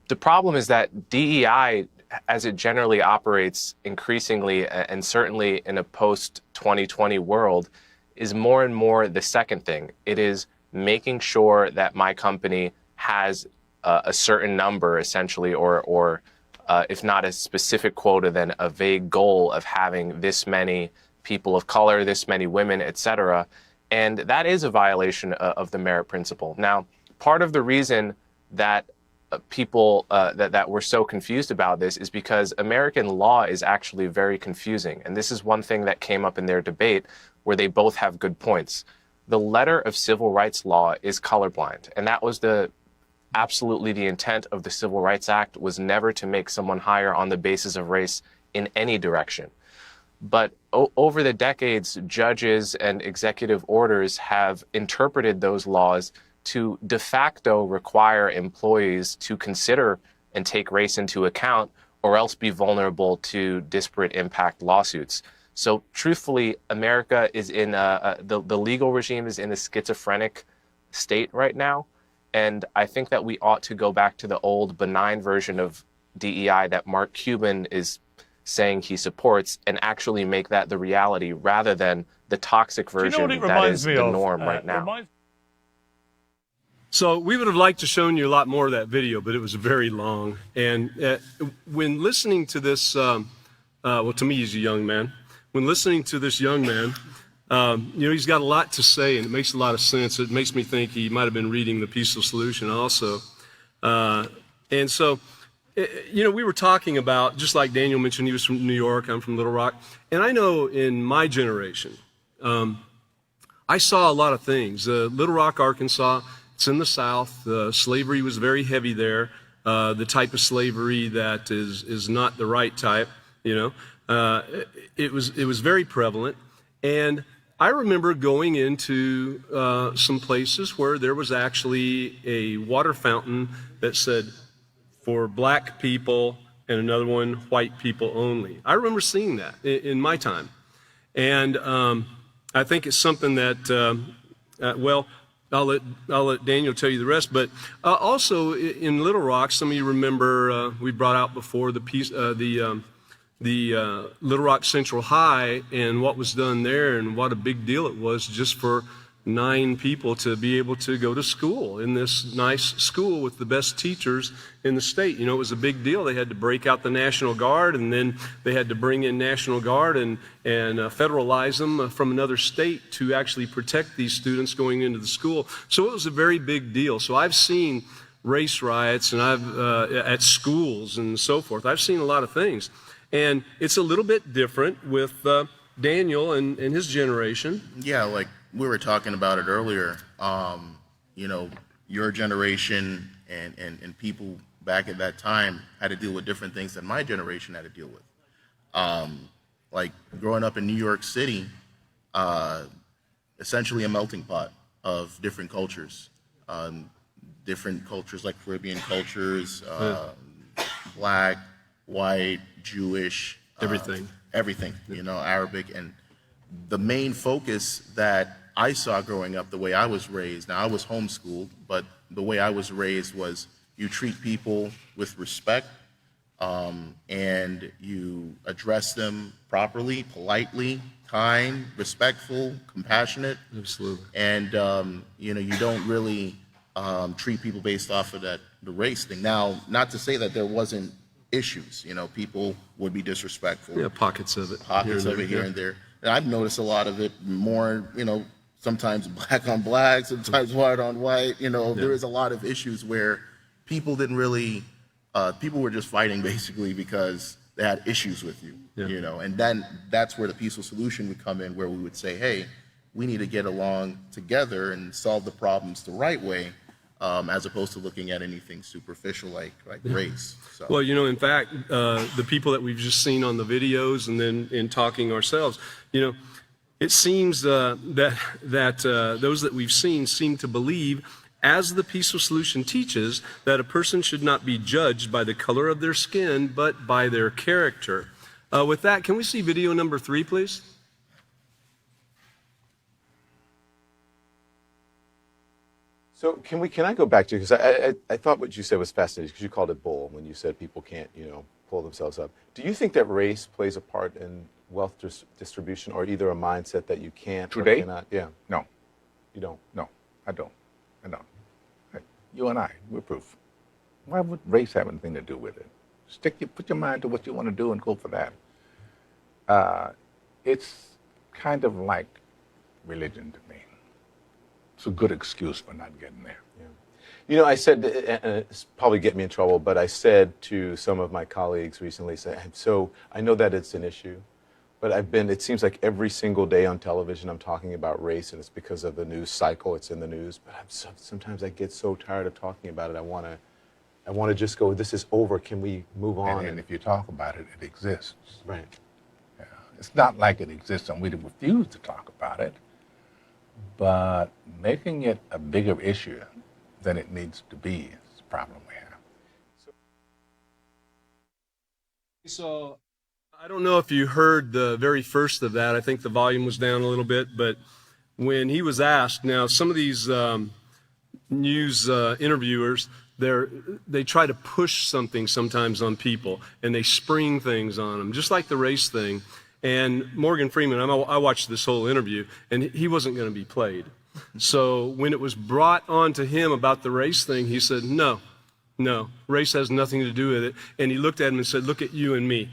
The problem is that DEI, as it generally operates increasingly, and certainly in a post-2020 world, is more and more the second thing. It is making sure that my company has a certain number, essentially, or if not a specific quota, then a vague goal of having this many people of color, this many women, etc. And that is a violation of the merit principle. Now, part of the reason that people that were so confused about this is because American law is actually very confusing. And this is one thing that came up in their debate where they both have good points. The letter of civil rights law is colorblind. And that was absolutely the intent of the Civil Rights Act, was never to make someone hire on the basis of race in any direction. But over the decades, judges and executive orders have interpreted those laws to de facto require employees to consider and take race into account, or else be vulnerable to disparate impact lawsuits. So truthfully, America is in the legal regime is in a schizophrenic state right now. And I think that we ought to go back to the old benign version of DEI that Mark Cuban is saying he supports, and actually make that the reality rather than the toxic version that is the norm right now. So we would have liked to shown you a lot more of that video, but it was very long. And when listening to this, well, to me, he's a young man. When listening to this young man, he's got a lot to say, and it makes a lot of sense. It makes me think he might have been reading The Peaceful Solution also. And so, we were talking about, just like Daniel mentioned, he was from New York, I'm from Little Rock. And I know in my generation, I saw a lot of things. Little Rock, Arkansas, it's in the South. Slavery was very heavy there. The type of slavery that is not the right type, it was very prevalent. And I remember going into some places where there was actually a water fountain that said, for black people, and another one, white people only. I remember seeing that in my time. And I think it's something that, I'll let Daniel tell you the rest. But also in Little Rock, some of you remember we brought out before the Little Rock Central High and what was done there, and what a big deal it was just for 9 people to be able to go to school in this nice school with the best teachers in the state. You know, it was a big deal. They had to break out the National Guard, and then they had to bring in National Guard and federalize them from another state to actually protect these students going into the school. So it was a very big deal. So I've seen race riots, and I've at schools and so forth. I've seen a lot of things. And it's a little bit different with Daniel and his generation. Yeah, like we were talking about it earlier. You know, your generation and people back at that time had to deal with different things than my generation had to deal with. Like growing up in New York City, essentially a melting pot of different cultures. Different cultures like Caribbean cultures, black, white, Jewish, everything, you know, Arabic. And the main focus that I saw growing up, the way I was raised, now I was homeschooled, but the way I was raised was you treat people with respect, and you address them properly, politely, kind, respectful, compassionate. Absolutely. And, you know, you don't really treat people based off of the race thing. Now, not to say that there wasn't issues, you know, people would be disrespectful. Yeah, pockets of it. Pockets of it here and there. And I've noticed a lot of it more, you know, sometimes black on black, sometimes white on white. You know, there is a lot of issues where people didn't really, people were just fighting basically because they had issues with you, you know, and then that's where the peaceful solution would come in, where we would say, hey, we need to get along together and solve the problems the right way, as opposed to looking at anything superficial like race. So. Well, you know, in fact, the people that we've just seen on the videos and then in talking ourselves, you know, it seems that those that we've seen seem to believe, as the peaceful solution teaches, that a person should not be judged by the color of their skin, but by their character. With that, can we see video number 3, please? So can I go back to, because I thought what you said was fascinating, because you called it bull when you said people can't, you know, pull themselves up. Do you think that race plays a part in wealth distribution, or either a mindset that you can't Today? or cannot? Yeah. No. You don't? No, I don't. You and I, we're proof. Why would race have anything to do with it? Put your mind to what you want to do and go for that. It's kind of like religion to me. It's a good excuse for not getting there. Yeah. You know, I said, and it's probably get me in trouble, but I said to some of my colleagues recently, so I know that it's an issue, but it seems like every single day on television I'm talking about race, and it's because of the news cycle, it's in the news, but sometimes I get so tired of talking about it, I want to just go, this is over, can we move on? And if you talk about it, it exists. Right. Yeah. It's not like it exists and we refuse to talk about it, but making it a bigger issue than it needs to be is the problem we have. So I don't know if you heard the very first of that. I think the volume was down a little bit, but when he was asked, now some of these news interviewers, they try to push something sometimes on people, and they spring things on them, just like the race thing. And Morgan Freeman, I watched this whole interview, and he wasn't going to be played. So when it was brought on to him about the race thing, he said, no, race has nothing to do with it. And he looked at him and said, look at you and me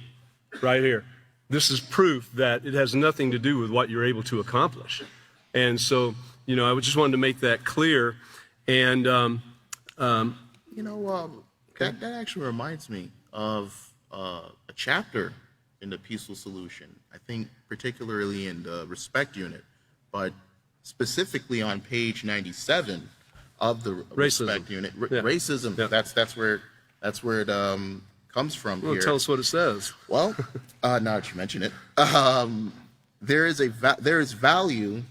right here. This is proof that it has nothing to do with what you're able to accomplish. And so, you know, I just wanted to make that clear. And, you know, that actually reminds me of a chapter in the peaceful solution. I think particularly in the respect unit, but specifically on page 97 of the respect unit. Racism. Yeah. That's where it comes from. Well, here. Tell us what it says. Well, now that you mention it, there is value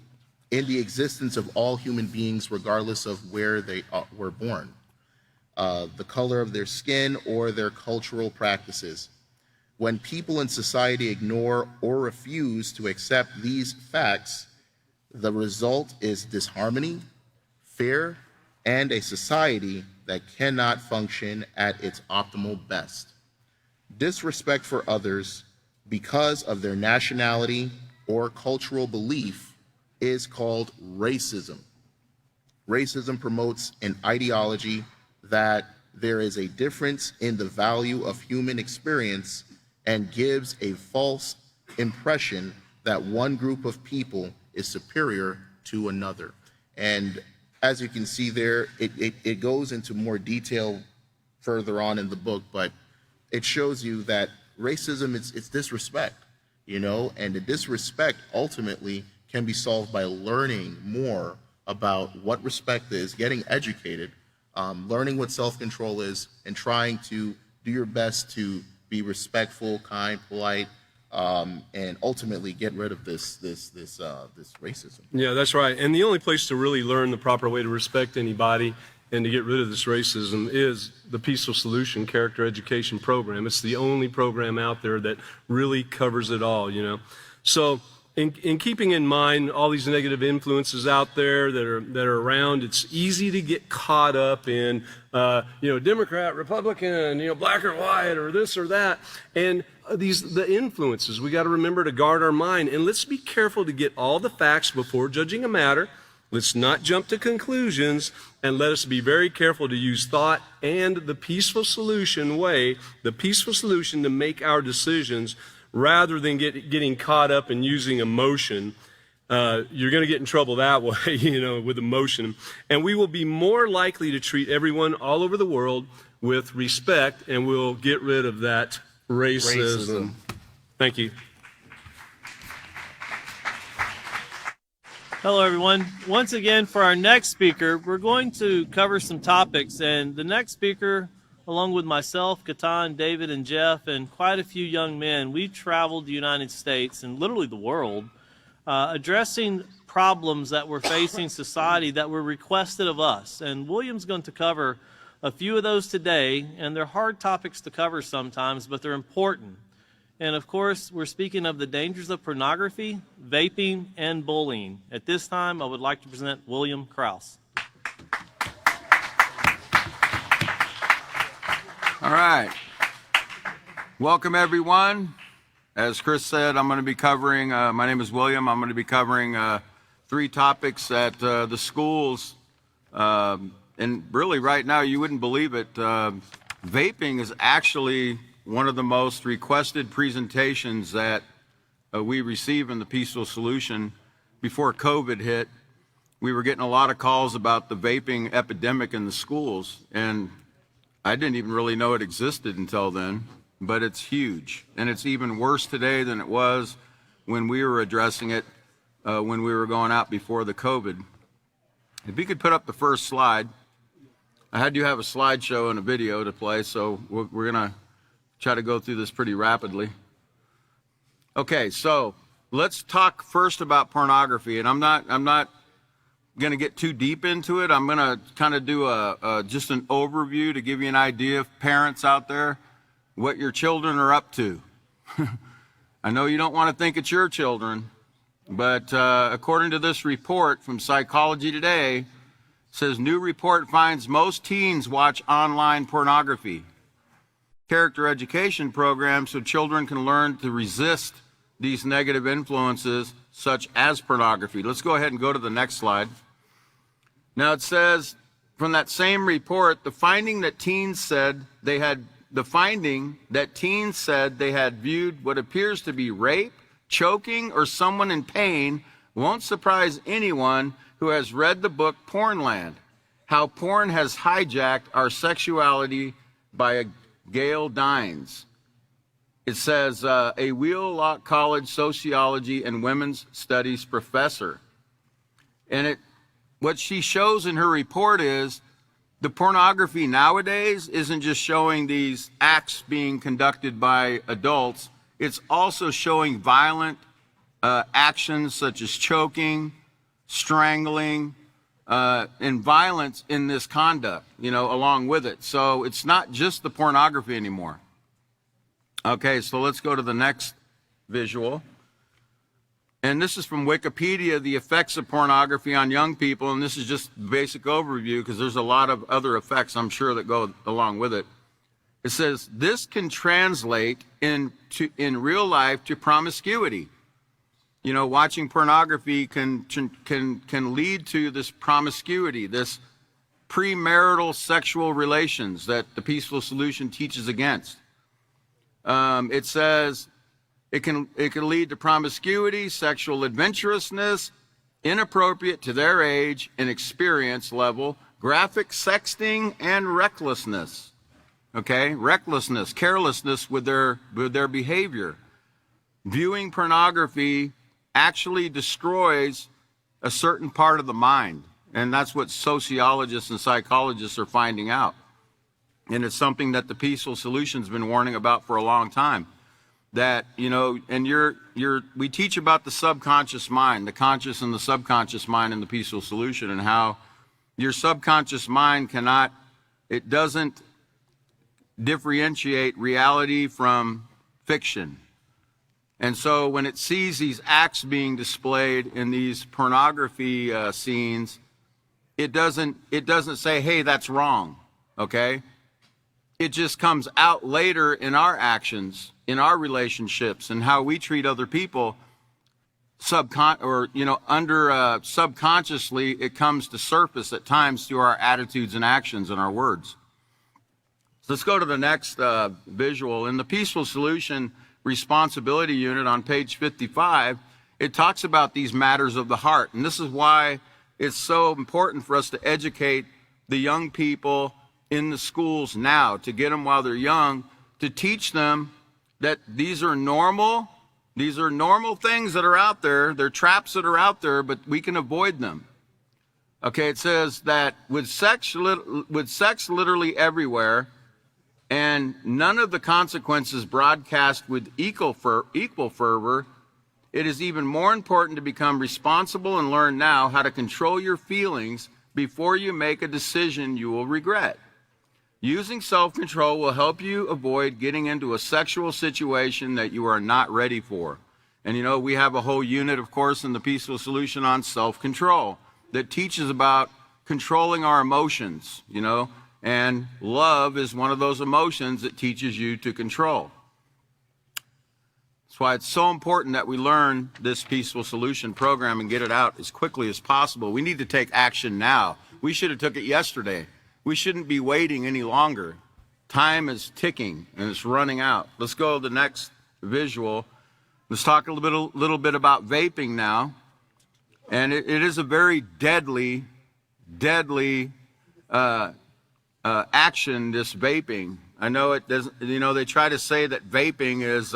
in the existence of all human beings, regardless of where they were born, the color of their skin, or their cultural practices. When people in society ignore or refuse to accept these facts, the result is disharmony, fear, and a society that cannot function at its optimal best. Disrespect for others because of their nationality or cultural belief is called racism. Racism promotes an ideology that there is a difference in the value of human experience and gives a false impression that one group of people is superior to another. And as you can see there, it goes into more detail further on in the book, but it shows you that racism it's disrespect, you know, and the disrespect ultimately can be solved by learning more about what respect is, getting educated, learning what self-control is, and trying to do your best to be respectful, kind, polite, and ultimately get rid of this racism. Yeah, that's right. And the only place to really learn the proper way to respect anybody and to get rid of this racism is the Peaceful Solution Character Education Program. It's the only program out there that really covers it all, you know. So in keeping in mind all these negative influences out there that are around, it's easy to get caught up in, Democrat, Republican, black or white, or this or that. And the influences, we got to remember to guard our mind. And let's be careful to get all the facts before judging a matter. Let's not jump to conclusions, and let us be very careful to use thought and the peaceful solution way, the peaceful solution to make our decisions, rather than getting caught up in using emotion. You're going to get in trouble that way, with emotion. And we will be more likely to treat everyone all over the world with respect, and we'll get rid of that racism. Thank you. Hello, everyone. Once again, for our next speaker, we're going to cover some topics. And the next speaker, along with myself, Katan, David, and Jeff, and quite a few young men, we traveled the United States and literally the world, addressing problems that were facing society that were requested of us. And William's going to cover a few of those today, and they're hard topics to cover sometimes, but they're important. And of course, we're speaking of the dangers of pornography, vaping, and bullying. At this time, I would like to present William Krause. All right. Welcome, everyone. As Chris said, I'm going to be covering, my name is William. I'm going to be covering 3 topics at the schools. And really, right now, you wouldn't believe it. Vaping is actually one of the most requested presentations that we receive in the Peaceful Solution. Before COVID hit, we were getting a lot of calls about the vaping epidemic in the schools, and I didn't even really know it existed until then, but it's huge. And it's even worse today than it was when we were addressing it when we were going out before the COVID. If you could put up the first slide. I had you have a slideshow and a video to play, so we're going to try to go through this pretty rapidly. Okay, so let's talk first about pornography, and I'm not going to get too deep into it. I'm going to kind of do just an overview to give you an idea of parents out there, what your children are up to. I know you don't want to think it's your children, but according to this report from Psychology Today, it says new report finds most teens watch online pornography. Character education program so children can learn to resist these negative influences such as pornography. Let's go ahead and go to the next slide. Now it says from that same report, the finding that teens said they had viewed what appears to be rape, choking, or someone in pain won't surprise anyone who has read the book Pornland, How Porn Has Hijacked Our Sexuality by Gail Dines. It says a Wheelock College sociology and women's studies professor. And what she shows in her report is the pornography nowadays isn't just showing these acts being conducted by adults, it's also showing violent actions such as choking, strangling, and violence in this conduct, along with it. So it's not just the pornography anymore. Okay, so let's go to the next visual. And this is from Wikipedia, the effects of pornography on young people. And this is just basic overview because there's a lot of other effects, I'm sure, that go along with it. It says, this can translate in real life to promiscuity. watching pornography can lead to this promiscuity, this premarital sexual relations that the Peaceful Solution teaches against. It says it can lead to promiscuity, sexual adventurousness, inappropriate to their age and experience level, graphic sexting, and recklessness. Okay, recklessness, carelessness with their behavior. Viewing pornography actually destroys a certain part of the mind, and that's what sociologists and psychologists are finding out. And it's something that the Peaceful Solution's been warning about for a long time. That, we teach about the subconscious mind, the conscious and the subconscious mind in the Peaceful Solution, and how your subconscious mind doesn't differentiate reality from fiction. And so when it sees these acts being displayed in these pornography scenes, it doesn't say, hey, that's wrong, okay? It just comes out later in our actions, in our relationships, and how we treat other people. Subconsciously, it comes to surface at times through our attitudes and actions and our words. So let's go to the next visual. In the Peaceful Solution Responsibility Unit on page 55, it talks about these matters of the heart. And this is why it's so important for us to educate the young people in the schools now, to get them while they're young, to teach them that these are normal things that are out there. They're traps that are out there, but we can avoid them. Okay, it says that with sex literally everywhere, and none of the consequences broadcast with equal fervor, it is even more important to become responsible and learn now how to control your feelings before you make a decision you will regret. Using self-control will help you avoid getting into a sexual situation that you are not ready for. And we have a whole unit, of course, in the Peaceful Solution on self-control that teaches about controlling our emotions, and love is one of those emotions that teaches you to control. That's why it's so important that we learn this Peaceful Solution program and get it out as quickly as possible. We need to take action now. We should have took it yesterday. We shouldn't be waiting any longer. Time is ticking and it's running out. Let's go to the next visual. Let's talk a little bit about vaping now. And it is a very deadly action, this vaping. I know it doesn't, they try to say that vaping is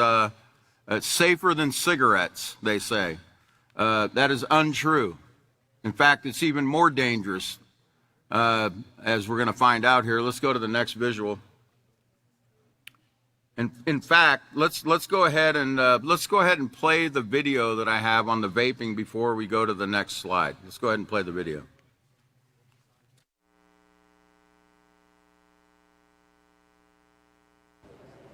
safer than cigarettes, they say. That is untrue. In fact, it's even more dangerous, as we're going to find out here. Let's go to the next visual. And in fact, let's go ahead and play the video that I have on the vaping before we go to the next slide. Let's go ahead and play the video.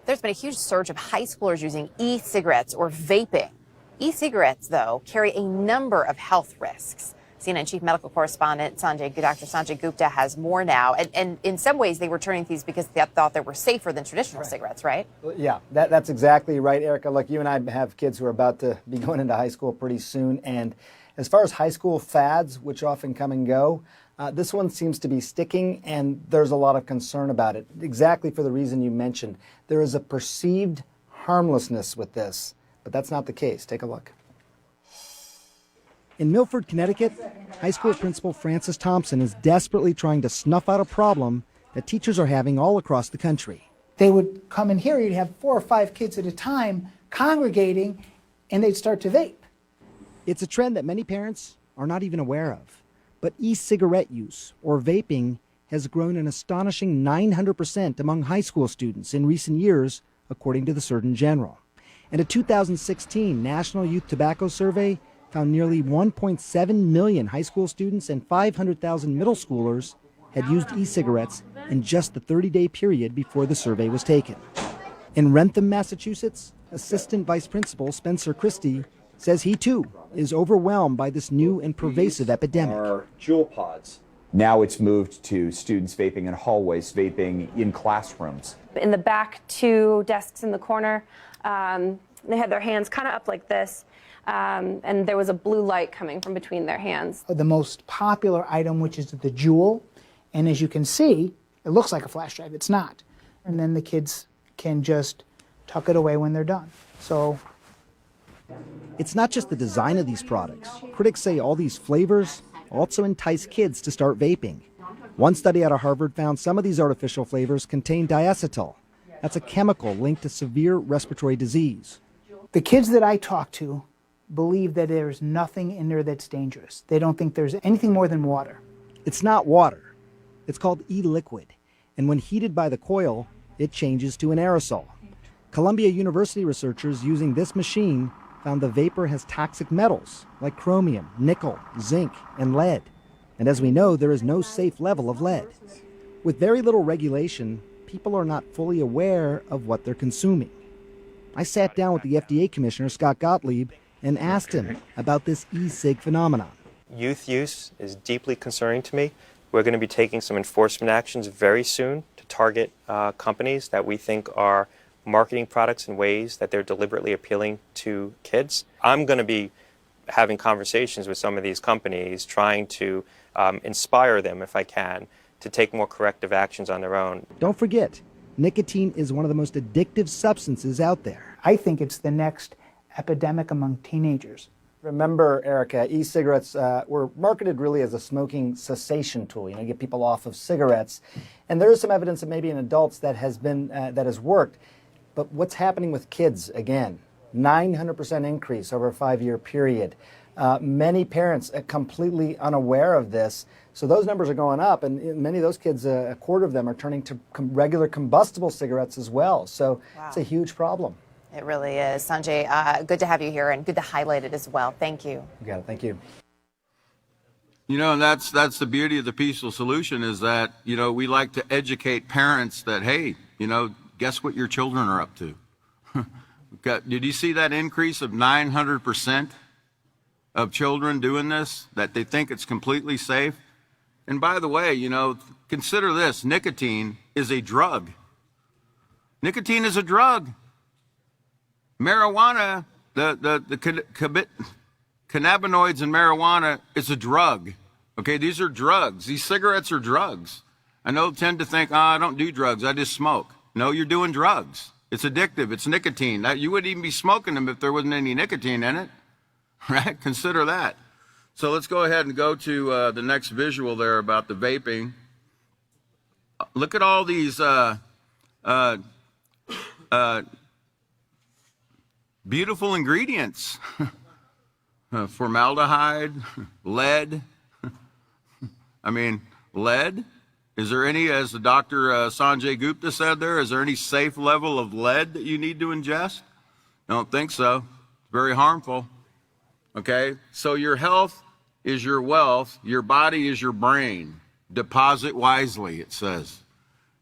There's been a huge surge of high schoolers using e-cigarettes or vaping. E-cigarettes, though, carry a number of health risks. CNN chief medical correspondent Dr. Sanjay Gupta has more now. And in some ways, they were turning to these because they thought they were safer than traditional cigarettes, right? Yeah, that's exactly right, Erica. Look, you and I have kids who are about to be going into high school pretty soon. And as far as high school fads, which often come and go, this one seems to be sticking, and there's a lot of concern about it, exactly for the reason you mentioned. There is a perceived harmlessness with this, but that's not the case. Take a look. In Milford, Connecticut, high school principal Frances Thompson is desperately trying to snuff out a problem that teachers are having all across the country. They would come in here, you'd have 4 or 5 kids at a time congregating, and they'd start to vape. It's a trend that many parents are not even aware of. But e-cigarette use, or vaping, has grown an astonishing 900% among high school students in recent years, according to the Surgeon General. And a 2016 National Youth Tobacco Survey found nearly 1.7 million high school students and 500,000 middle schoolers had used e-cigarettes in just the 30-day period before the survey was taken. In Rentham, Massachusetts, Assistant Vice Principal Spencer Christie says he too is overwhelmed by this new and pervasive epidemic. Are jewel pods. Now it's moved to students vaping in hallways, vaping in classrooms. In the back 2 desks in the corner, They had their hands kind of up like this, and there was a blue light coming from between their hands. The most popular item, which is the Jewel, and as you can see, it looks like a flash drive. It's not. And then the kids can just tuck it away when they're done. So it's not just the design of these products. Critics say all these flavors also entice kids to start vaping. One study out of Harvard found some of these artificial flavors contain diacetyl. That's a chemical linked to severe respiratory disease. the kids that I talk to believe that there's nothing in there that's dangerous. They don't think there's anything more than water. It's not water. It's called e-liquid. And when heated by the coil, it changes to an aerosol. Columbia University researchers using this machine found the vapor has toxic metals like chromium, nickel, zinc, and lead. And as we know, there is no safe level of lead. With very little regulation, people are not fully aware of what they're consuming. I sat down with the FDA Commissioner, Scott Gottlieb, and asked him about this e-cig phenomenon. Youth use is deeply concerning to me. We're going to be taking some enforcement actions very soon to target companies that we think are marketing products in ways that they're deliberately appealing to kids. I'm going to be having conversations with some of these companies, trying to inspire them, if I can, to take more corrective actions on their own. Don't forget, nicotine is one of the most addictive substances out there. I think it's the next epidemic among teenagers. Remember, Erica, e-cigarettes were marketed really as a smoking cessation tool, get people off of cigarettes. And there is some evidence that maybe in adults that has worked. But what's happening with kids, again, 900% increase over a 5-year period. Many parents are completely unaware of this. So those numbers are going up, and many of those kids, a quarter of them, are turning to regular combustible cigarettes as well. So It's a huge problem. It really is. Sanjay, good to have you here and good to highlight it as well. Thank you. You got it. Thank you. And that's the beauty of the peaceful solution is that, we like to educate parents that, hey, guess what your children are up to? Did you see that increase of 900% of children doing this, that they think it's completely safe? And by the way, consider this, nicotine is a drug. Nicotine is a drug. Marijuana, the cannabinoids in marijuana is a drug. Okay, these are drugs. These cigarettes are drugs. I know tend to think, I don't do drugs, I just smoke. No, you're doing drugs. It's addictive. It's nicotine. You wouldn't even be smoking them if there wasn't any nicotine in it. Right? Consider that. So let's go ahead and go to the next visual there about the vaping. Look at all these beautiful ingredients. Formaldehyde, lead. Lead. Is there any, as the Dr. Sanjay Gupta said there, is there any safe level of lead that you need to ingest? I don't think so. It's very harmful. Okay? So your health is your wealth. Your body is your brain. Deposit wisely, it says.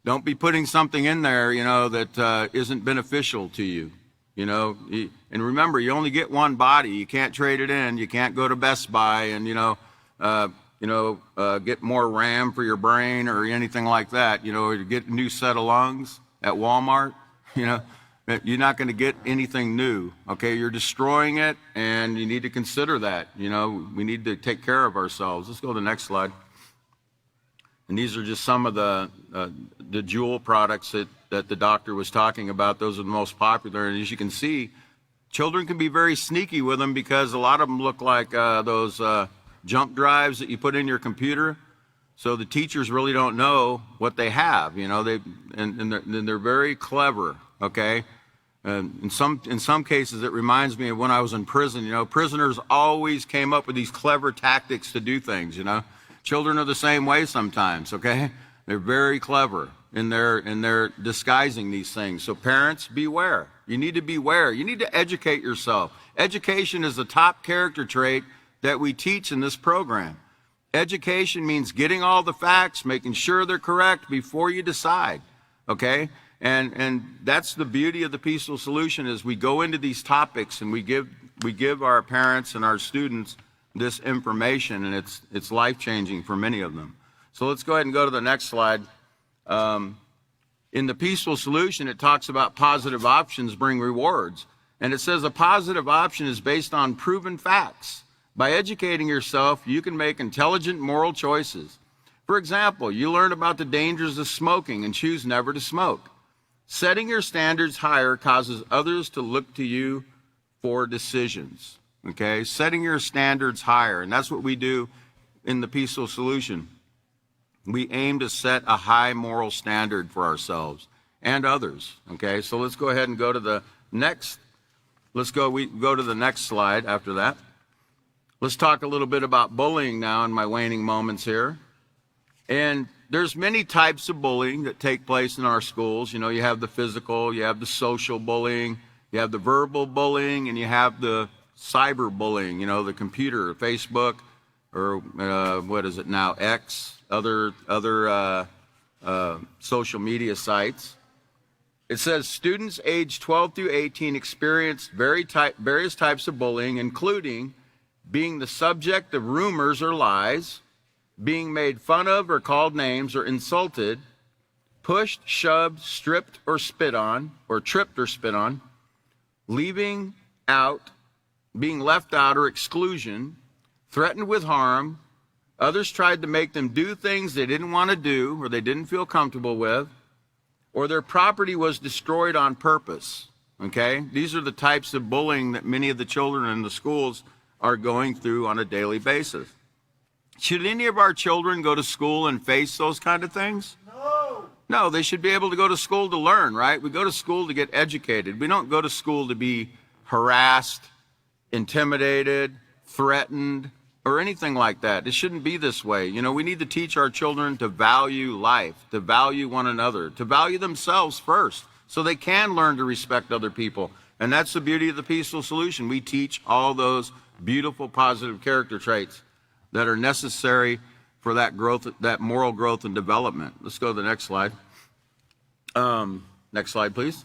Don't be putting something in there, that isn't beneficial to you. And remember, you only get one body. You can't trade it in. You can't go to Best Buy and, get more RAM for your brain or anything like that, or get a new set of lungs at Walmart, you're not going to get anything new, okay? You're destroying it, and you need to consider that. We need to take care of ourselves. Let's go to the next slide. And these are just some of the Juul products that the doctor was talking about. Those are the most popular, and as you can see, children can be very sneaky with them because a lot of them look like those jump drives that you put in your computer. So the teachers really don't know what they have, they're very clever, okay? In some cases, it reminds me of when I was in prison, prisoners always came up with these clever tactics to do things, Children are the same way sometimes, okay? They're very clever in their disguising these things. So parents, beware. You need to beware. You need to educate yourself. Education is the top character trait that we teach in this program. Education means getting all the facts, making sure they're correct before you decide, okay? And that's the beauty of the peaceful solution is we go into these topics and we give our parents and our students this information, and it's life-changing for many of them. So let's go ahead and go to the next slide. In the peaceful solution, it talks about positive options bring rewards. And it says a positive option is based on proven facts. By educating yourself, you can make intelligent moral choices. For example, you learn about the dangers of smoking and choose never to smoke. Setting your standards higher causes others to look to you for decisions. Okay? Setting your standards higher. And that's what we do in the Peaceful Solution. We aim to set a high moral standard for ourselves and others. Okay? So let's go ahead and go to the next. We go to the next slide after that. Let's talk a little bit about bullying now in my waning moments here. And there's many types of bullying that take place in our schools. You know, you have the physical, you have the social bullying, you have the verbal bullying, and you have the cyber bullying, you know, the computer, Facebook, or what is it now, X, other social media sites. It says students aged 12 through 18 experience various types of bullying, including being the subject of rumors or lies, being made fun of or called names or insulted, pushed, shoved, stripped or spit on, or tripped or spit on, leaving out, being left out or exclusion, threatened with harm. Others tried to make them do things they didn't want to do or they didn't feel comfortable with, or their property was destroyed on purpose. Okay? These are the types of bullying that many of the children in the schools are going through on a daily basis. Should any of our children go to school and face those kind of things? No, they should be able to go to school to learn, right? We go to school to get educated. We don't go to school to be harassed, intimidated, threatened, or anything like that. It shouldn't be this way. You know, we need to teach our children to value life, to value one another, to value themselves first, so they can learn to respect other people. And that's the beauty of the Peaceful Solution. We teach all those beautiful, positive character traits that are necessary for that growth, that moral growth and development. Let's go to the next slide. Next slide, please.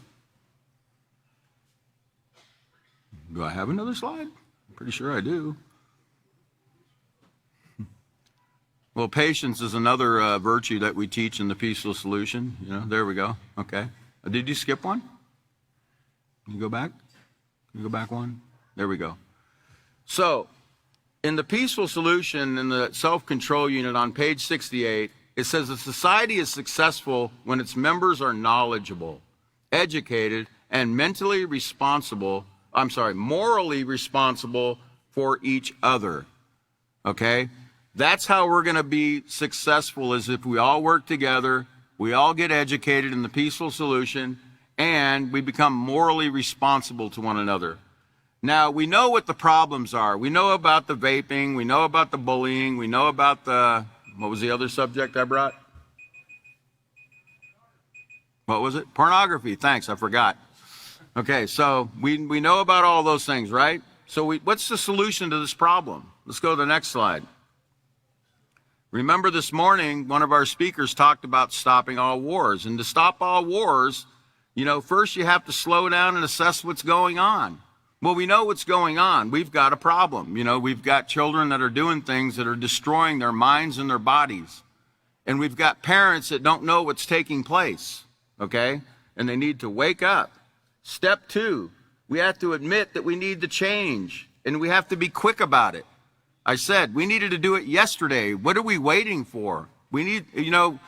Do I have another slide? I'm pretty sure I do. Well, patience is another virtue that we teach in the Peaceful Solution. You know, there we go. Okay. Did you skip one? Can you go back? Can you go back one? There we go. So, in the Peaceful Solution, in the self-control unit on page 68, it says a society is successful when its members are knowledgeable, educated, and morally responsible for each other. Okay? That's how we're going to be successful, is if we all work together, we all get educated in the Peaceful Solution, and we become morally responsible to one another. Now, we know what the problems are. We know about the vaping. We know about the bullying. We know about the, what was the other subject I brought? What was it? Pornography. Thanks, I forgot. Okay, so we know about all those things, right? So what's the solution to this problem? Let's go to the next slide. Remember this morning, one of our speakers talked about stopping all wars. And to stop all wars, you know, first you have to slow down and assess what's going on. Well, we know what's going on. We've got a problem. You know, we've got children that are doing things that are destroying their minds and their bodies. And we've got parents that don't know what's taking place, okay? And they need to wake up. Step 2, we have to admit that we need to change, and we have to be quick about it. I said we needed to do it yesterday. What are we waiting for? We need, you know,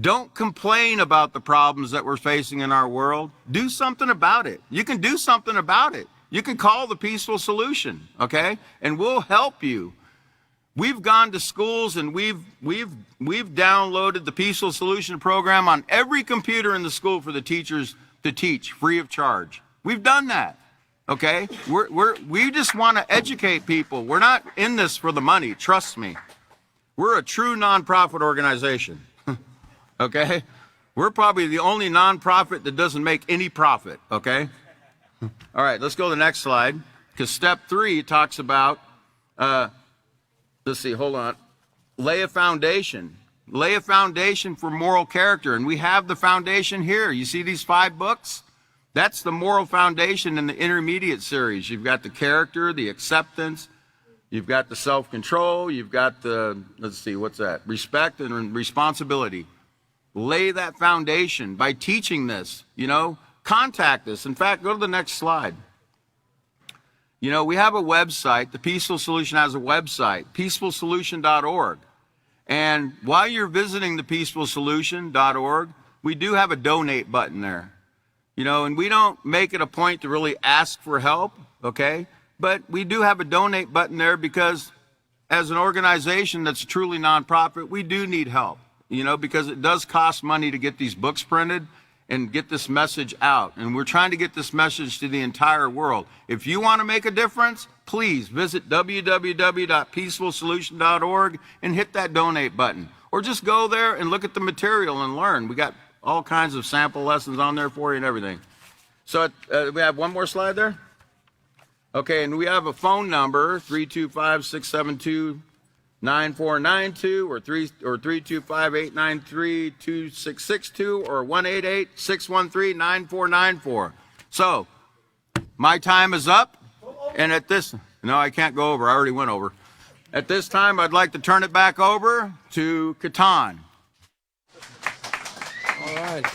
don't complain about the problems that we're facing in our world. Do something about it. You can do something about it. You can call the Peaceful Solution, okay? And we'll help you. We've gone to schools and we've downloaded the Peaceful Solution program on every computer in the school for the teachers to teach free of charge. We've done that, okay? We just want to educate people. We're not in this for the money, trust me. We're a true nonprofit organization, okay? We're probably the only nonprofit that doesn't make any profit, okay? All right, let's go to the next slide, because step 3 talks about, let's see, hold on. Lay a foundation. Lay a foundation for moral character, and we have the foundation here. You see these 5 books? That's the moral foundation in the intermediate series. You've got the character, the acceptance, you've got the self-control, you've got the, let's see, what's that? Respect and responsibility. Lay that foundation by teaching this, you know. Contact us. In fact, go to the next slide. You know, we have a website. The Peaceful Solution has a website, peacefulsolution.org. And while you're visiting the peacefulsolution.org, we do have a donate button there. You know, and we don't make it a point to really ask for help, okay? But we do have a donate button there because as an organization that's truly nonprofit, we do need help, you know, because it does cost money to get these books printed and get this message out. And we're trying to get this message to the entire world. If you want to make a difference, please visit www.peacefulsolution.org and hit that donate button. Or just go there and look at the material and learn. We got all kinds of sample lessons on there for you and everything. So we have one more slide there. Okay, and we have a phone number, 325-672-9492 or 325-893-2662 or 188-613-9494. So my time is up, and at this, no, I can't go over. I already went over. At this time, I'd like to turn it back over to Katan. All right.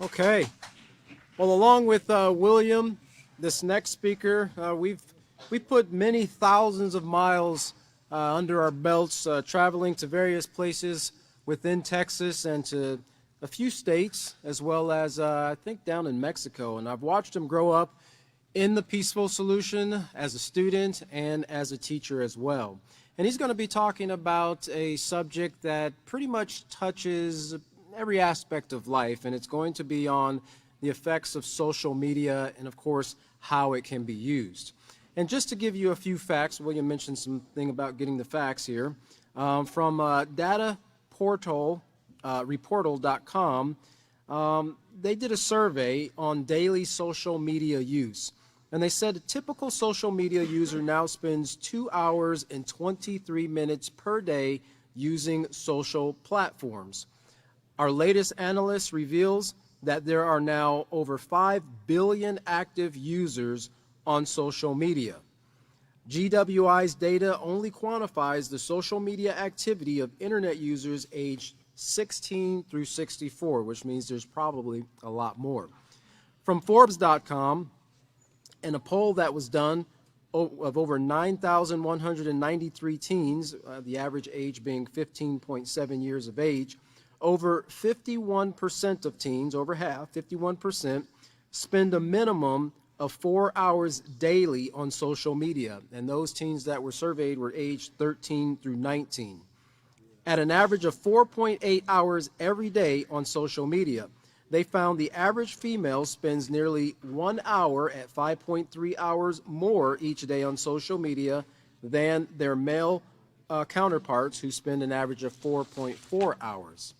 Okay. Well, along with William, this next speaker, we've put many thousands of miles under our belts, traveling to various places within Texas and to a few states, as well as I think down in Mexico. And I've watched him grow up in the Peaceful Solution as a student and as a teacher as well. And he's going to be talking about a subject that pretty much touches every aspect of life, and it's going to be on the effects of social media and, of course, how it can be used. And just to give you a few facts, William mentioned something about getting the facts here. From data portal, reportal.com, they did a survey on daily social media use. And they said a typical social media user now spends 2 hours and 23 minutes per day using social platforms. Our latest analyst reveals that there are now over 5 billion active users on social media. GWI's data only quantifies the social media activity of internet users aged 16 through 64, which means there's probably a lot more. From Forbes.com, in a poll that was done of over 9,193 teens, the average age being 15.7 years of age, over 51% of teens, over half, 51%, spend a minimum of 4 hours daily on social media. And those teens that were surveyed were aged 13 through 19. At an average of 4.8 hours every day on social media, they found the average female spends nearly 1 hour at 5.3 hours more each day on social media than their male counterparts, who spend an average of 4.4 hours.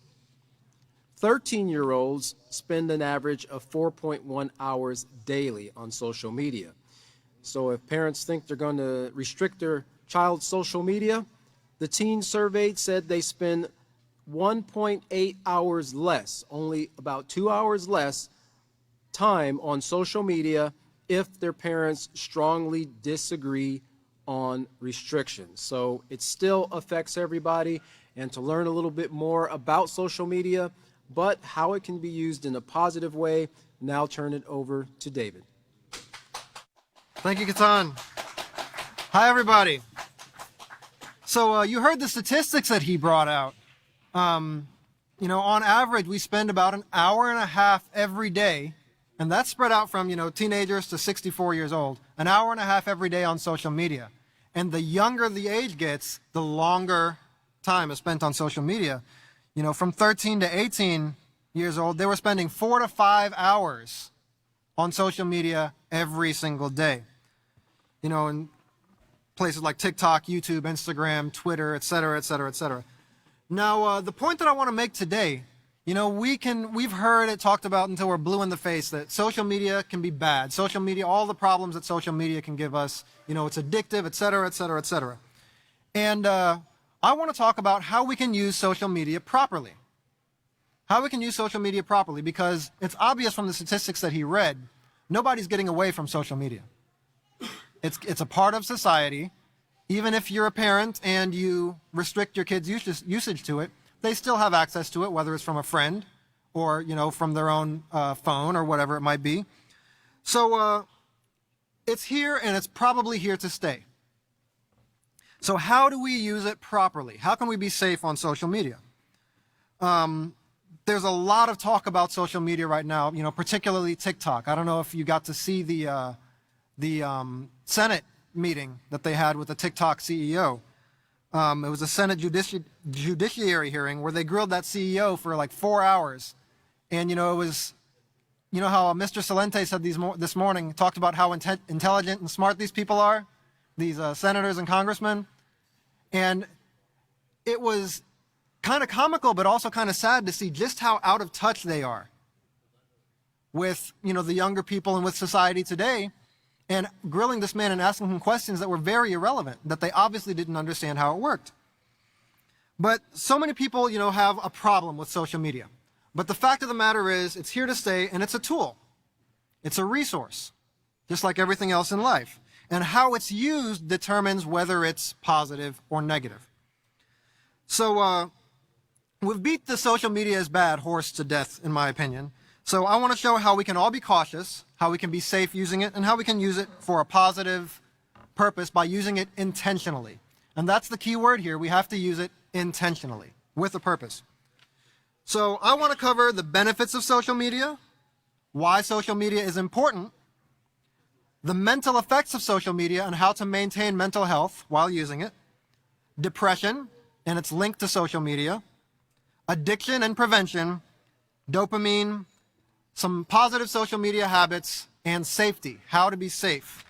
13-year-olds spend an average of 4.1 hours daily on social media. So if parents think they're going to restrict their child's social media, the teens surveyed said they spend 1.8 hours less, only about 2 hours less time on social media if their parents strongly disagree on restrictions. So it still affects everybody, and to learn a little bit more about social media, but how it can be used in a positive way, now turn it over to David. Thank you, Katan. Hi, everybody. So you heard the statistics that he brought out. You know, on average, we spend about an hour and a half every day, and that's spread out from, you know, teenagers to 64 years old, an hour and a half every day on social media. And the younger the age gets, the longer time is spent on social media. You know, from 13 to 18 years old, they were spending 4 to 5 hours on social media every single day. You know, in places like TikTok, YouTube, Instagram, Twitter, et cetera, et cetera, et cetera. Now, the point that I want to make today, you know, we've heard it talked about until we're blue in the face that social media can be bad. Social media, all the problems that social media can give us, you know, it's addictive, et cetera, et cetera, et cetera. And I want to talk about how we can use social media properly. How we can use social media properly, because it's obvious from the statistics that he read, nobody's getting away from social media. It's a part of society. Even if you're a parent and you restrict your kids' usage to it, they still have access to it, whether it's from a friend or, you know, from their own phone or whatever it might be. So it's here and it's probably here to stay. So how do we use it properly? How can we be safe on social media? There's a lot of talk about social media right now, you know, particularly TikTok. I don't know if you got to see the Senate meeting that they had with the TikTok CEO. It was a Senate judiciary hearing where they grilled that CEO for like 4 hours. And, you know, it was, you know how Mr. Salente said this morning, talked about how intelligent and smart these people are, these senators and congressmen. And it was kind of comical, but also kind of sad to see just how out of touch they are with, you know, the younger people and with society today, and grilling this man and asking him questions that were very irrelevant, that they obviously didn't understand how it worked. But so many people, you know, have a problem with social media. But the fact of the matter is, it's here to stay, and it's a tool. It's a resource, just like everything else in life. And how it's used determines whether it's positive or negative. So we've beat the social media is bad horse to death, in my opinion. So I want to show how we can all be cautious, how we can be safe using it, and how we can use it for a positive purpose by using it intentionally. And that's the key word here. We have to use it intentionally, with a purpose. So I want to cover the benefits of social media, why social media is important, the mental effects of social media and how to maintain mental health while using it, depression and its link to social media, addiction and prevention, dopamine, some positive social media habits, and safety, how to be safe.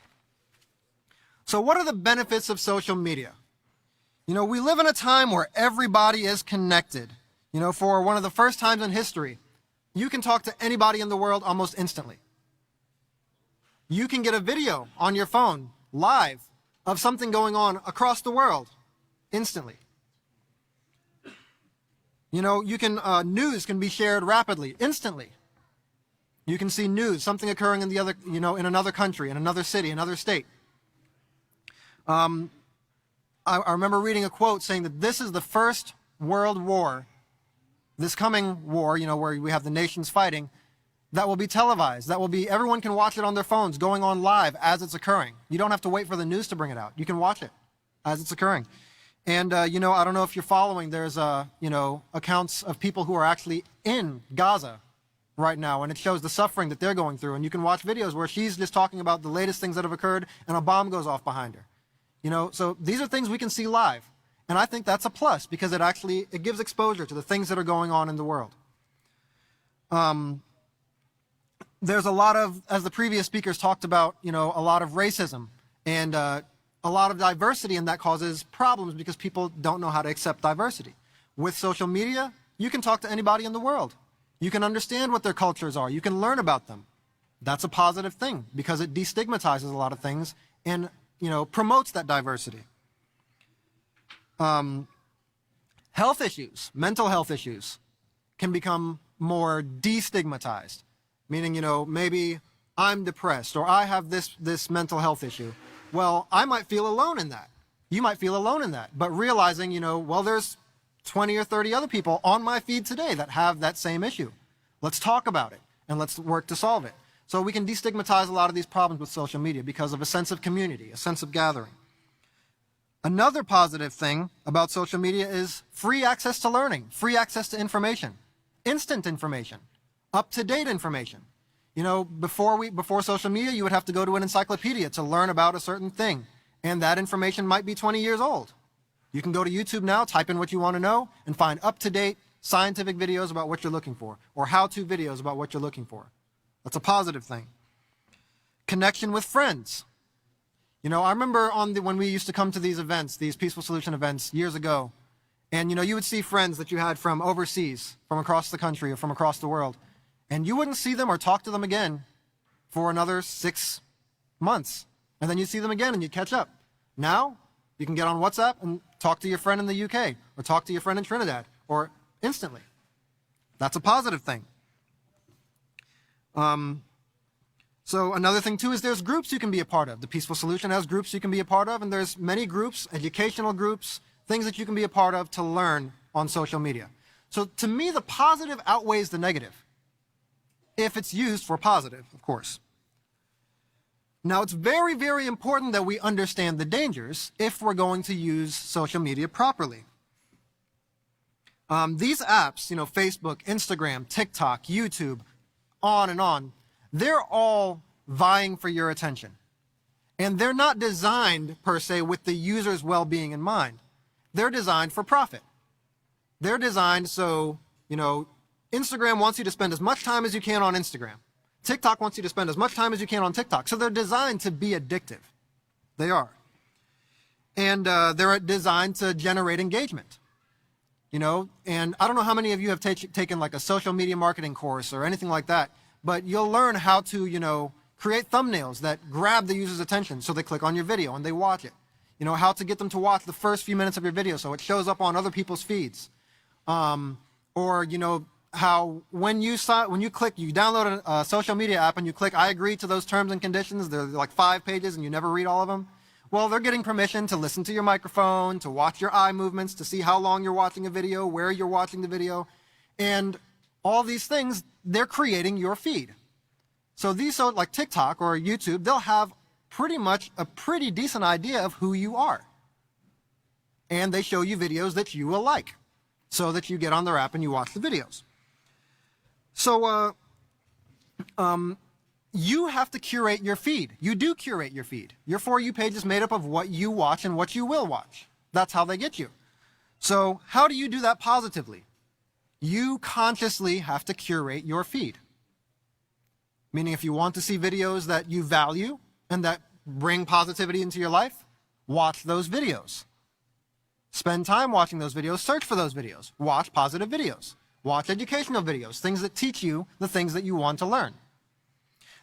So what are the benefits of social media? You know, we live in a time where everybody is connected. You know, for one of the first times in history, you can talk to anybody in the world almost instantly. You can get a video on your phone, live, of something going on across the world, instantly. You know, news can be shared rapidly, instantly. You can see news, something occurring in in another country, in another city, another state. I remember reading a quote saying that this is the first world war, this coming war, you know, where we have the nations fighting, that will be televised, everyone can watch it on their phones, going on live as it's occurring. You don't have to wait for the news to bring it out. You can watch it as it's occurring. And, you know, I don't know if you're following, there's, you know, accounts of people who are actually in Gaza right now, and it shows the suffering that they're going through. And you can watch videos where she's just talking about the latest things that have occurred, and a bomb goes off behind her. You know, so these are things we can see live. And I think that's a plus, because it gives exposure to the things that are going on in the world. There's a lot of, as the previous speakers talked about, you know, a lot of racism and a lot of diversity, and that causes problems because people don't know how to accept diversity. With social media, you can talk to anybody in the world. You can understand what their cultures are. You can learn about them. That's a positive thing because it destigmatizes a lot of things and, you know, promotes that diversity. Health issues, mental health issues, can become more destigmatized. Meaning, you know, maybe I'm depressed or I have this mental health issue. Well, I might feel alone in that. You might feel alone in that. But realizing, you know, well, there's 20 or 30 other people on my feed today that have that same issue. Let's talk about it and let's work to solve it. So we can destigmatize a lot of these problems with social media because of a sense of community, a sense of gathering. Another positive thing about social media is free access to learning, free access to information, instant information, up-to-date information. You know, before social media, you would have to go to an encyclopedia to learn about a certain thing, and that information might be 20 years old. You can go to YouTube now, type in what you want to know, and find up-to-date scientific videos about what you're looking for, or how-to videos about what you're looking for. That's a positive thing. Connection with friends. You know, I remember when we used to come to these events, these Peaceful Solution events years ago, and, you know, you would see friends that you had from overseas, from across the country or from across the world, and you wouldn't see them or talk to them again for another 6 months. And then you'd see them again and you'd catch up. Now, you can get on WhatsApp and talk to your friend in the UK or talk to your friend in Trinidad or instantly. That's a positive thing. So another thing too is there's groups you can be a part of. The Peaceful Solution has groups you can be a part of, and there's many groups, educational groups, things that you can be a part of to learn on social media. So to me, the positive outweighs the negative, if it's used for positive, of course. Now, it's very, very important that we understand the dangers if we're going to use social media properly. These apps, Facebook, Instagram, TikTok, YouTube, on and on, they're all vying for your attention. And they're not designed, per se, with the user's well-being in mind. They're designed for profit. They're designed so, Instagram wants you to spend as much time as you can on Instagram. TikTok wants you to spend as much time as you can on TikTok. So they're designed to be addictive. They are. And they're designed to generate engagement. And I don't know how many of you have taken like a social media marketing course or anything like that, but you'll learn how to, create thumbnails that grab the user's attention so they click on your video and they watch it. How to get them to watch the first few minutes of your video so it shows up on other people's feeds. Or, how when you download a social media app and you click, I agree to those terms and conditions, they're like 5 pages and you never read all of them. Well, they're getting permission to listen to your microphone, to watch your eye movements, to see how long you're watching a video, where you're watching the video. And all these things, they're creating your feed. So these, like TikTok or YouTube, they'll have pretty much a pretty decent idea of who you are. And they show you videos that you will like so that you get on their app and you watch the videos. So you have to curate your feed. You do curate your feed. Your For You page is made up of what you watch and what you will watch. That's how they get you. So how do you do that positively? You consciously have to curate your feed. Meaning if you want to see videos that you value and that bring positivity into your life, watch those videos. Spend time watching those videos, search for those videos, watch positive videos, watch educational videos, things that teach you the things that you want to learn.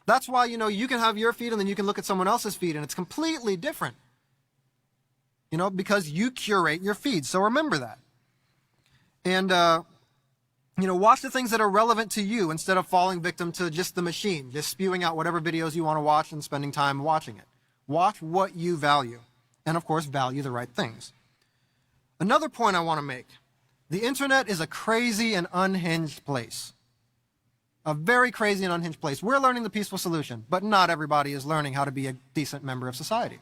That's why, you can have your feed and then you can look at someone else's feed and it's completely different. Because you curate your feed. So remember that. And, watch the things that are relevant to you instead of falling victim to just the machine, just spewing out whatever videos you want to watch and spending time watching it. Watch what you value. And of course, value the right things. Another point I want to make. The internet is a crazy and unhinged place. A very crazy and unhinged place. We're learning the peaceful solution, but not everybody is learning how to be a decent member of society.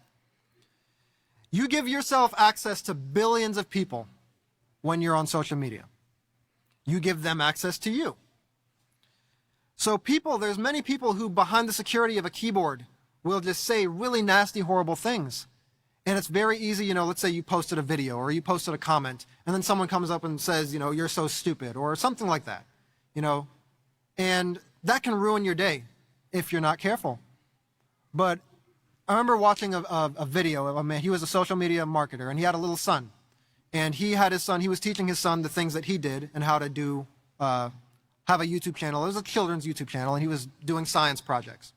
You give yourself access to billions of people when you're on social media. You give them access to you. So there's many people who behind the security of a keyboard will just say really nasty, horrible things. And it's very easy, let's say you posted a video or you posted a comment and then someone comes up and says, you're so stupid or something like that, and that can ruin your day if you're not careful. But I remember watching a video of a man, he was a social media marketer and he had a little son. And he was teaching his son the things that he did and how to have a YouTube channel. It was a children's YouTube channel and he was doing science projects.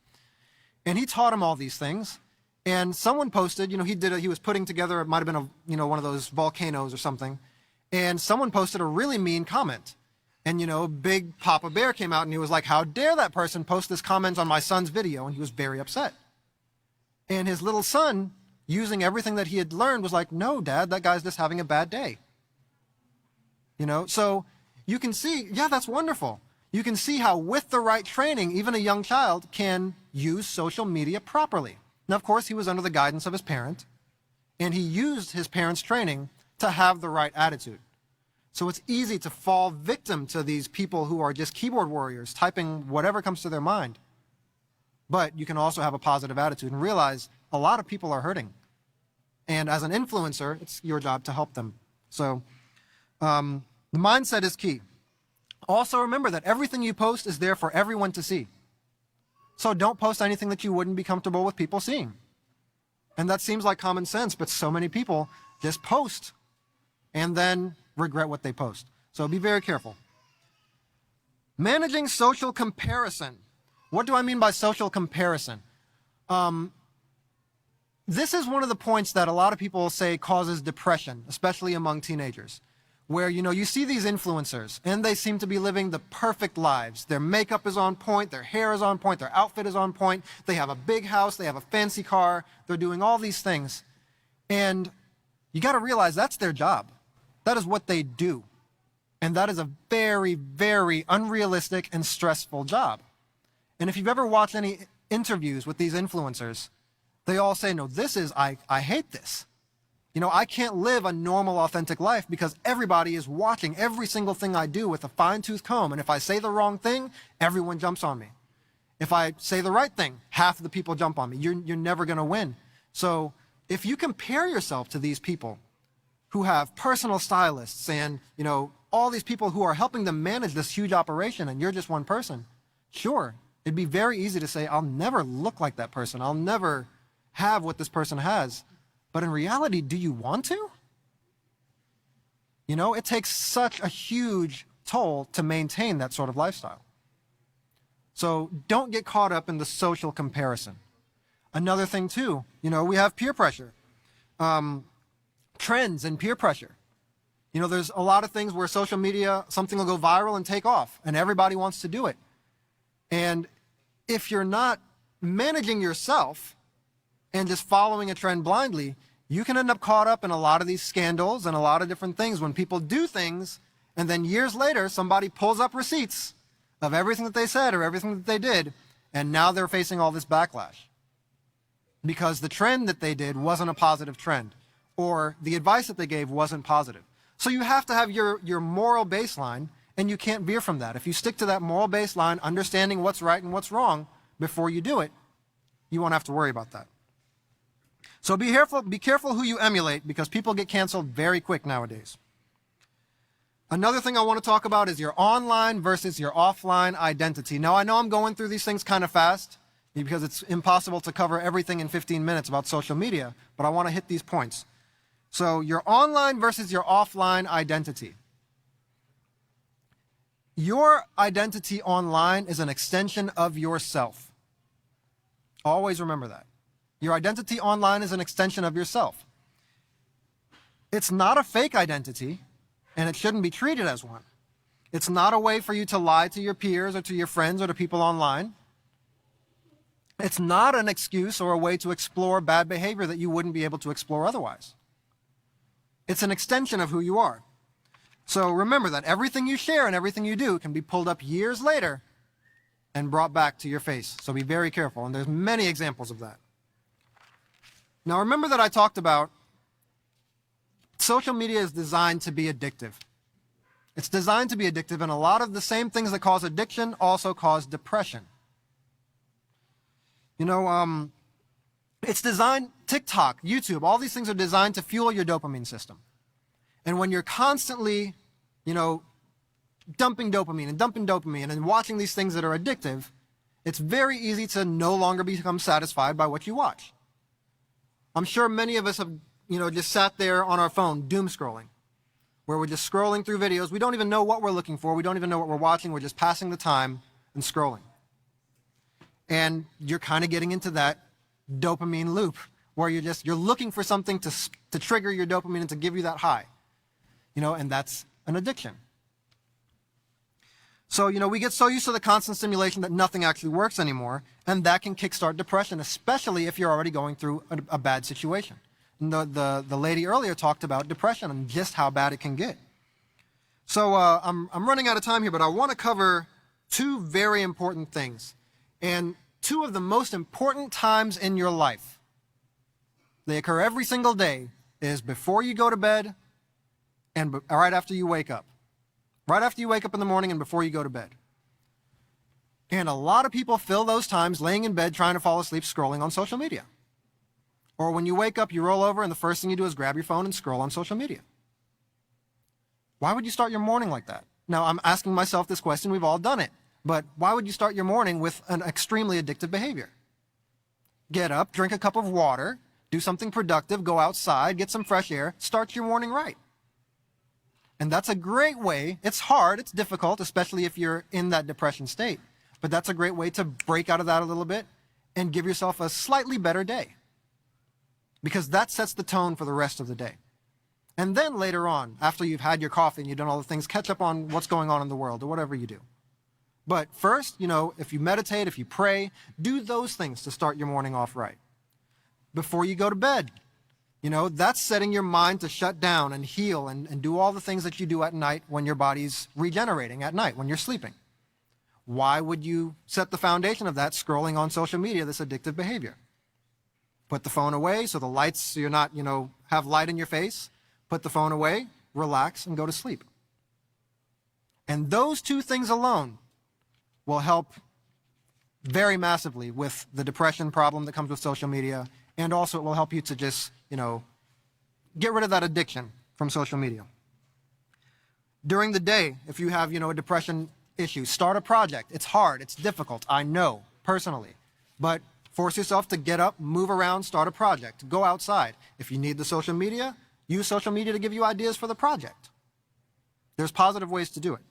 And he taught him all these things. And someone posted, he was putting together, it might have been one of those volcanoes or something. And someone posted a really mean comment. And, big Papa Bear came out and he was like, how dare that person post this comment on my son's video? And he was very upset. And his little son, using everything that he had learned, was like, no, Dad, that guy's just having a bad day. So you can see, yeah, that's wonderful. You can see how with the right training, even a young child can use social media properly. Now, of course, he was under the guidance of his parent, and he used his parents' training to have the right attitude. So it's easy to fall victim to these people who are just keyboard warriors, typing whatever comes to their mind. But you can also have a positive attitude and realize a lot of people are hurting. And as an influencer, it's your job to help them. So the mindset is key. Also remember that everything you post is there for everyone to see. So don't post anything that you wouldn't be comfortable with people seeing. And that seems like common sense, but so many people just post and then regret what they post. So be very careful. Managing social comparison. What do I mean by social comparison? This is one of the points that a lot of people say causes depression, especially among teenagers, where, you see these influencers and they seem to be living the perfect lives. Their makeup is on point, their hair is on point, their outfit is on point, they have a big house, they have a fancy car, they're doing all these things. And you got to realize that's their job. That is what they do. And that is a very, very unrealistic and stressful job. And if you've ever watched any interviews with these influencers, they all say, no, I hate this. I can't live a normal, authentic life because everybody is watching every single thing I do with a fine-tooth comb. And if I say the wrong thing, everyone jumps on me. If I say the right thing, half of the people jump on me. You're never going to win. So if you compare yourself to these people who have personal stylists and, all these people who are helping them manage this huge operation and you're just one person, sure, it'd be very easy to say, I'll never look like that person. I'll never have what this person has. But in reality, do you want to? It takes such a huge toll to maintain that sort of lifestyle. So don't get caught up in the social comparison. Another thing too, we have peer pressure, trends and peer pressure. There's a lot of things where social media, something will go viral and take off, and everybody wants to do it. And if you're not managing yourself and just following a trend blindly, you can end up caught up in a lot of these scandals and a lot of different things when people do things, and then years later, somebody pulls up receipts of everything that they said or everything that they did, and now they're facing all this backlash. Because the trend that they did wasn't a positive trend, or the advice that they gave wasn't positive. So you have to have your moral baseline, and you can't veer from that. If you stick to that moral baseline, understanding what's right and what's wrong before you do it, you won't have to worry about that. So be careful who you emulate, because people get canceled very quick nowadays. Another thing I want to talk about is your online versus your offline identity. Now, I know I'm going through these things kind of fast because it's impossible to cover everything in 15 minutes about social media, but I want to hit these points. So your online versus your offline identity. Your identity online is an extension of yourself. Always remember that. Your identity online is an extension of yourself. It's not a fake identity, and it shouldn't be treated as one. It's not a way for you to lie to your peers or to your friends or to people online. It's not an excuse or a way to explore bad behavior that you wouldn't be able to explore otherwise. It's an extension of who you are. So remember that everything you share and everything you do can be pulled up years later and brought back to your face. So be very careful, and there's many examples of that. Now remember that I talked about social media is designed to be addictive. It's designed to be addictive, and a lot of the same things that cause addiction also cause depression. It's designed, TikTok, YouTube, all these things are designed to fuel your dopamine system. And when you're constantly, dumping dopamine and watching these things that are addictive, it's very easy to no longer become satisfied by what you watch. I'm sure many of us have, just sat there on our phone, doom scrolling, where we're just scrolling through videos. We don't even know what we're looking for. We don't even know what we're watching. We're just passing the time and scrolling. And you're kind of getting into that dopamine loop where you're looking for something to trigger your dopamine and to give you that high, and that's an addiction. So, we get so used to the constant stimulation that nothing actually works anymore, and that can kickstart depression, especially if you're already going through a bad situation. And the lady earlier talked about depression and just how bad it can get. So I'm running out of time here, but I want to cover two very important things, and two of the most important times in your life. They occur every single day, is before you go to bed and right after you wake up. Right after you wake up in the morning and before you go to bed. And a lot of people fill those times laying in bed trying to fall asleep scrolling on social media. Or when you wake up, you roll over and the first thing you do is grab your phone and scroll on social media. Why would you start your morning like that? Now, I'm asking myself this question. We've all done it. But why would you start your morning with an extremely addictive behavior? Get up, drink a cup of water, do something productive, go outside, get some fresh air, start your morning right. And that's a great way. It's hard, it's difficult, especially if you're in that depression state. But that's a great way to break out of that a little bit and give yourself a slightly better day. Because that sets the tone for the rest of the day. And then later on, after you've had your coffee and you've done all the things, catch up on what's going on in the world or whatever you do. But first, if you meditate, if you pray, do those things to start your morning off right. Before you go to bed, that's setting your mind to shut down and heal and do all the things that you do at night when your body's regenerating at night, when you're sleeping. Why would you set the foundation of that scrolling on social media, this addictive behavior? Put the phone away so the lights, so you're not, have light in your face. Put the phone away, relax, and go to sleep. And those two things alone will help very massively with the depression problem that comes with social media, and also it will help you to just, get rid of that addiction from social media. During the day, if you have, a depression issue, start a project. It's hard, it's difficult, I know, personally, but force yourself to get up, move around, start a project, go outside. If you need the social media, use social media to give you ideas for the project. There's positive ways to do it.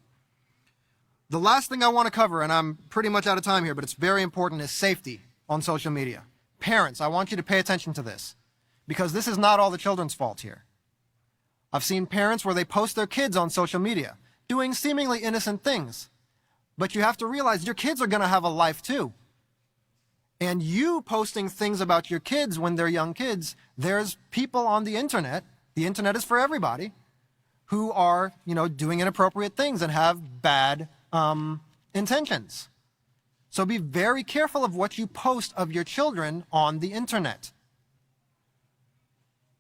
The last thing I want to cover, and I'm pretty much out of time here, but it's very important, is safety on social media. Parents, I want you to pay attention to this, because this is not all the children's fault here. I've seen parents where they post their kids on social media, doing seemingly innocent things. But you have to realize your kids are going to have a life too. And you posting things about your kids when they're young kids, there's people on the internet is for everybody, who are, doing inappropriate things and have bad intentions. So be very careful of what you post of your children on the internet.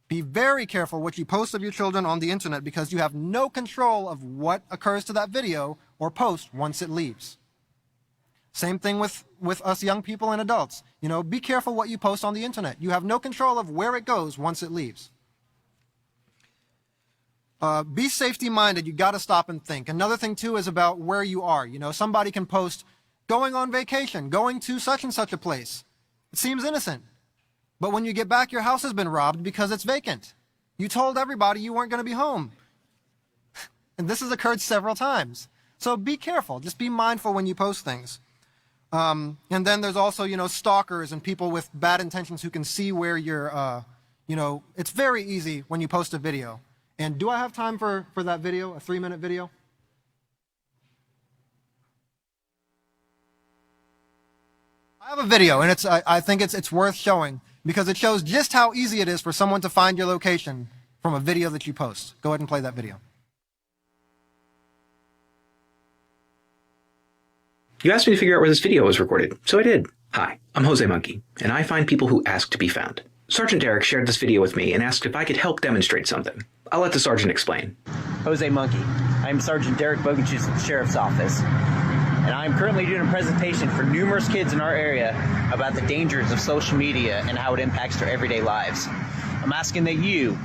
Be very careful what you post of your children on the internet, because you have no control of what occurs to that video or post once it leaves. Same thing with us young people and adults. Be careful what you post on the internet. You have no control of where it goes once it leaves. Be safety-minded. You got to stop and think. Another thing, too, is about where you are. Somebody can post, going on vacation, going to such and such a place. It seems innocent. But when you get back, your house has been robbed because it's vacant. You told everybody you weren't going to be home. And this has occurred several times. So be careful. Just be mindful when you post things. And then there's also, stalkers and people with bad intentions who can see where you're, it's very easy when you post a video. And do I have time for that video, a 3-minute video? I have a video, and I think it's worth showing, because it shows just how easy it is for someone to find your location from a video that you post. Go ahead and play that video. You asked me to figure out where this video was recorded, so I did. Hi, I'm Jose Monkey, and I find people who ask to be found. Sergeant Derek shared this video with me and asked if I could help demonstrate something. I'll let the sergeant explain. Jose Monkey. I'm Sergeant Derek Boganchus of the Sheriff's Office, and I'm currently doing a presentation for numerous kids in our area about the dangers of social media and how it impacts their everyday lives. I'm asking that you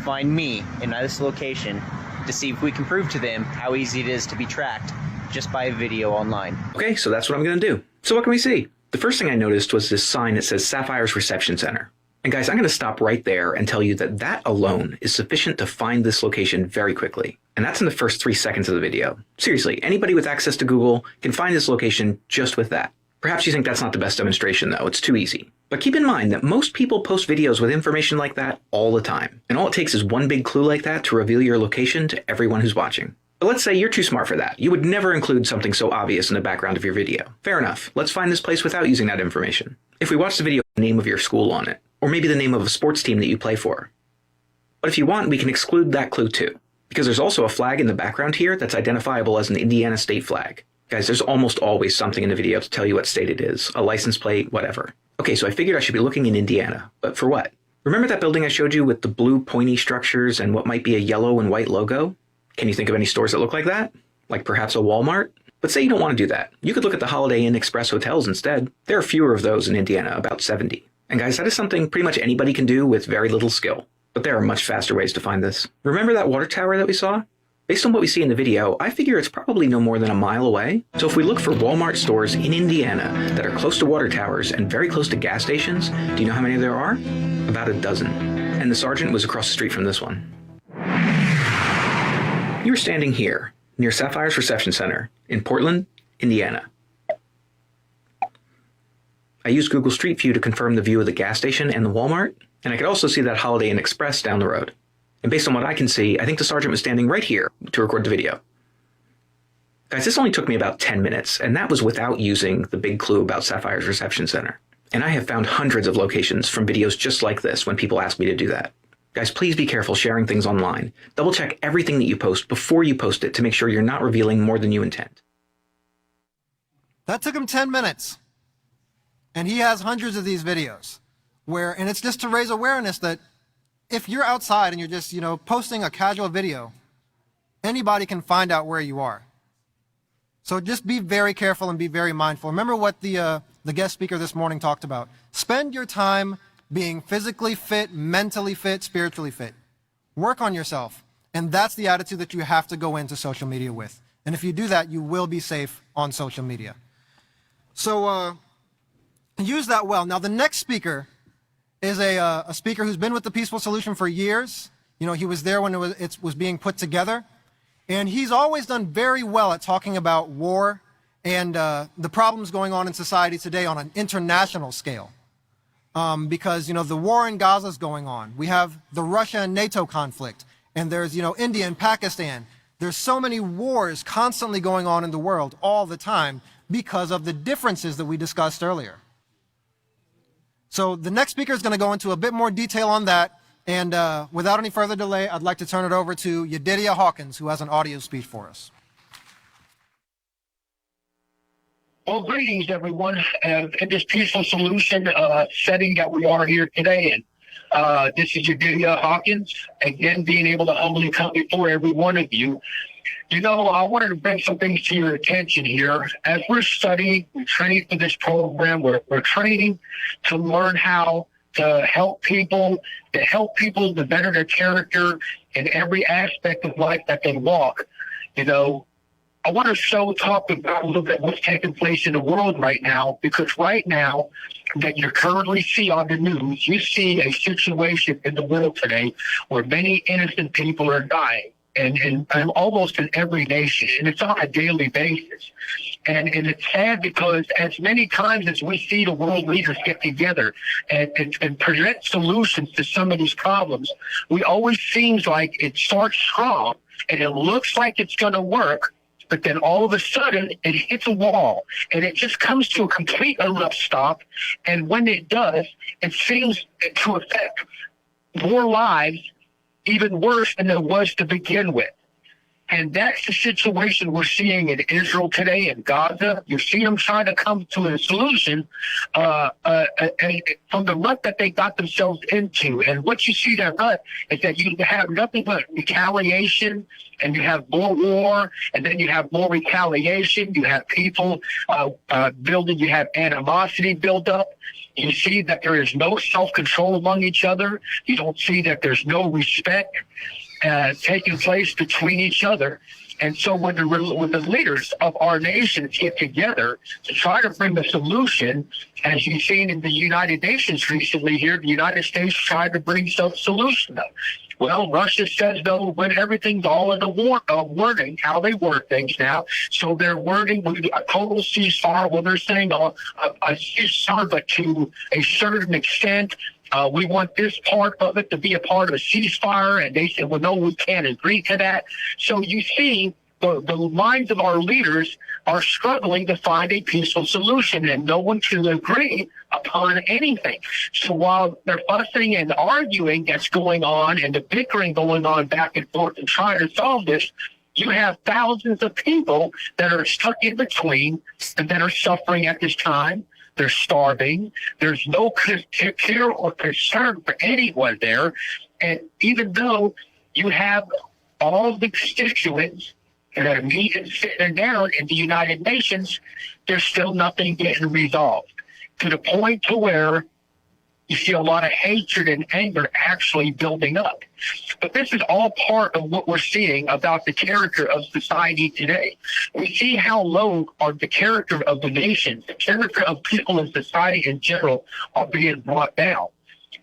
find me in this location to see if we can prove to them how easy it is to be tracked just by a video online. Okay, so that's what I'm going to do. So what can we see? The first thing I noticed was this sign that says Sapphire's Reception Center. And guys, I'm going to stop right there and tell you that that alone is sufficient to find this location very quickly. And that's in the first 3 seconds of the video. Seriously, anybody with access to Google can find this location just with that. Perhaps you think that's not the best demonstration though, it's too easy. But keep in mind that most people post videos with information like that all the time. And all it takes is one big clue like that to reveal your location to everyone who's watching. But let's say you're too smart for that. You would never include something so obvious in the background of your video. Fair enough. Let's find this place without using that information. If we watch the video, the name of your school on it, or maybe the name of a sports team that you play for. But if you want, we can exclude that clue too, because there's also a flag in the background here that's identifiable as an Indiana state flag. Guys, there's almost always something in the video to tell you what state it is, a license plate, whatever. Okay, so I figured I should be looking in Indiana, but for what? Remember that building I showed you with the blue pointy structures and what might be a yellow and white logo? Can you think of any stores that look like that? Like perhaps a Walmart? But say you don't want to do that. You could look at the Holiday Inn Express hotels instead. There are fewer of those in Indiana, about 70. And guys, that is something pretty much anybody can do with very little skill. But there are much faster ways to find this. Remember that water tower that we saw? Based on what we see in the video, I figure it's probably no more than a mile away. So if we look for Walmart stores in Indiana that are close to water towers and very close to gas stations, do you know how many there are? About a dozen. And the sergeant was across the street from this one. You were standing here, near Sapphire's Reception Center, in Portland, Indiana. I used Google Street View to confirm the view of the gas station and the Walmart, and I could also see that Holiday Inn Express down the road. And based on what I can see, I think the sergeant was standing right here to record the video. Guys, this only took me about 10 minutes, and that was without using the big clue about Sapphire's Reception Center. And I have found hundreds of locations from videos just like this when people ask me to do that. Guys, please be careful sharing things online. Double check everything that you post before you post it to make sure you're not revealing more than you intend. That took him 10 minutes. And he has hundreds of these videos and it's just to raise awareness that if you're outside and you're just, posting a casual video, anybody can find out where you are. So just be very careful and be very mindful. Remember what the guest speaker this morning talked about. Spend your time being physically fit, mentally fit, spiritually fit. Work on yourself. And that's the attitude that you have to go into social media with. And if you do that, you will be safe on social media. So use that well. Now, the next speaker is a speaker who's been with the Peaceful Solution for years. He was there when it was being put together. And he's always done very well at talking about war and the problems going on in society today on an international scale. Because, the war in Gaza is going on. We have the Russia and NATO conflict. And there's, India and Pakistan. There's so many wars constantly going on in the world all the time because of the differences that we discussed earlier. So the next speaker is going to go into a bit more detail on that. And without any further delay, I'd like to turn it over to Yedidia Hawkins, who has an audio speech for us. Well, greetings, everyone, in this Peaceful Solution setting that we are here today in. This is Yedidia Hawkins, again, being able to humbly come before every one of you. I wanted to bring some things to your attention here. As we're studying, we're training for this program, we're training to learn how to help people to better their character in every aspect of life that they walk. I want to talk about a little bit what's taking place in the world right now, because right now that you currently see on the news, you see a situation in the world today where many innocent people are dying, and almost in every nation, and it's on a daily basis. And it's sad because as many times as we see the world leaders get together and present solutions to some of these problems, we always seems like it starts strong and it looks like it's going to work, but then all of a sudden it hits a wall and it just comes to a complete abrupt stop. And when it does, it seems to affect more lives even worse than it was to begin with. And that's the situation we're seeing in Israel today, in Gaza. You see them trying to come to a solution from the rut that they got themselves into. And what you see that rut is that you have nothing but retaliation, and you have more war, and then you have more retaliation. You have people you have animosity build up. You see that there is no self-control among each other. You don't see that there's no respect taking place between each other. And so when the leaders of our nations get together to try to bring a solution, as you've seen in the United Nations recently here, the United States tried to bring some solution up. Well, Russia says they'll win everything, all of the wording, how they word things now. So they're wording a total ceasefire. Well, they're saying a ceasefire, but to a certain extent. We want this part of it to be a part of a ceasefire. And they said, well, no, we can't agree to that. So you see, the minds of our leaders are struggling to find a peaceful solution, and no one can agree upon anything. So while they're fussing and arguing that's going on and the bickering going on back and forth and trying to solve this, you have thousands of people that are stuck in between and that are suffering at this time. They're starving. There's no care or concern for anyone there. And even though you have all the constituents that are meeting and sitting down in the United Nations, there's still nothing getting resolved, to the point to where you see a lot of hatred and anger actually building up. But this is all part of what we're seeing about the character of society today. We see how low are the character of the nation, the character of people in society in general are being brought down.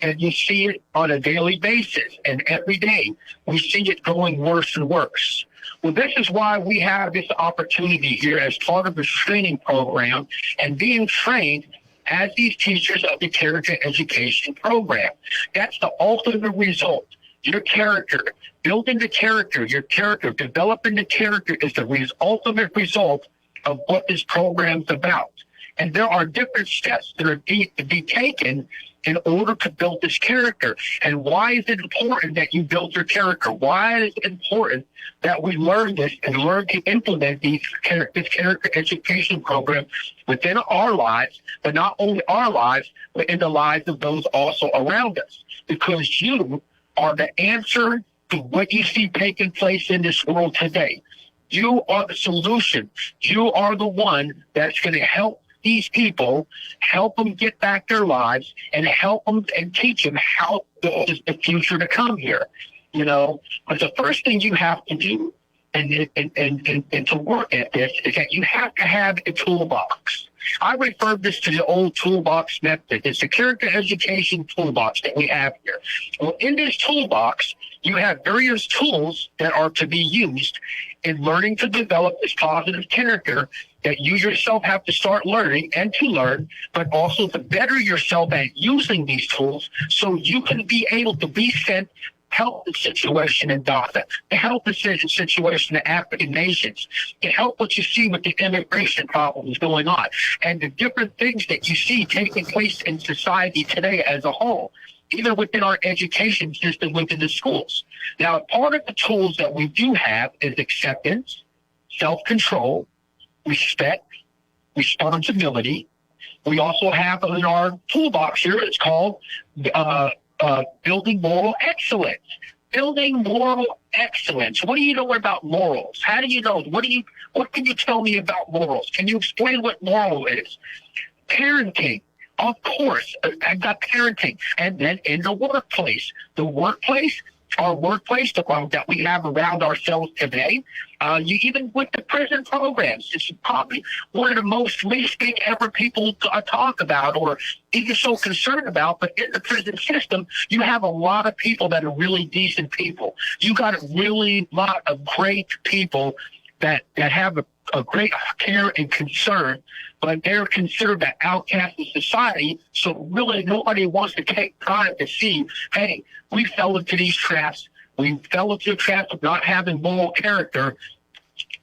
And you see it on a daily basis, and every day we see it going worse and worse. Well, this is why we have this opportunity here as part of this training program and being trained as these teachers of the character education program. That's the ultimate result. Your character, building the character, your character, developing the character is the ultimate result of what this program's about. And there are different steps that are to be taken in order to build this character. And why is it important that you build your character? Why is it important that we learn this and learn to implement this character education program within our lives, but not only our lives, but in the lives of those also around us? Because you are the answer to what you see taking place in this world today. You are the solution. You are the one that's going to help these people, help them get back their lives, and help them and teach them how the future to come here. You know, but the first thing you have to do and to work at this is that you have to have a toolbox. I refer this to the old toolbox method. It's the character education toolbox that we have here. Well, in this toolbox, you have various tools that are to be used in learning to develop this positive character that you yourself have to start learning and to learn, but also to better yourself at using these tools so you can be able to be sent help the situation in Gaza, to help the situation in African nations, to help what you see with the immigration problems going on, and the different things that you see taking place in society today as a whole, even within our education system within the schools. Now, part of the tools that we do have is acceptance, self-control, respect, responsibility. We also have in our toolbox here, it's called building moral excellence. Building moral excellence. What do you know about morals? How do you know? What can you tell me about morals? Can you explain what moral is? Parenting. Of course, I've got parenting. And then in the workplace. Our workplace that we have around ourselves today, you even with the prison programs, it's probably one of the most least thing ever people talk about or even so concerned about. But in the prison system, you have a lot of people that are really decent people. You got a really lot of great people that have a great care and concern, but they're considered the outcast of society. So really nobody wants to take time to see, hey, we fell into these traps. We fell into the traps of not having moral character,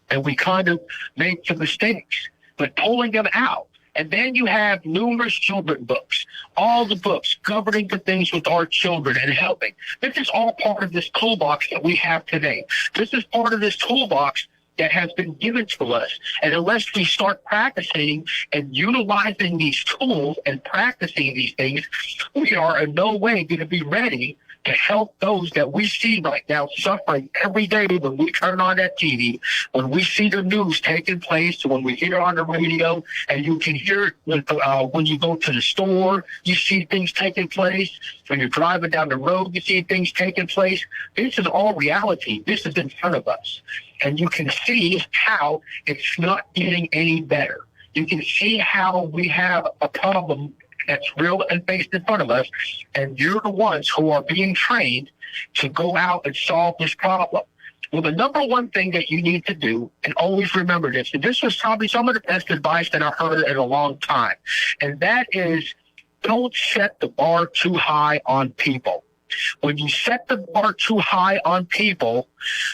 and we kind of made some mistakes. But pulling them out. And then you have numerous children books, all the books governing the things with our children and helping. This is all part of this toolbox that we have today. This is part of this toolbox that has been given to us. And unless we start practicing and utilizing these tools and practicing these things, we are in no way going to be ready to help those that we see right now suffering every day when we turn on that TV, when we see the news taking place, when we hear on the radio, and you can hear it when you go to the store, you see things taking place. When you're driving down the road, you see things taking place. This is all reality. This is in front of us. And you can see how it's not getting any better. You can see how we have a problem that's real and faced in front of us, and you're the ones who are being trained to go out and solve this problem. Well, the number one thing that you need to do, and always remember this, and this was probably some of the best advice that I've heard in a long time, and that is don't set the bar too high on people. When you set the bar too high on people,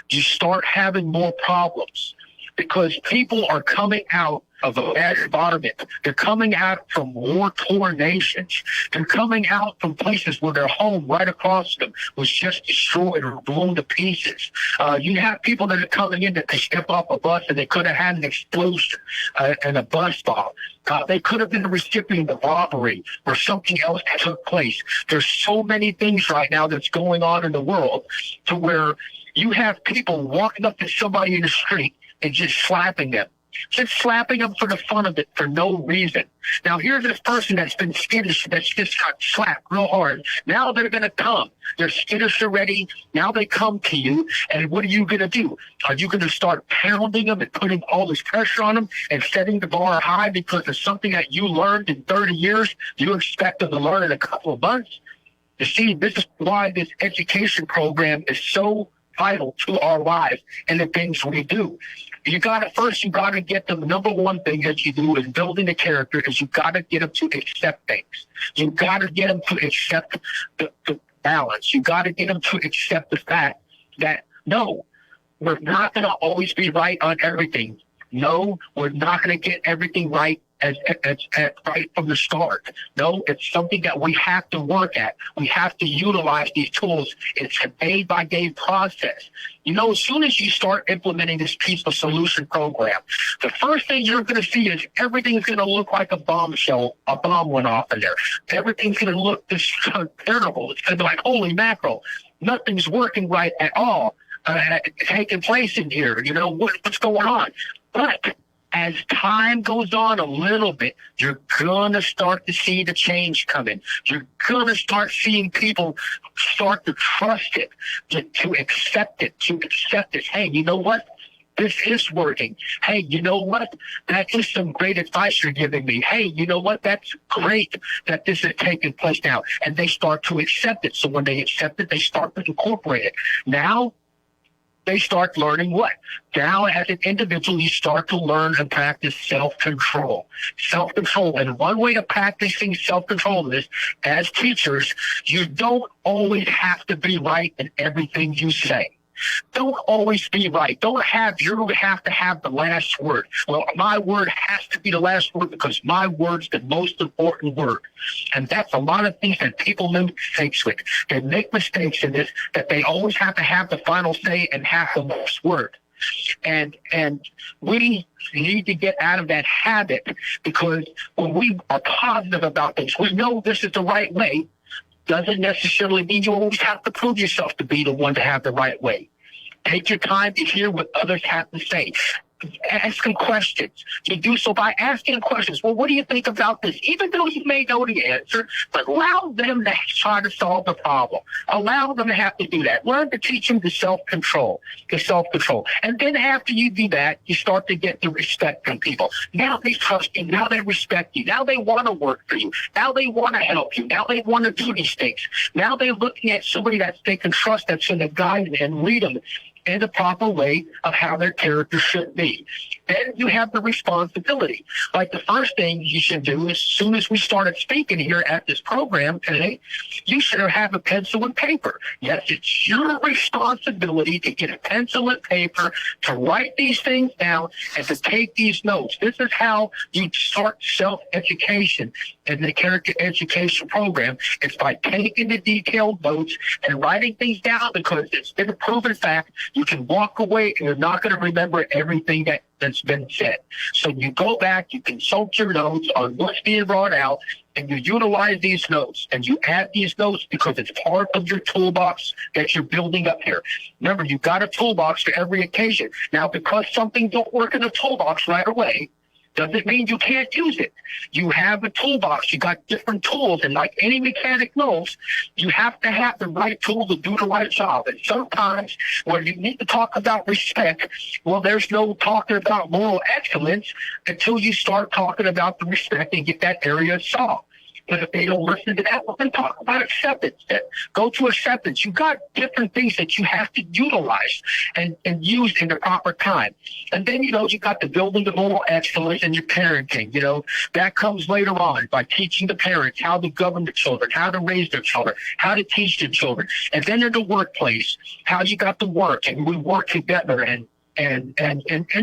you start having more problems because people are coming out of a bad environment. They're coming out from war-torn nations. They're coming out from places where their home right across them was just destroyed or blown to pieces. You have people that are coming in that they step off a bus and they could have had an explosion and a bus stop. They could have been the recipient of robbery or something else that took place. There's so many things right now that's going on in the world to where you have people walking up to somebody in the street and just slapping them. Just slapping them for the fun of it for no reason. Now, here's this person that's been skittish, that's just got slapped real hard. Now they're going to come. They're skittish already. Now they come to you, and what are you going to do? Are you going to start pounding them and putting all this pressure on them and setting the bar high because of something that you learned in 30 years you expect them to learn in a couple of months? You see, this is why this education program is so vital to our lives and the things we do. You got to get them. The number one thing that you do is building a character is you got to get them to accept things. You got to get them to accept the balance. You got to get them to accept the fact that, no, we're not going to always be right on everything. No, we're not going to get everything right right from the start. No, it's something that we have to work at. We have to utilize these tools. It's a day-by-day process. You know, as soon as you start implementing this peaceful solution program, the first thing you're going to see is everything's going to look like a bombshell. A bomb went off in there. Everything's going to look this terrible. It's going to be like, holy mackerel, nothing's working right at all taking place in here. You know, what's going on? But as time goes on a little bit, you're going to start to see the change coming. You're going to start seeing people start to trust it, to accept it, Hey, you know what? This is working. Hey, you know what? That is some great advice you're giving me. Hey, you know what? That's great that this is taking place now. And they start to accept it. So when they accept it, they start to incorporate it. Now, they start learning what? Now, as an individual, you start to learn and practice self-control. Self-control. And one way of practicing self-control is, as teachers, you don't always have to be right in everything you say. Don't always be right. You have to have the last word. Well, my word has to be the last word because my word's the most important word. And that's a lot of things that people make mistakes with. They make mistakes in this, that they always have to have the final say and have the last word. And we need to get out of that habit, because when we are positive about things, we know this is the right way. Doesn't necessarily mean you always have to prove yourself to be the one to have the right way. Take your time to hear what others have to say. Ask them questions. You do so by asking questions. Well, what do you think about this? Even though you may know the answer, but allow them to try to solve the problem. Allow them to have to do that. Learn to teach them the self-control. And then after you do that, you start to get the respect from people. Now they trust you. Now they respect you. Now they want to work for you. Now they want to help you. Now they want to do these things. Now they're looking at somebody that they can trust, that's going to guide them and lead them in the proper way of how their character should be. Then you have the responsibility. Like the first thing you should do, as soon as we started speaking here at this program today, you should have a pencil and paper. Yes, it's your responsibility to get a pencil and paper, to write these things down, and to take these notes. This is how you start self-education in the character education program. It's by taking the detailed notes and writing things down, because it's been a proven fact. You can walk away and you're not going to remember everything that's been said. So you go back, you consult your notes on what's being brought out, and you utilize these notes, and you add these notes because it's part of your toolbox that you're building up here. Remember, you've got a toolbox for every occasion. Now, because something don't work in a toolbox right away, doesn't mean you can't use it. You have a toolbox. You got different tools, and like any mechanic knows, you have to have the right tool to do the right job. And sometimes when you need to talk about respect, well, there's no talking about moral excellence until you start talking about the respect and get that area solved. But if they don't listen to that, well, then talk about acceptance. Go to acceptance. You got different things that you have to utilize and use in the proper time. And then, you got the building the moral excellence and your parenting. That comes later on by teaching the parents how to govern the children, how to raise their children, how to teach their children. And then in the workplace, how you got to work, and we work together and in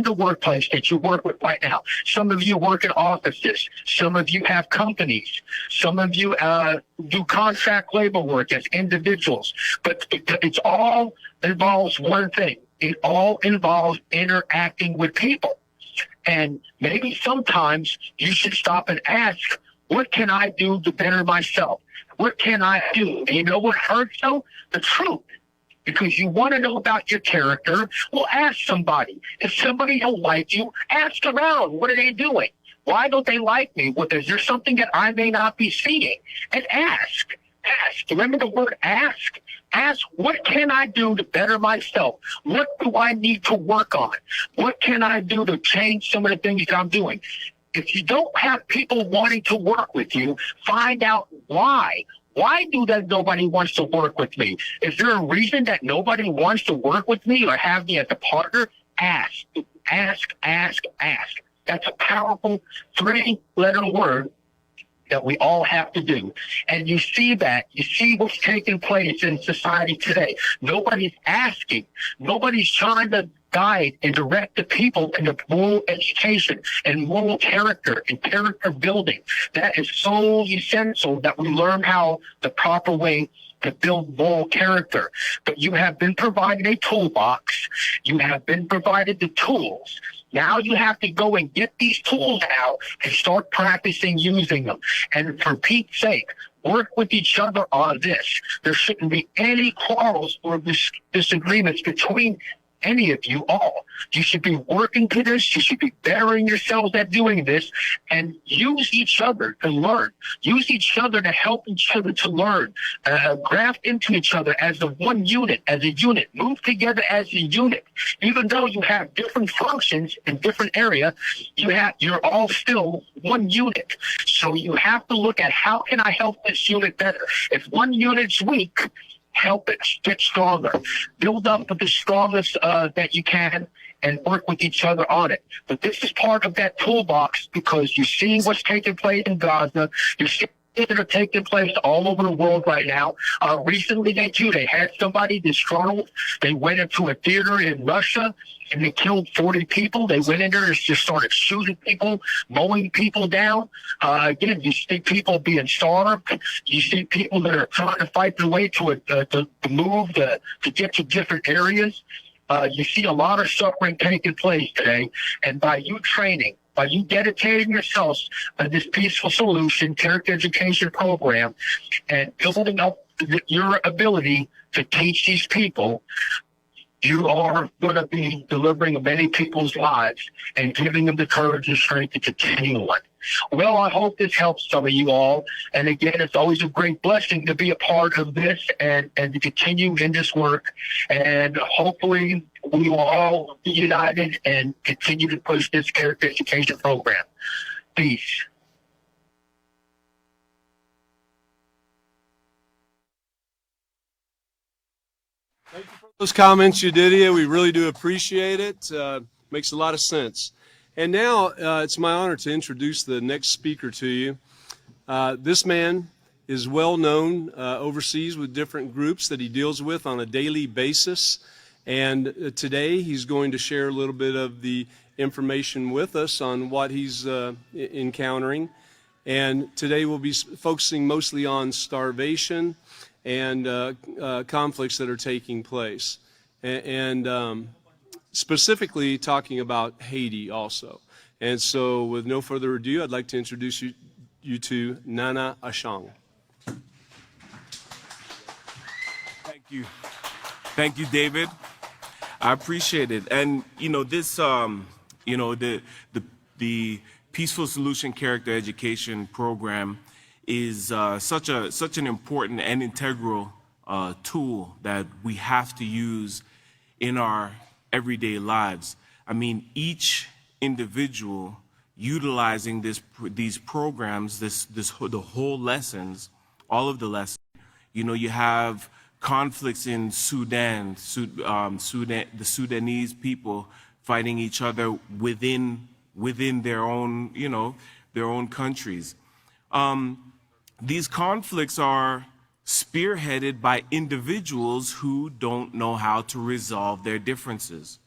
the workplace that you work with right now. Some of you work in offices. Some of you have companies. Some of you do contract labor work as individuals. But it's all involves one thing. It all involves interacting with people. And maybe sometimes you should stop and ask, what can I do to better myself? What can I do? And you know what hurts though? The truth. Because you want to know about your character, well, ask somebody. If somebody don't like you, ask around. What are they doing? Why don't they like me? Well, is there something that I may not be seeing? And ask. Ask. Remember the word ask? Ask, what can I do to better myself? What do I need to work on? What can I do to change some of the things that I'm doing? If you don't have people wanting to work with you, find out why. Why nobody wants to work with me? Is there a reason that nobody wants to work with me or have me as a partner? Ask, ask, ask, ask. That's a powerful 3-letter word that we all have to do. And you see that. You see what's taking place in society today. Nobody's asking. Nobody's trying to guide and direct the people into moral education and moral character and character building. That is so essential that we learn how the proper way to build moral character. But you have been provided a toolbox. You have been provided the tools. Now you have to go and get these tools out and start practicing using them. And for Pete's sake, work with each other on this. There shouldn't be any quarrels or disagreements between any of you all. You should be working to this. You should be bettering yourselves at doing this, and use each other to learn. Use each other to help each other to learn. Graft into each other as a one unit, as a unit. Move together as a unit. Even though you have different functions in different area, you're all still one unit. So you have to look at, how can I help this unit better? If one unit's weak, help it get stronger. Build up with the strongest that you can and work with each other on it. But this is part of that toolbox, because you're seeing what's taking place in Gaza. You're seeing things that are taking place all over the world right now. Recently, they had somebody disgruntled. They went into a theater in Russia and they killed 40 people. They went in there and just started shooting people, mowing people down. Again, you see people being starved. You see people that are trying to fight their way to move to get to different areas. You see a lot of suffering taking place today. And by you training, by you dedicating yourselves to this peaceful solution, character education program, and building up your ability to teach these people, you are going to be delivering many people's lives and giving them the courage and strength to continue on. Well, I hope this helps some of you all. And again, it's always a great blessing to be a part of this and to continue in this work. And hopefully we will all be united and continue to push this character education program. Peace. Those comments, Yedidia, we really do appreciate it. Makes a lot of sense. And now it's my honor to introduce the next speaker to you. This man is well known overseas with different groups that he deals with on a daily basis. And today he's going to share a little bit of the information with us on what he's encountering. And today we'll be focusing mostly on starvation and conflicts that are taking place. And specifically talking about Haiti also. And so with no further ado, I'd like to introduce you to Nana Ashang. Thank you. Thank you, David. I appreciate it. And, you know, this, you know, the Peaceful Solution Character Education Program is such an important and integral tool that we have to use in our everyday lives. I mean, each individual utilizing these programs, the whole lessons, all of the lessons. You know, you have conflicts in Sudan, the Sudanese people fighting each other within their own, you know, their own countries. These conflicts are spearheaded by individuals who don't know how to resolve their differences.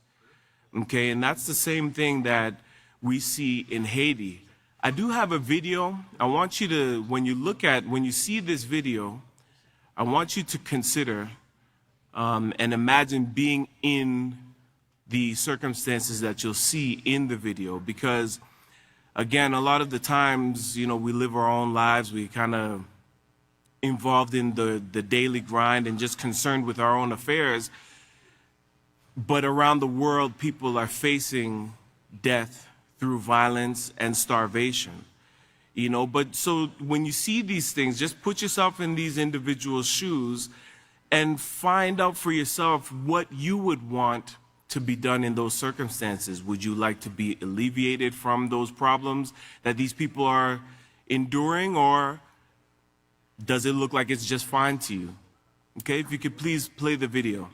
Okay, and that's the same thing that we see in Haiti. I do have a video. I want you to, when you see this video, I want you to consider and imagine being in the circumstances that you'll see in the video, because again, a lot of the times, you know, we live our own lives, we kind of involved in the daily grind and just concerned with our own affairs. But around the world, people are facing death through violence and starvation. You know, but so when you see these things, just put yourself in these individuals' shoes and find out for yourself what you would want to be done in those circumstances. Would you like to be alleviated from those problems that these people are enduring, or does it look like it's just fine to you? Okay, if you could please play the video.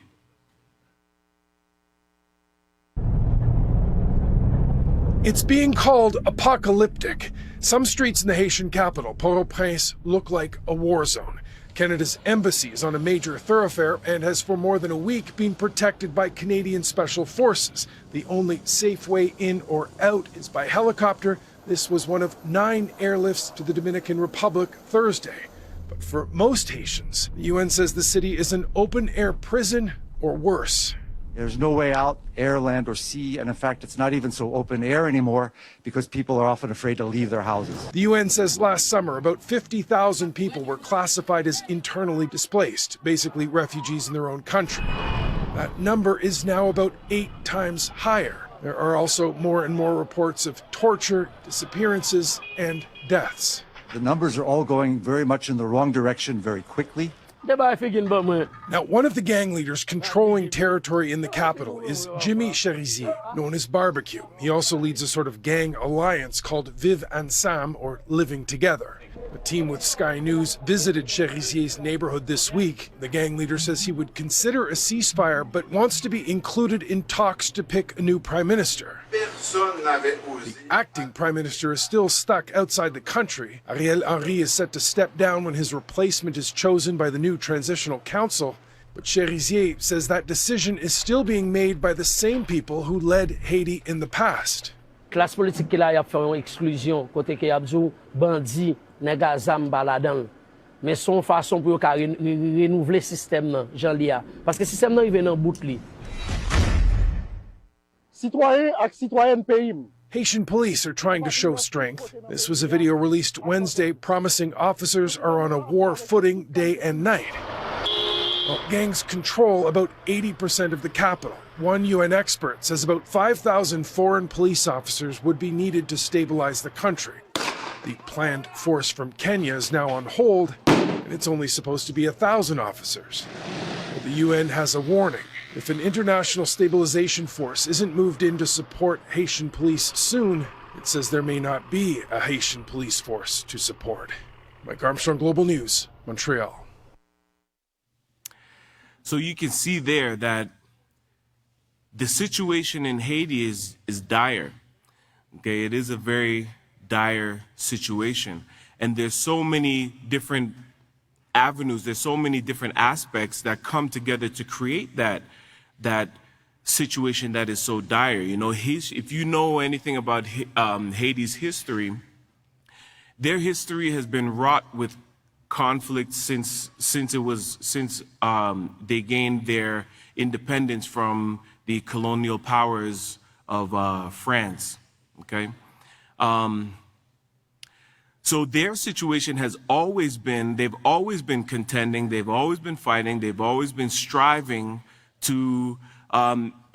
It's being called apocalyptic. Some streets in the Haitian capital, Port-au-Prince, look like a war zone. Canada's embassy is on a major thoroughfare and has for more than a week been protected by Canadian Special Forces. The only safe way in or out is by helicopter. This was one of 9 airlifts to the Dominican Republic Thursday. But for most Haitians, the UN says the city is an open-air prison or worse. There's no way out, air, land, or sea, and in fact, it's not even so open air anymore because people are often afraid to leave their houses. The UN says last summer, about 50,000 people were classified as internally displaced, basically refugees in their own country. That number is now about 8 times higher. There are also more and more reports of torture, disappearances, and deaths. The numbers are all going very much in the wrong direction very quickly. Now, one of the gang leaders controlling territory in the capital is Jimmy Cherizier, known as Barbecue. He also leads a sort of gang alliance called Vive Ensemble, or Living Together. A team with Sky News visited Cherizier's neighborhood this week. The gang leader says he would consider a ceasefire, but wants to be included in talks to pick a new prime minister. The acting prime minister is still stuck outside the country. Ariel Henry is set to step down when his replacement is chosen by the new transitional council. But Cherizier says that decision is still being made by the same people who led Haiti in the past. Classe politique qui là y a fait une exclusion côté que y a besoin bandi nèg azam baladan mais son façon pour renouveler système nan Jean Lia parce que système nan rive nan bout li. Citoyen ak citoyen pays. Haitian police are trying to show strength. This was a video released Wednesday promising officers are on a war footing day and night. Well, gangs control about 80% of the capital. One UN expert says about 5,000 foreign police officers would be needed to stabilize the country. The planned force from Kenya is now on hold, and it's only supposed to be 1,000 officers. Well, the UN has a warning. If an international stabilization force isn't moved in to support Haitian police soon, it says there may not be a Haitian police force to support. Mike Armstrong, Global News, Montreal. So you can see there that the situation in Haiti is dire. Okay, it is a very dire situation. And there's so many different avenues, there's so many different aspects that come together to create that situation that is so dire. You know, if you know anything about Haiti's history, their history has been wrought with conflict since they gained their independence from the colonial powers of France. Okay, so their situation has always been, they've always been contending, they've always been fighting, they've always been striving to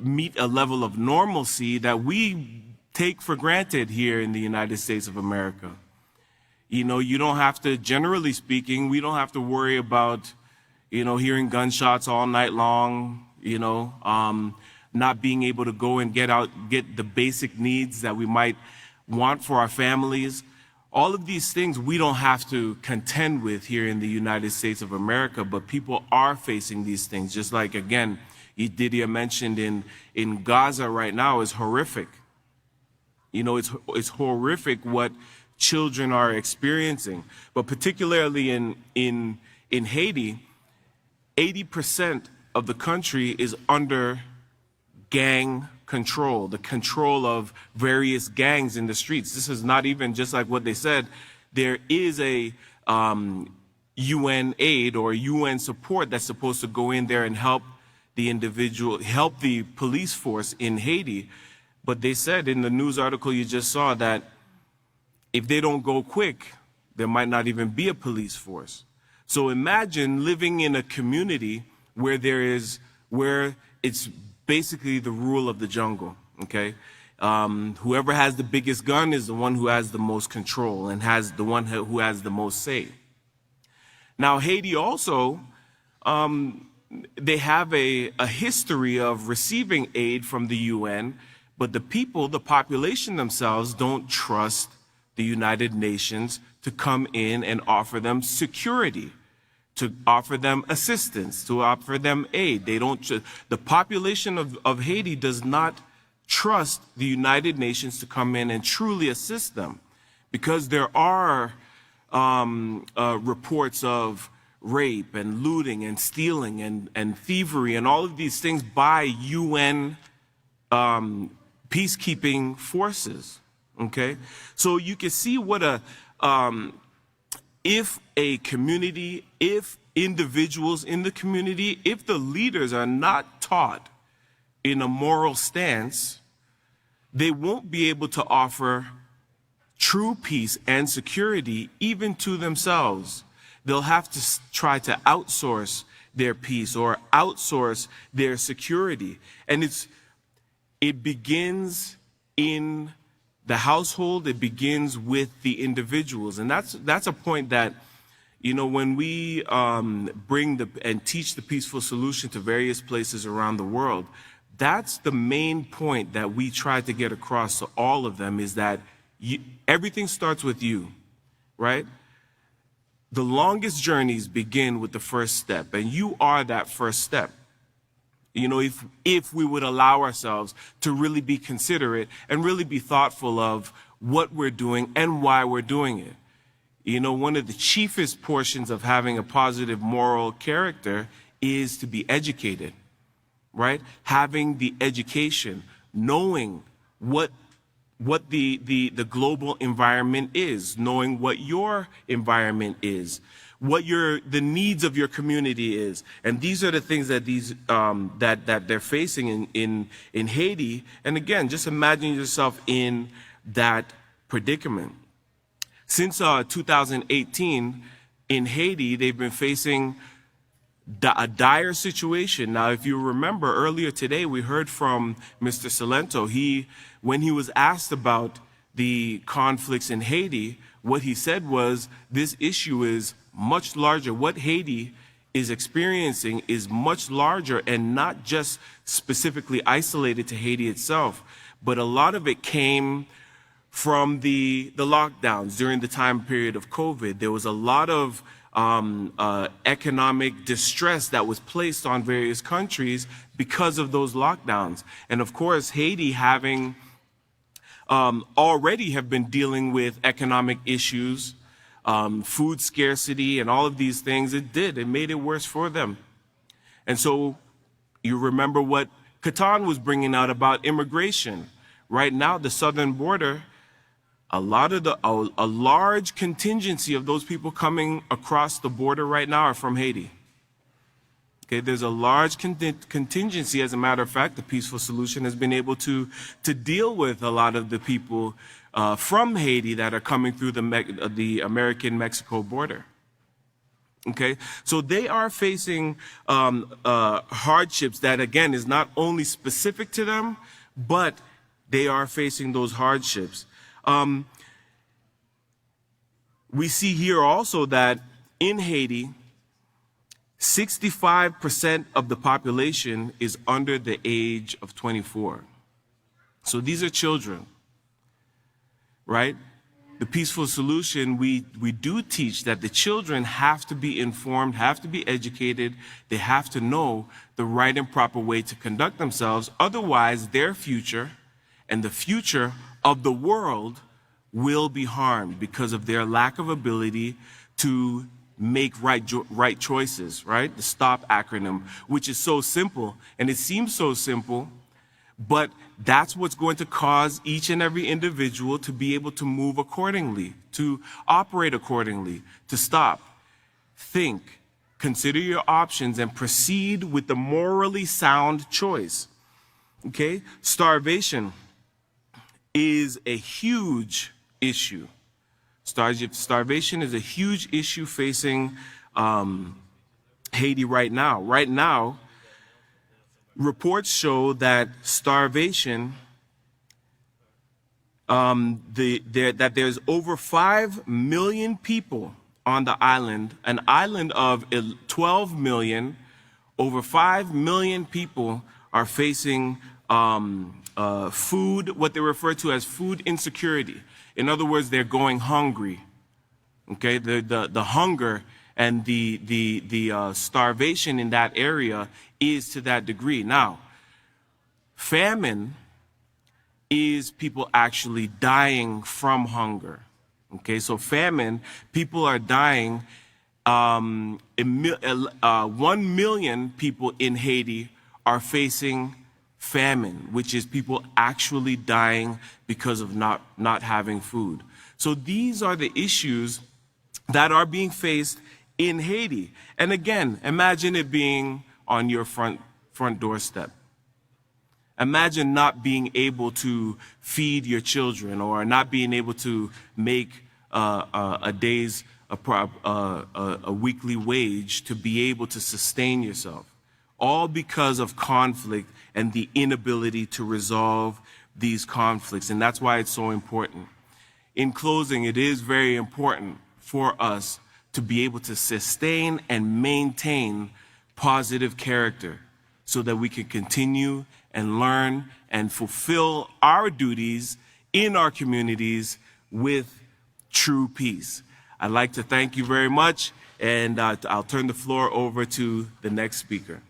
meet a level of normalcy that we take for granted here in the United States of America. You know, you don't have to, generally speaking, we don't have to worry about, you know, hearing gunshots all night long, you know, not being able to go and get the basic needs that we might want for our families. All of these things we don't have to contend with here in the United States of America, but people are facing these things. Just like, again, Didier mentioned in Gaza right now is horrific. You know, it's horrific what children are experiencing, but particularly in Haiti, 80% of the country is under gang control, the control of various gangs in the streets. This is not even just like what they said. There is a UN aid or UN support that's supposed to go in there and help the police force in Haiti. But they said in the news article you just saw that if they don't go quick, there might not even be a police force. So imagine living in a community where it's basically the rule of the jungle, okay? Whoever has the biggest gun is the one who has the most control and has the one who has the most say. Now, Haiti also, they have a history of receiving aid from the UN, but the population themselves don't trust the United Nations to come in and offer them security, to offer them assistance, to offer them aid. The population of Haiti does not trust the United Nations to come in and truly assist them, because there are reports of rape and looting and stealing and thievery and all of these things by UN peacekeeping forces. Okay, so you can see what if a community, if individuals in the community, if the leaders are not taught in a moral stance, they won't be able to offer true peace and security even to themselves. They'll have to try to outsource their peace or outsource their security. And it begins in the household, it begins with the individuals. And that's a point that, you know, when we bring and teach the peaceful solution to various places around the world, that's the main point that we try to get across to all of them, is that everything starts with you, right? The longest journeys begin with the first step, and you are that first step. You know, if we would allow ourselves to really be considerate and really be thoughtful of what we're doing and why we're doing it. You know, one of the chiefest portions of having a positive moral character is to be educated, right? Having the education, knowing what the global environment is, knowing what your environment is, what the needs of your community is. And these are the things that that they're facing in Haiti. And again, just imagine yourself in that predicament. Since 2018, in Haiti, they've been facing a dire situation. Now, if you remember earlier today, we heard from Mr. Salento. When he was asked about the conflicts in Haiti, what he said was, this issue is much larger. What Haiti is experiencing is much larger and not just specifically isolated to Haiti itself, but a lot of it came from the lockdowns during the time period of COVID. There was a lot of economic distress that was placed on various countries because of those lockdowns. And of course, Haiti having already have been dealing with economic issues, food scarcity, and all of these things, it made it worse for them. And so you remember what Catan was bringing out about immigration. Right now, the southern border, a large contingency of those people coming across the border right now are from Haiti. Okay, there's a large contingency. As a matter of fact, the Peaceful Solution has been able to deal with a lot of the people from Haiti that are coming through the American-Mexico border. Okay, so they are facing hardships that, again, is not only specific to them, but they are facing those hardships. We see here also that in Haiti, 65% of the population is under the age of 24. So these are children, right? The Peaceful Solution, we do teach that the children have to be informed, have to be educated, they have to know the right and proper way to conduct themselves. Otherwise, their future and the future of the world will be harmed because of their lack of ability to make right choices, right? The STOP acronym, which is so simple, and it seems so simple, but that's what's going to cause each and every individual to be able to move accordingly, to operate accordingly, to stop, think, consider your options, and proceed with the morally sound choice. Okay? Starvation is a huge issue. Starvation is a huge issue facing Haiti right now. Right now, reports show that starvation, that there's over 5 million people on the island, an island of 12 million, over 5 million people are facing food, what they refer to as food insecurity. In other words, they're going hungry. Okay, the hunger and the starvation in that area is to that degree. Now, famine is people actually dying from hunger. Okay, so famine, people are dying. 1 million people in Haiti are facing famine, which is people actually dying because of not having food. So these are the issues that are being faced in Haiti. And again, imagine it being on your front doorstep. Imagine not being able to feed your children or not being able to make a weekly wage to be able to sustain yourself, all because of conflict and the inability to resolve these conflicts. And that's why it's so important. In closing, it is very important for us to be able to sustain and maintain positive character so that we can continue and learn and fulfill our duties in our communities with true peace. I'd like to thank you very much, and I'll turn the floor over to the next speaker.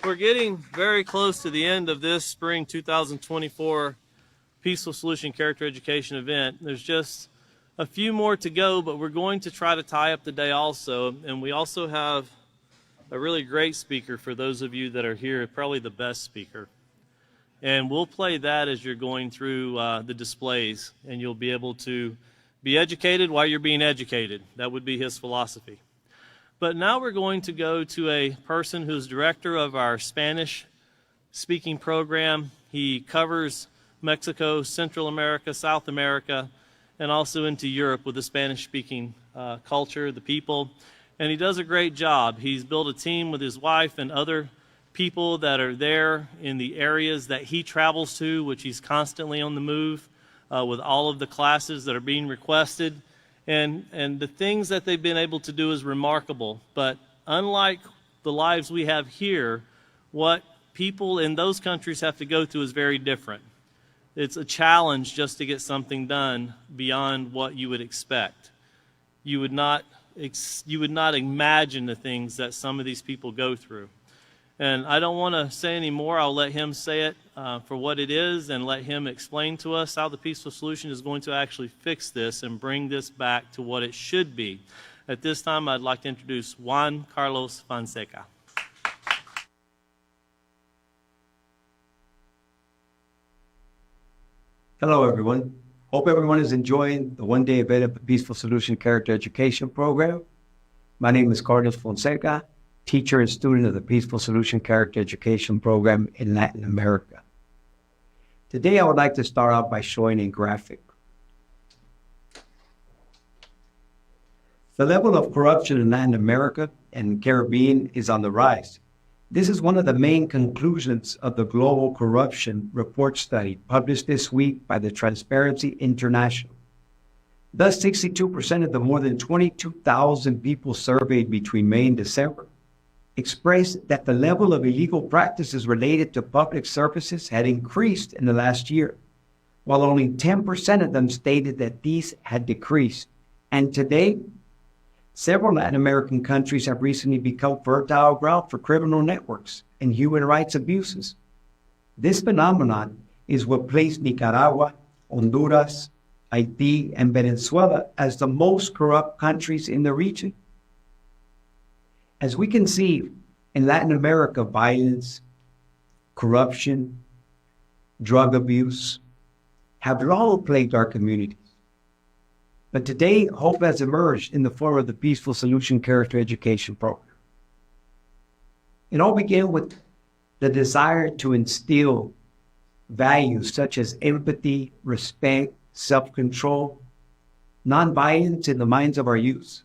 We're getting very close to the end of this spring 2024 Peaceful Solution Character Education event. There's just a few more to go, but we're going to try to tie up the day also. And we also have a really great speaker for those of you that are here, probably the best speaker. And we'll play that as you're going through the displays, and you'll be able to be educated while you're being educated. That would be his philosophy. But now we're going to go to a person who's director of our Spanish speaking program. He covers Mexico, Central America, South America, and also into Europe with the Spanish speaking culture, the people. And he does a great job. He's built a team with his wife and other people that are there in the areas that he travels to, which he's constantly on the move with all of the classes that are being requested. And the things that they've been able to do is remarkable. But unlike the lives we have here, what people in those countries have to go through is very different. It's a challenge just to get something done beyond what you would expect. You would not imagine the things that some of these people go through. And I don't want to say any more. I'll let him say it for what it is and let him explain to us how the Peaceful Solution is going to actually fix this and bring this back to what it should be. At this time, I'd like to introduce Juan Carlos Fonseca. Hello, everyone. Hope everyone is enjoying the one-day event of the Peaceful Solution Character Education Program. My name is Carlos Fonseca, teacher and student of the Peaceful Solution Character Education Program in Latin America. Today, I would like to start out by showing a graphic. The level of corruption in Latin America and Caribbean is on the rise. This is one of the main conclusions of the Global Corruption Report study published this week by the Transparency International. Thus, 62% of the more than 22,000 people surveyed between May and December expressed that the level of illegal practices related to public services had increased in the last year, while only 10% of them stated that these had decreased. And today, several Latin American countries have recently become fertile ground for criminal networks and human rights abuses. This phenomenon is what placed Nicaragua, Honduras, Haiti, and Venezuela as the most corrupt countries in the region. As we can see, in Latin America, violence, corruption, drug abuse have long plagued our communities. But today, hope has emerged in the form of the Peaceful Solution Character Education Program. It all began with the desire to instill values such as empathy, respect, self-control, nonviolence in the minds of our youth.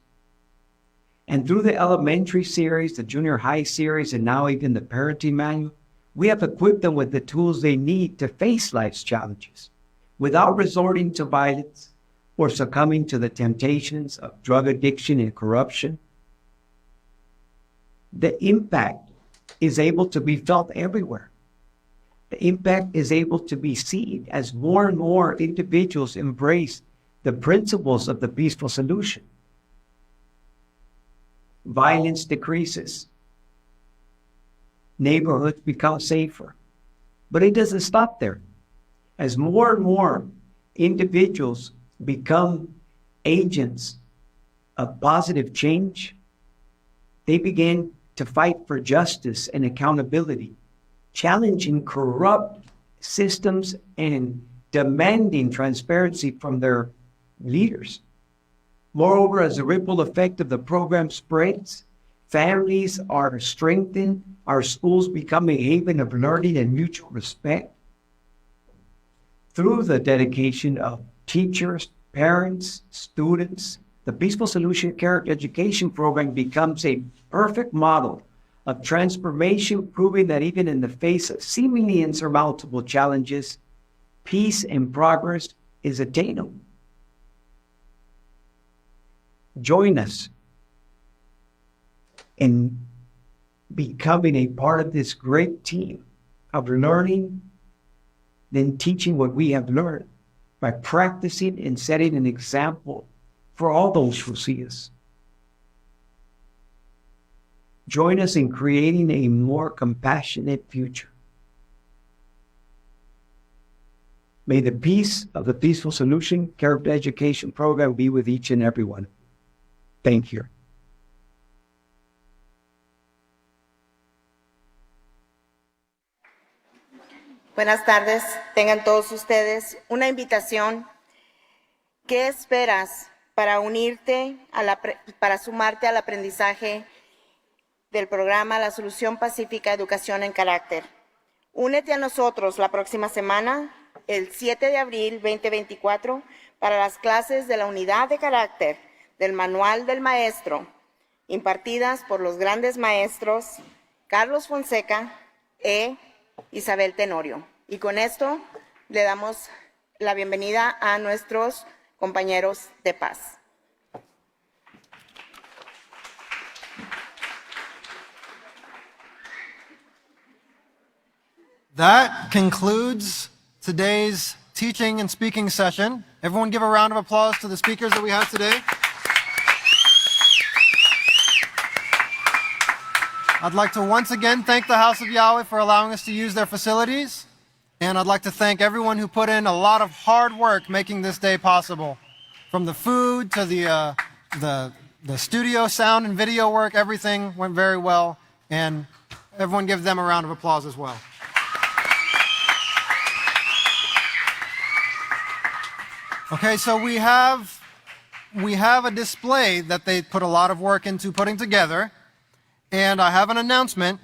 And through the elementary series, the junior high series, and now even the parenting manual, we have equipped them with the tools they need to face life's challenges without resorting to violence or succumbing to the temptations of drug addiction and corruption. The impact is able to be felt everywhere. The impact is able to be seen as more and more individuals embrace the principles of the peaceful solution. Violence decreases. neighborhoods become safer. But it doesn't stop there. As more and more individuals become agents of positive change, they begin to fight for justice and accountability, challenging corrupt systems and demanding transparency from their leaders. Moreover, as the ripple effect of the program spreads, families are strengthened, our schools become a haven of learning and mutual respect. Through the dedication of teachers, parents, students, the Peaceful Solution Character Education Program becomes a perfect model of transformation, proving that even in the face of seemingly insurmountable challenges, peace and progress is attainable. Join us in becoming a part of this great team of learning, then teaching what we have learned by practicing and setting an example for all those who see us. Join us in creating a more compassionate future. May the peace of the Peaceful Solution Character Education Program be with each and every one. Thank you. Buenas tardes, tengan todos ustedes una invitación. ¿Qué esperas para unirte, para sumarte al aprendizaje del programa La Solución Pacífica Educación en Carácter? Únete a nosotros la próxima semana, el 7 de abril 2024, para las clases de la Unidad de Carácter del Manual del Maestro, impartidas por los grandes maestros Carlos Fonseca e Isabel Tenorio. Y con esto le damos la bienvenida a nuestros compañeros de paz. That concludes today's teaching and speaking session. Everyone give a round of applause to the speakers that we had today. I'd like to once again thank the House of Yahweh for allowing us to use their facilities. And I'd like to thank everyone who put in a lot of hard work making this day possible. From the food to the studio sound and video work, everything went very well. And everyone give them a round of applause as well. Okay, so we have a display that they put a lot of work into putting together. And I have an announcement.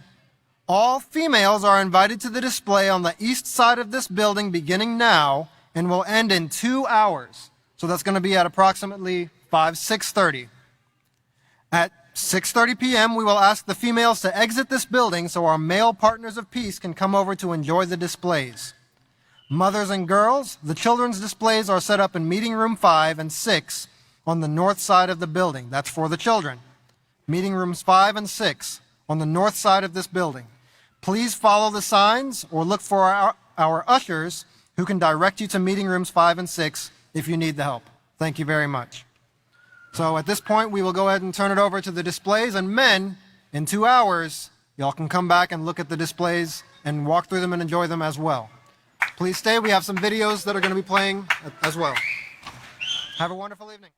All females are invited to the display on the east side of this building beginning now and will end in 2 hours. So that's going to be at approximately 6:30. At 6:30 p.m., we will ask the females to exit this building so our male partners of peace can come over to enjoy the displays. Mothers and girls, the children's displays are set up in meeting room 5 and 6 on the north side of the building. That's for the children. Meeting rooms 5 and 6 on the north side of this building. Please follow the signs or look for our ushers who can direct you to meeting rooms 5 and 6 if you need the help. Thank you very much. So at this point, we will go ahead and turn it over to the displays. And men, in 2 hours, y'all can come back and look at the displays and walk through them and enjoy them as well. Please stay. We have some videos that are going to be playing as well. Have a wonderful evening.